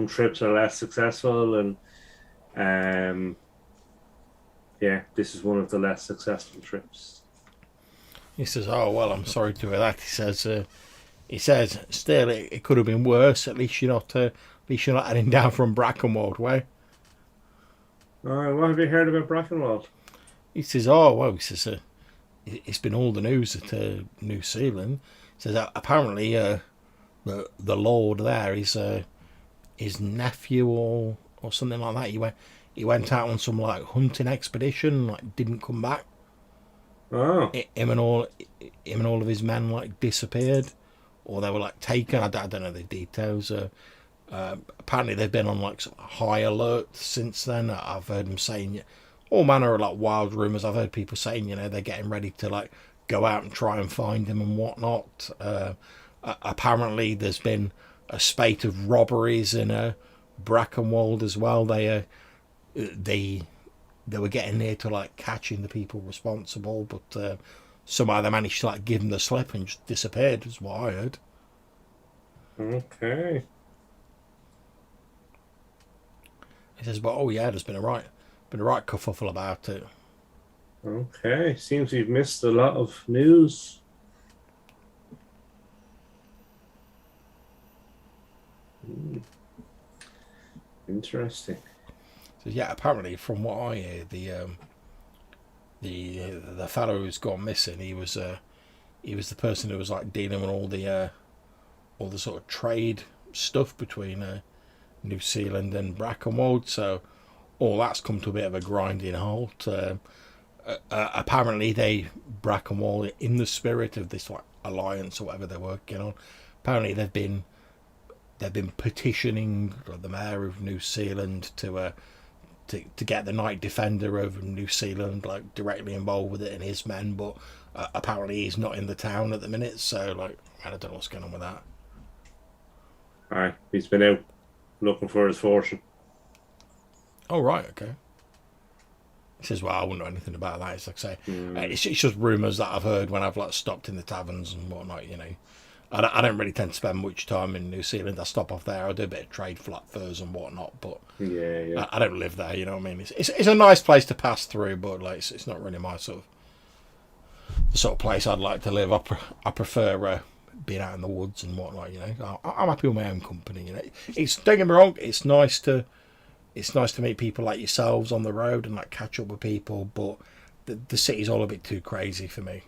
trips are less successful, and this is one of the less successful trips. He says, oh well, I'm sorry to hear that. He says still it could have been worse. At least you're not heading down from Brackenwold way. What have you heard about Brackenwold? He says, oh well, it's been all the news at New Zealand. He says apparently the Lord there is his nephew or something like that. He went out on some like hunting expedition, like didn't come back. Oh. Him and all of his men like disappeared, or they were like taken. I don't know the details. Apparently they've been on like sort of high alert since then. I've heard them saying all manner of like wild rumours. I've heard people saying they're getting ready to like go out and try and find him and whatnot. Apparently there's been a spate of robberies in Brackenwold as well. They were getting near to like catching the people responsible, but somehow they managed to like give them the slip and just disappeared, is what I heard. Okay. He says, but oh yeah, there's been a right kerfuffle about it. Okay, seems we've missed a lot of news. Interesting. So yeah, apparently from what I hear, the fellow who's gone missing, he was the person who was like dealing with all the sort of trade stuff between New Zealand and Brackenwold. So all that's come to a bit of a grinding halt. Apparently Brackenwold, in the spirit of this like alliance or whatever they're working on, apparently they've been petitioning the mayor of New Zealand to get the Night Defender of New Zealand like directly involved with it and his men, but apparently he's not in the town at the minute, so like I don't know what's going on with that. Aye, he's been out looking for his fortune. Oh, right, okay. He says, well, I wouldn't know anything about that. It's like I say, it's just rumours that I've heard when I've like stopped in the taverns and whatnot, you know. I don't really tend to spend much time in New Zealand. I stop off there. I do a bit of trade for like furs and whatnot, but Yeah. I don't live there, you know what I mean? It's a nice place to pass through, but like it's not really my sort of the sort of place I'd like to live. I prefer being out in the woods and whatnot, you know. I'm happy with my own company, you know. It's, don't get me wrong, it's nice to meet people like yourselves on the road and like catch up with people, but the city's all a bit too crazy for me.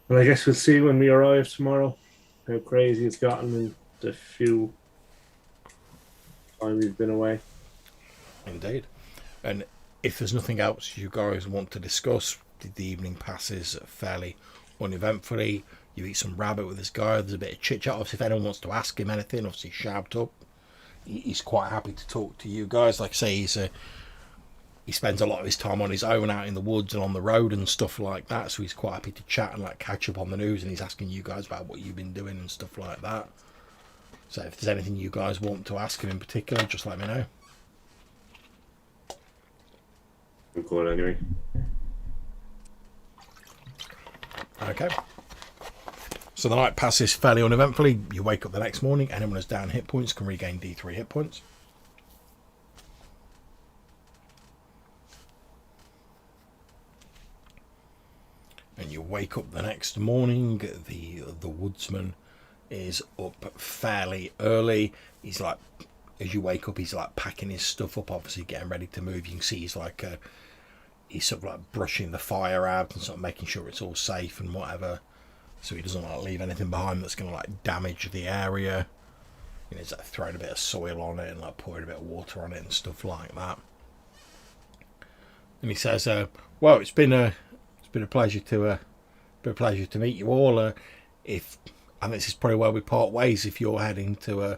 Well, I guess we'll see when we arrive tomorrow how crazy it's gotten in the few time we've been away. Indeed. And if there's nothing else you guys want to discuss, the evening passes fairly uneventfully. You eat some rabbit with this guy. There's a bit of chit chat. Obviously, if anyone wants to ask him anything, obviously shout up. He's quite happy to talk to you guys. Like I say, he spends a lot of his time on his own out in the woods and on the road and stuff like that. So he's quite happy to chat and like catch up on the news. And he's asking you guys about what you've been doing and stuff like that. So if there's anything you guys want to ask him in particular, just let me know. I'm good anyway. Okay. So the night passes fairly uneventfully. You wake up the next morning. Anyone who's down hit points can regain D3 hit points. And you wake up the next morning. The woodsman is up fairly early. He's like, as you wake up, he's like packing his stuff up, obviously getting ready to move. You can see he's like he's sort of like brushing the fire out and sort of making sure it's all safe and whatever, so he doesn't like leave anything behind that's going to like damage the area. You know, he's like throwing a bit of soil on it and like pouring a bit of water on it and stuff like that. And he says, well, it's been a pleasure to meet you all. If and this is probably where we part ways if you're heading to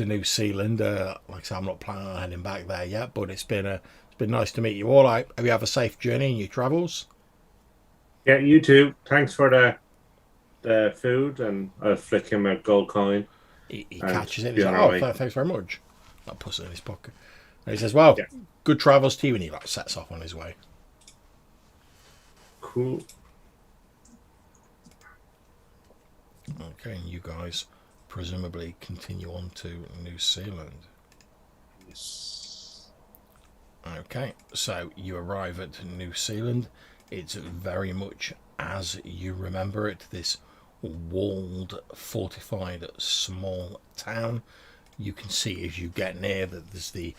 New Zealand. Like I said, I'm not planning on heading back there yet, but it's been nice to meet you all. Hope you have a safe journey in your travels. Yeah, you too. Thanks for the food, and I'll flick him a gold coin. He catches it. He's like, oh, thanks very much. That puts it in his pocket. And he says, well, Yeah. good travels to you, and he like sets off on his way. Cool. Okay, and you guys presumably continue on to New Zealand. Yes. Okay, so you arrive at New Zealand. It's very much as you remember it, this walled, fortified, small town. You can see as you get near that there's the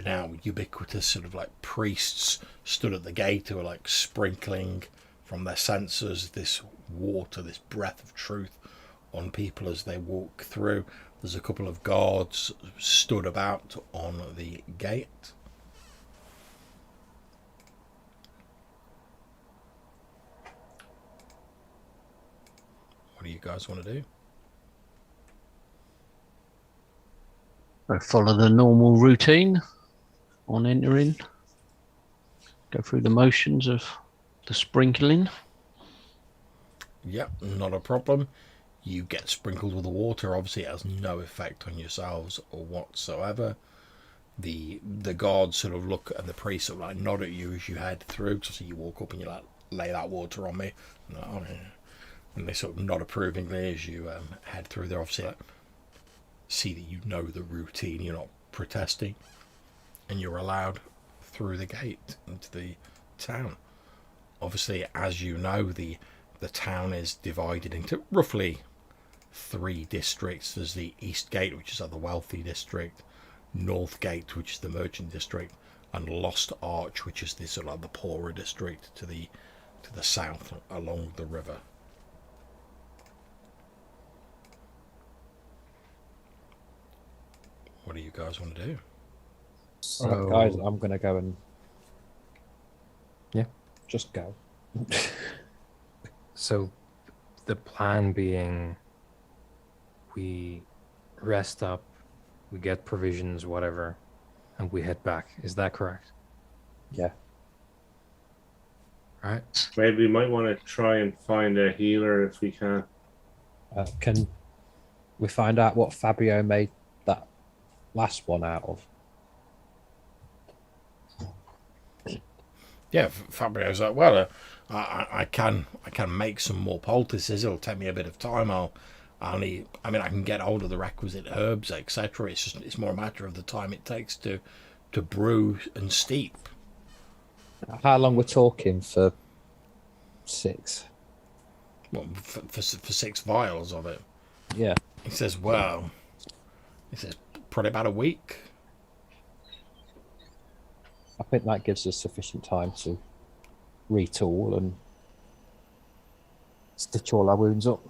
now ubiquitous sort of like priests stood at the gate who are like sprinkling from their censers this water, this breath of truth on people as they walk through. There's a couple of guards stood about on the gate. What do you guys want to do? I follow the normal routine on entering. Go through the motions of the sprinkling. Yep, not a problem. You get sprinkled with the water. Obviously, it has no effect on yourselves or whatsoever. The guards sort of look and the priest sort of like nod at you as you head through. So you walk up and you like lay that water on me, and they sort of nod approvingly as you head through. They're obviously like see that you know the routine. You're not protesting, and you're allowed through the gate into the town. Obviously, as you know, the town is divided into roughly 3 districts. There's the East Gate, which is like the wealthy district, North Gate, which is the merchant district, and Lost Arch, which is the sort of like the poorer district to the south along the river. What do you guys want to do? All right, guys, I'm going to go and... Yeah, just go. So the plan being we rest up, we get provisions, whatever, and we head back. Is that correct? Yeah. All right. Maybe we might want to try and find a healer if we can. Can we find out what Fabio made that last one out of? Yeah, Fabio's like, well, I can make some more poultices. It'll take me a bit of time. I can get hold of the requisite herbs, etc. It's more a matter of the time it takes to brew and steep. How long we're talking for 6? Well, for 6 vials of it. Yeah. He says, well, probably about a week. I think that gives us sufficient time to retool and stitch all our wounds up.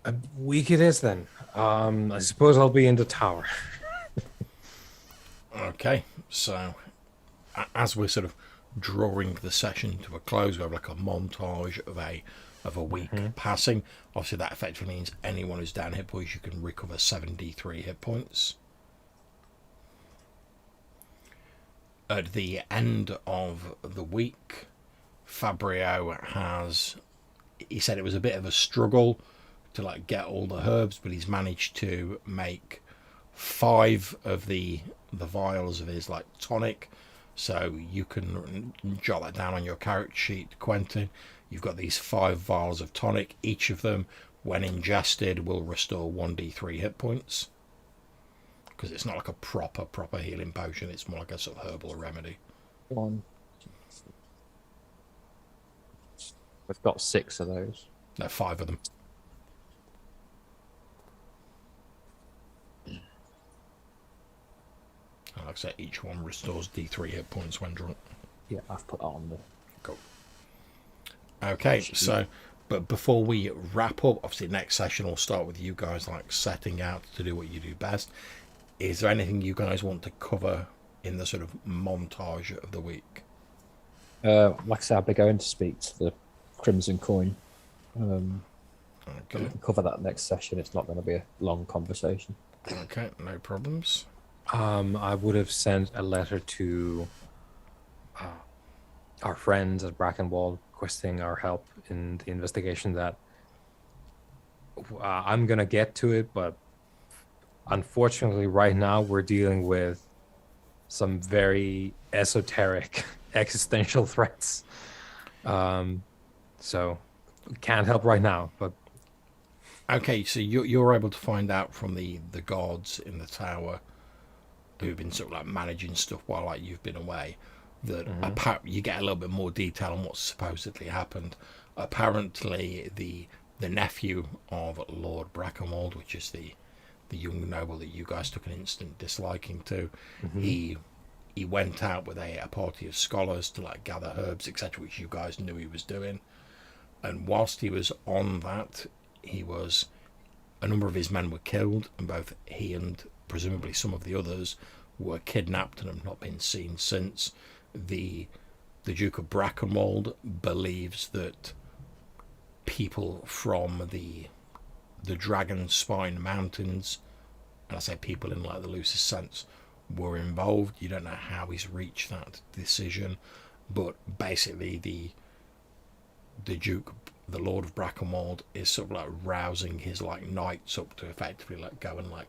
A week it is then. I suppose I'll be in the tower. Okay, so as we're sort of drawing the session to a close, we have like a montage of a week passing. Obviously, that effectively means anyone who's down hit points, you can recover 73 hit points. At the end of the week, Fabio he said it was a bit of a struggle to like get all the herbs, but he's managed to make 5 of the vials of his like tonic. So you can jot that down on your character sheet, Quentin. You've got these 5 vials of tonic. Each of them, when ingested, will restore 1d3 hit points. Because it's not like a proper healing potion. It's more like a sort of herbal remedy. We've got 6 of those. No, 5 of them. And like I say, each one restores d3 hit points when drunk. Yeah, I've put that on there. Cool. Okay, so, but before we wrap up, obviously next session will start with you guys like setting out to do what you do best. Is there anything you guys want to cover in the sort of montage of the week? Like I said, I'll be going to speak to the 𝐲𝐭. Okay. We can cover that next session. It's not going to be a long conversation. Okay, no problems. I would have sent a letter to our friends at Brackenwald requesting our help in the investigation. That I'm gonna get to it, but unfortunately, right now we're dealing with some very esoteric existential threats. So can't help right now, but. Okay, so you're able to find out from the guards in the tower who've been sort of like managing stuff while like you've been away, that you get a little bit more detail on what's supposedly happened. Apparently, the nephew of Lord Brackenwald, which is the young noble that you guys took an instant disliking to, he went out with a party of scholars to like gather herbs, etc., which you guys knew he was doing. And whilst he was on that, a number of his men were killed, and both he and presumably some of the others were kidnapped and have not been seen since. The Duke of Brackenwald believes that people from the Dragon Spine Mountains, and I say people in like the loosest sense, were involved. You don't know how he's reached that decision, but basically the Duke, the Lord of Brackenwald, is sort of like rousing his like knights up to effectively like go and like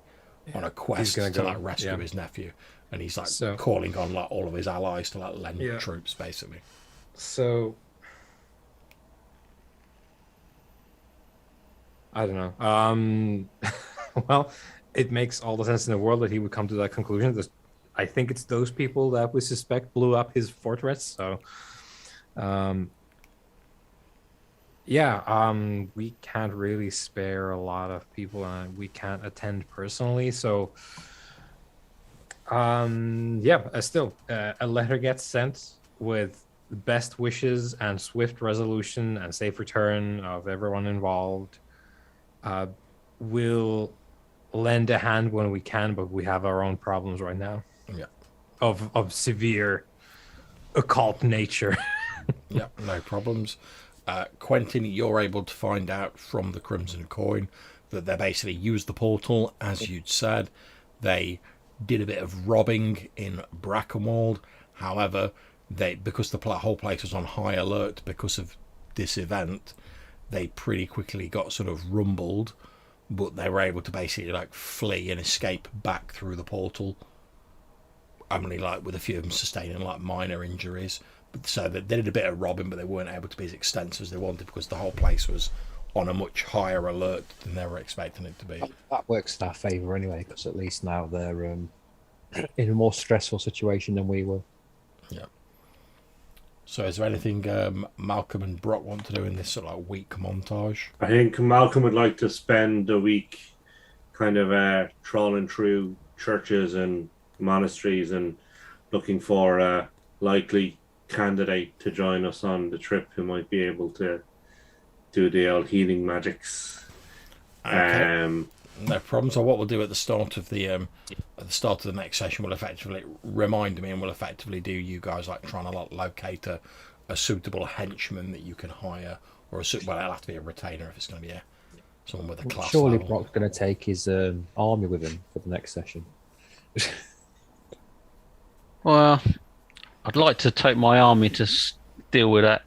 on a quest to like rescue his nephew, and he's like calling on like all of his allies to like lend troops basically. So I don't know. Well, it makes all the sense in the world that he would come to that conclusion. I think it's those people that we suspect blew up his fortress. So we can't really spare a lot of people, and we can't attend personally. So, still, a letter gets sent with the best wishes and swift resolution and safe return of everyone involved. We'll lend a hand when we can, but we have our own problems right now. Yeah. Of severe occult nature. Yeah, no problems. Quentin, you're able to find out from the 𝐶𝐭 that they basically used the portal, as you'd said. They did a bit of robbing in Brackenwald. However, because the whole place was on high alert because of this event, they pretty quickly got sort of rumbled, but they were able to basically like flee and escape back through the portal. Only like with a few of them sustaining like minor injuries. So they did a bit of robbing, but they weren't able to be as extensive as they wanted because the whole place was on a much higher alert than they were expecting it to be. That works in our favour anyway, because at least now they're in a more stressful situation than we were. Yeah. So is there anything Malcolm and Brock want to do in this sort of like week montage? I think Malcolm would like to spend a week kind of trawling through churches and monasteries and looking for a likely candidate to join us on the trip who might be able to do the old healing magics. Okay. No problem. So what we'll do at the start of the next session, we'll effectively remind me, and we'll effectively do you guys like trying to like locate a suitable henchman that you can hire, or well, it'll have to be a retainer if it's going to be someone with a class. Surely level. Brock's going to take his army with him for the next session. Well, I'd like to take my army to deal with that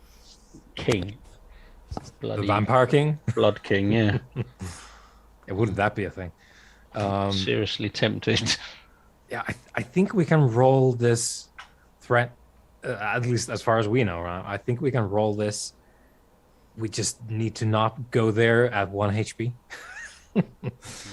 king. The Vampire King? Blood King, yeah. Wouldn't that be a thing? Seriously tempted. Yeah, I think we can roll this threat, at least as far as we know. Right? I think we can roll this. We just need to not go there at 1 HP.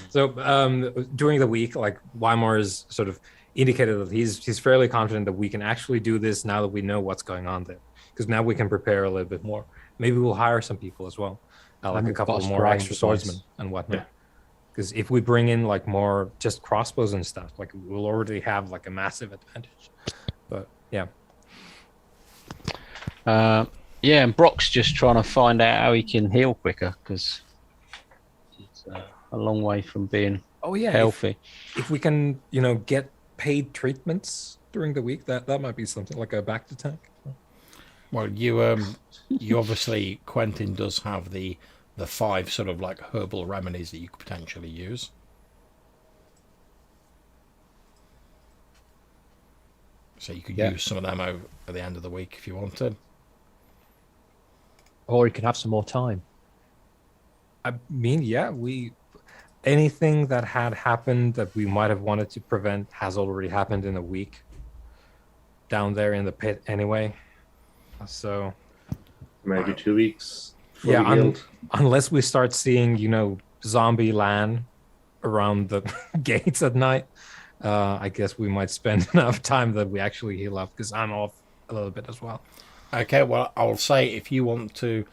So during the week, like Weimar is sort of indicated that he's fairly confident that we can actually do this now that we know what's going on there. Because now we can prepare a little bit more. Maybe we'll hire some people as well, like a couple more extra swordsmen and whatnot. Because if we bring in like more just crossbows and stuff, like we'll already have like a massive advantage. But yeah. Yeah, and Brock's just trying to find out how he can heal quicker because it's a long way from being healthy. If we can, get paid treatments during the week, that might be something like a back to tank. Well, you obviously, Quentin does have the 5 sort of like herbal remedies that you could potentially use. So you could use some of them over at the end of the week if you wanted. Or you can have some more time. I mean, anything that had happened that we might have wanted to prevent has already happened in a week down there in the pit anyway. So maybe 2 weeks. Unless we start seeing, zombie land around the gates at night, I guess we might spend enough time that we actually heal up because I'm off a little bit as well. Okay, well, I'll say if you want to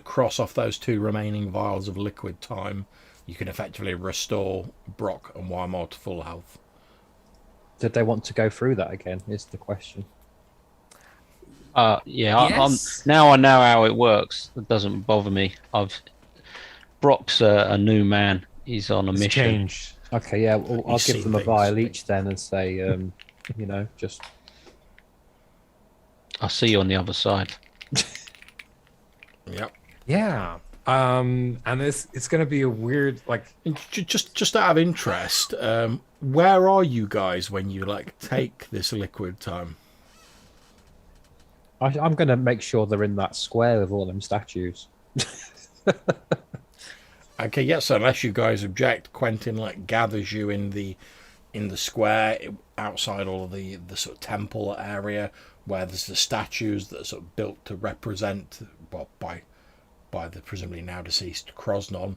cross off those 2 remaining vials of liquid time, you can effectively restore Brock and Weimar to full health. Did they want to go through that again? Is the question. Yes. Now I know how it works. It doesn't bother me. Brock's a new man. He's on a mission. Changed. Okay, yeah, well, I'll give them a vial each then and say, just... I'll see you on the other side. Yep. Yeah. And it's going to be a weird, like... Just out of interest, where are you guys when you, take this liquid time? I'm going to make sure they're in that square with all them statues. Okay, yes. So unless you guys object, Quentin gathers you in the square outside all of the sort of temple area where there's the statues that are sort of built to represent, well, by the presumably now deceased 𝐶𝐻𝐿,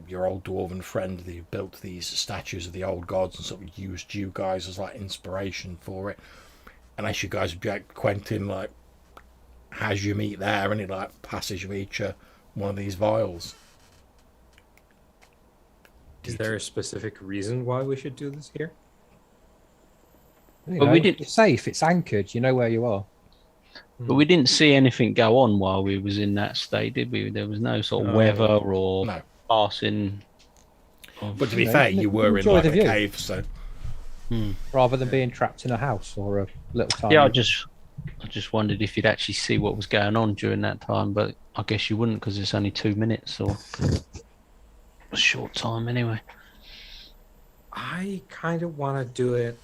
your old dwarven friend. They built these statues of the old gods and sort of used you guys as inspiration for it. Unless you guys object, Quentin has you meet there and he passes you each one of these vials. Is there a specific reason why we should do this here? We didn't. It's safe. It's anchored. You know where you are. But we didn't see anything go on while we was in that state, did we? There was no sort of weather or passing. But to be fair, you were in a cave, so. Rather than being trapped in a house or a little tiny... Yeah, I just wondered if you'd actually see what was going on during that time, but I guess you wouldn't because it's only 2 minutes or a short time anyway. I kind of want to do it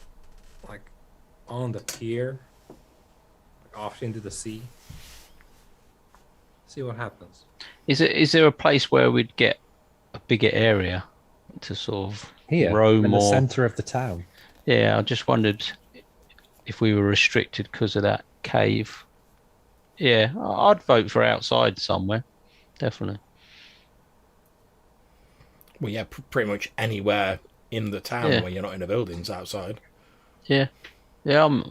on the pier, off into the sea. See what happens. Is there a place where we'd get a bigger area to sort of Here, roam in the or? centre of the town. Yeah, I just wondered if we were restricted because of that cave. Yeah, I'd vote for outside somewhere, definitely. Well, yeah, pretty much anywhere in the town Yeah. where you're not in the buildings outside. Yeah, yeah.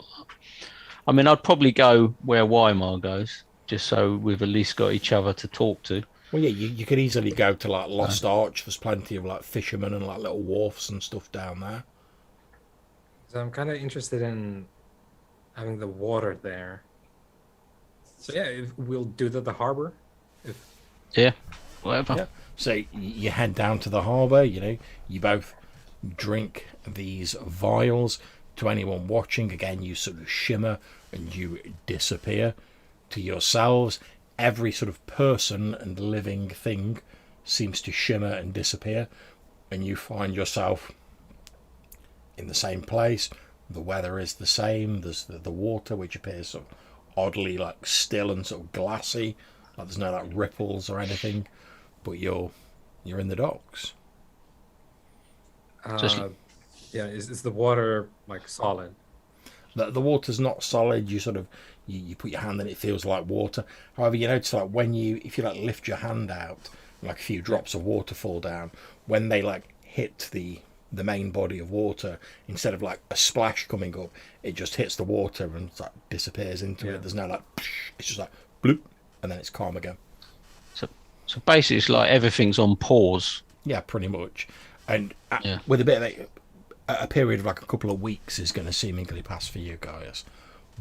I mean, I'd probably go where Weimar goes, just so we've at least got each other to talk to. Well, yeah, you could easily go to like Lost Arch. There's plenty of like fishermen and like little wharfs and stuff down there. So I'm kind of interested in having the water there. So yeah, if we'll do the harbor. Yeah, whatever. Yeah. So you head down to the harbour. You know, you both drink these vials. To anyone watching, again, you sort of shimmer and you disappear. To yourselves, every sort of person and living thing seems to shimmer and disappear, and you find yourself in the same place. The weather is the same. There's the water, which appears sort of oddly like still and sort of glassy, like there's no like ripples or anything, but you're in the docks. Yeah, is the water like solid? The water's not solid. You sort of you put your hand in, it feels like water. However, you notice like if you like lift your hand out, like a few drops of water fall down. When they like hit the main body of water, instead of like a splash coming up, it just hits the water and like disappears into it. There's no like, it's just like bloop, and then it's calm again. So basically, it's like everything's on pause. Yeah, pretty much. And with a bit of a period of like a couple of weeks is going to seemingly pass for you guys,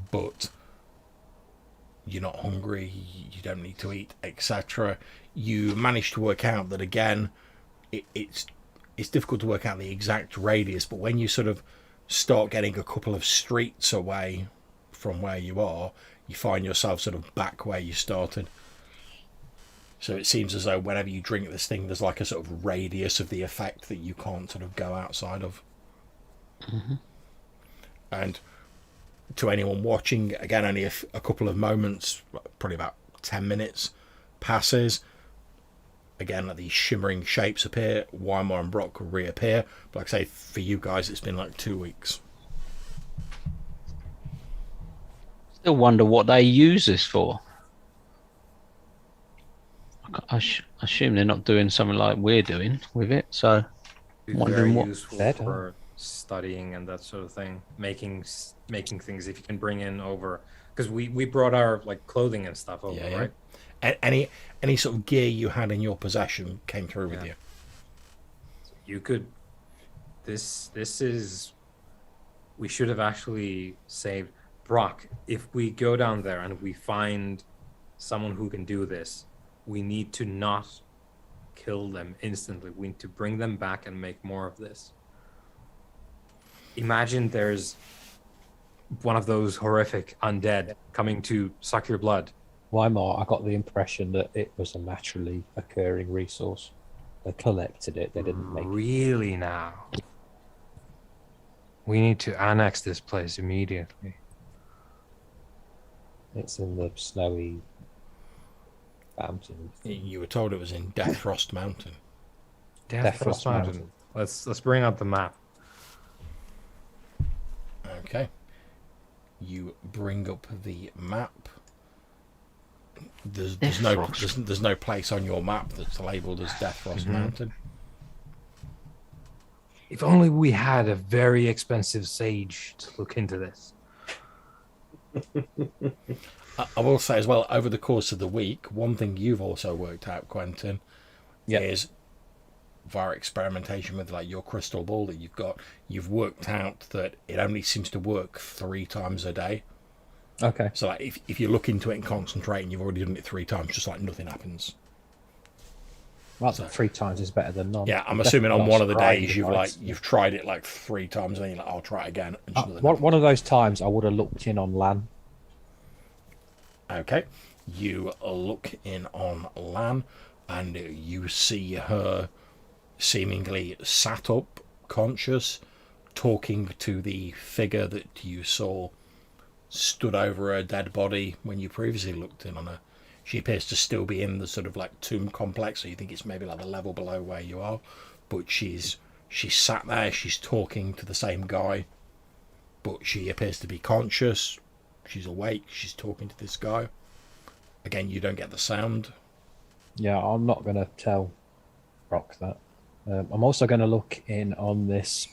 but you're not hungry, you don't need to eat, etc. You manage to work out that again, it's difficult to work out the exact radius, but when you sort of start getting a couple of streets away from where you are, you find yourself sort of back where you started. So it seems as though whenever you drink this thing, there's like a sort of radius of the effect that you can't sort of go outside of. Mm-hmm. And to anyone watching, again, only a couple of moments, probably about 10 minutes passes. Again, like these shimmering shapes appear. Weimar and Brock reappear. But like I say, for you guys, it's been like 2 weeks. Still wonder what they use this for. I assume they're not doing something like we're doing with it. So, Be wondering very what useful better. for studying and that sort of thing, making things. If you can bring in over, because we brought our like clothing and stuff over, Yeah. right? Any sort of gear you had in your possession came through with Yeah. you. You could. This is. We should have actually saved Brock. If we go down there and we find someone who can do this, we need to not kill them instantly. We need to bring them back and make more of this. Imagine there's one of those horrific undead coming to suck your blood. Weimar, I got the impression that it was a naturally occurring resource. They collected it, they didn't make it. Really now? We need to annex this place immediately. It's in the snowy mountain. You were told it was in Deathfrost Mountain. Deathfrost Mountain. Let's bring out the map. Okay. You bring up the map. There's no place on your map that's labelled as Deathfrost Mountain. If only we had a very expensive sage to look into this. I will say as well, over the course of the week, one thing you've also worked out, Quentin, is via experimentation with like your crystal ball that you've got, you've worked out that it only seems to work 3 times a day. Okay. So like if you look into it and concentrate and you've already done it 3 times, just like nothing happens. Well, 3 times is better than none. Yeah, I'm assuming on Definitely one of the not days surprised. you've tried it like 3 times and then you're like, I'll try it again. And just nothing happens. One of those times I would have looked in on LAN. Okay, you look in on Lan and you see her seemingly sat up, conscious, talking to the figure that you saw stood over her dead body when you previously looked in on her. She appears to still be in the sort of like tomb complex, so you think it's maybe like the level below where you are. But she's sat there, she's talking to the same guy, but she appears to be conscious. She's awake, she's talking to this guy. Again, you don't get the sound. Yeah, I'm not going to tell Brock that. I'm also going to look in on this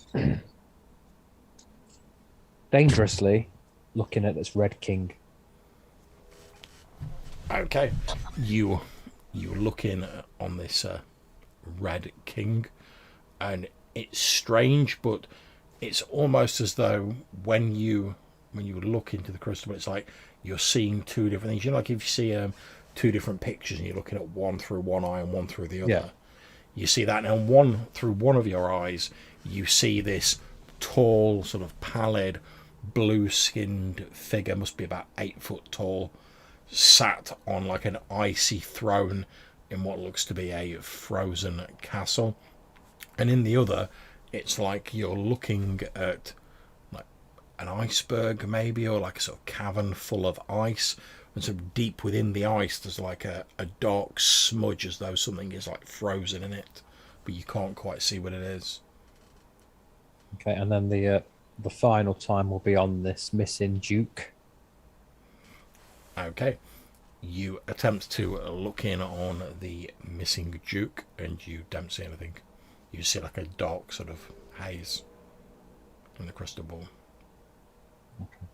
dangerously, looking at this Red King. Okay, you look in on this Red King, and it's strange, but it's almost as though when you look into the crystal, it's like you're seeing two different things. You know, like if you see two different pictures and you're looking at one through one eye and one through the other. Yeah. You see that, and one through one of your eyes, you see this tall, sort of pallid, blue-skinned figure, must be about 8 foot tall, sat on like an icy throne in what looks to be a frozen castle. And in the other, it's like you're looking at like an iceberg maybe, or like a sort of cavern full of ice, and sort of deep within the ice there's like a dark smudge, as though something is like frozen in it, but you can't quite see what it is. Okay, and then the final time will be on this missing Duke. Okay, you attempt to look in on the missing Duke, and you don't see anything. You see like a dark sort of haze in the crystal ball. Okay.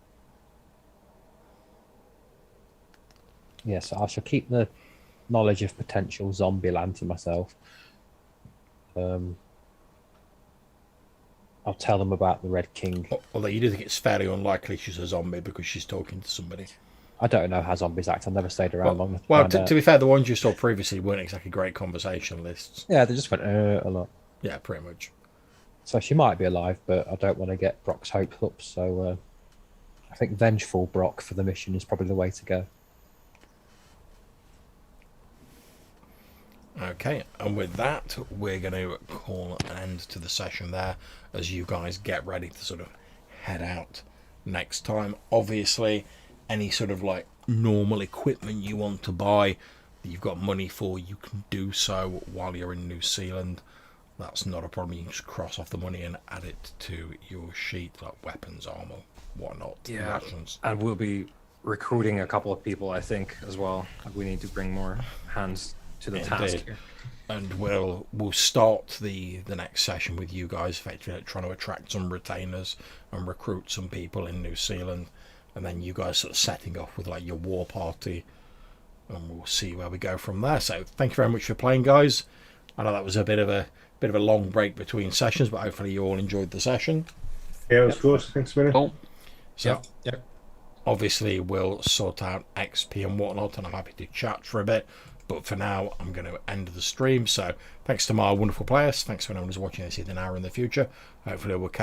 Yes, I shall keep the knowledge of potential zombie land to myself. I'll tell them about the Red King. Although you do think it's fairly unlikely she's a zombie because she's talking to somebody. I don't know how zombies act. I've never stayed around long enough to well, find to out. be fair, the ones you saw previously weren't exactly great conversationalists. Yeah, they just went a lot. Yeah, pretty much. So she might be alive, but I don't want to get Brock's hopes up. So I think vengeful Brock for the mission is probably the way to go. Okay, and with that, we're going to call an end to the session there as you guys get ready to sort of head out next time. Obviously, any sort of like normal equipment you want to buy that you've got money for, you can do so while you're in New Zealand. That's not a problem. You can just cross off the money and add it to your sheet, like weapons, armor, whatnot. Yeah, rations. and we'll be recruiting a couple of people, I think, as well. Like, we need to bring more hands to the task here. And we'll start the next session with you guys effectively trying to attract some retainers and recruit some people in New Zealand, and then you guys sort of setting off with like your war party, and we'll see where we go from there. So thank you very much for playing, guys. I know that was a bit of a long break between sessions, but hopefully you all enjoyed the session. Yeah, it was good. Thanks, Minnie. Cool. So Yep. obviously we'll sort out XP and whatnot, and I'm happy to chat for a bit. But for now, I'm going to end the stream. So thanks to my wonderful players. Thanks for anyone who's watching this in an hour in the future. Hopefully we'll catch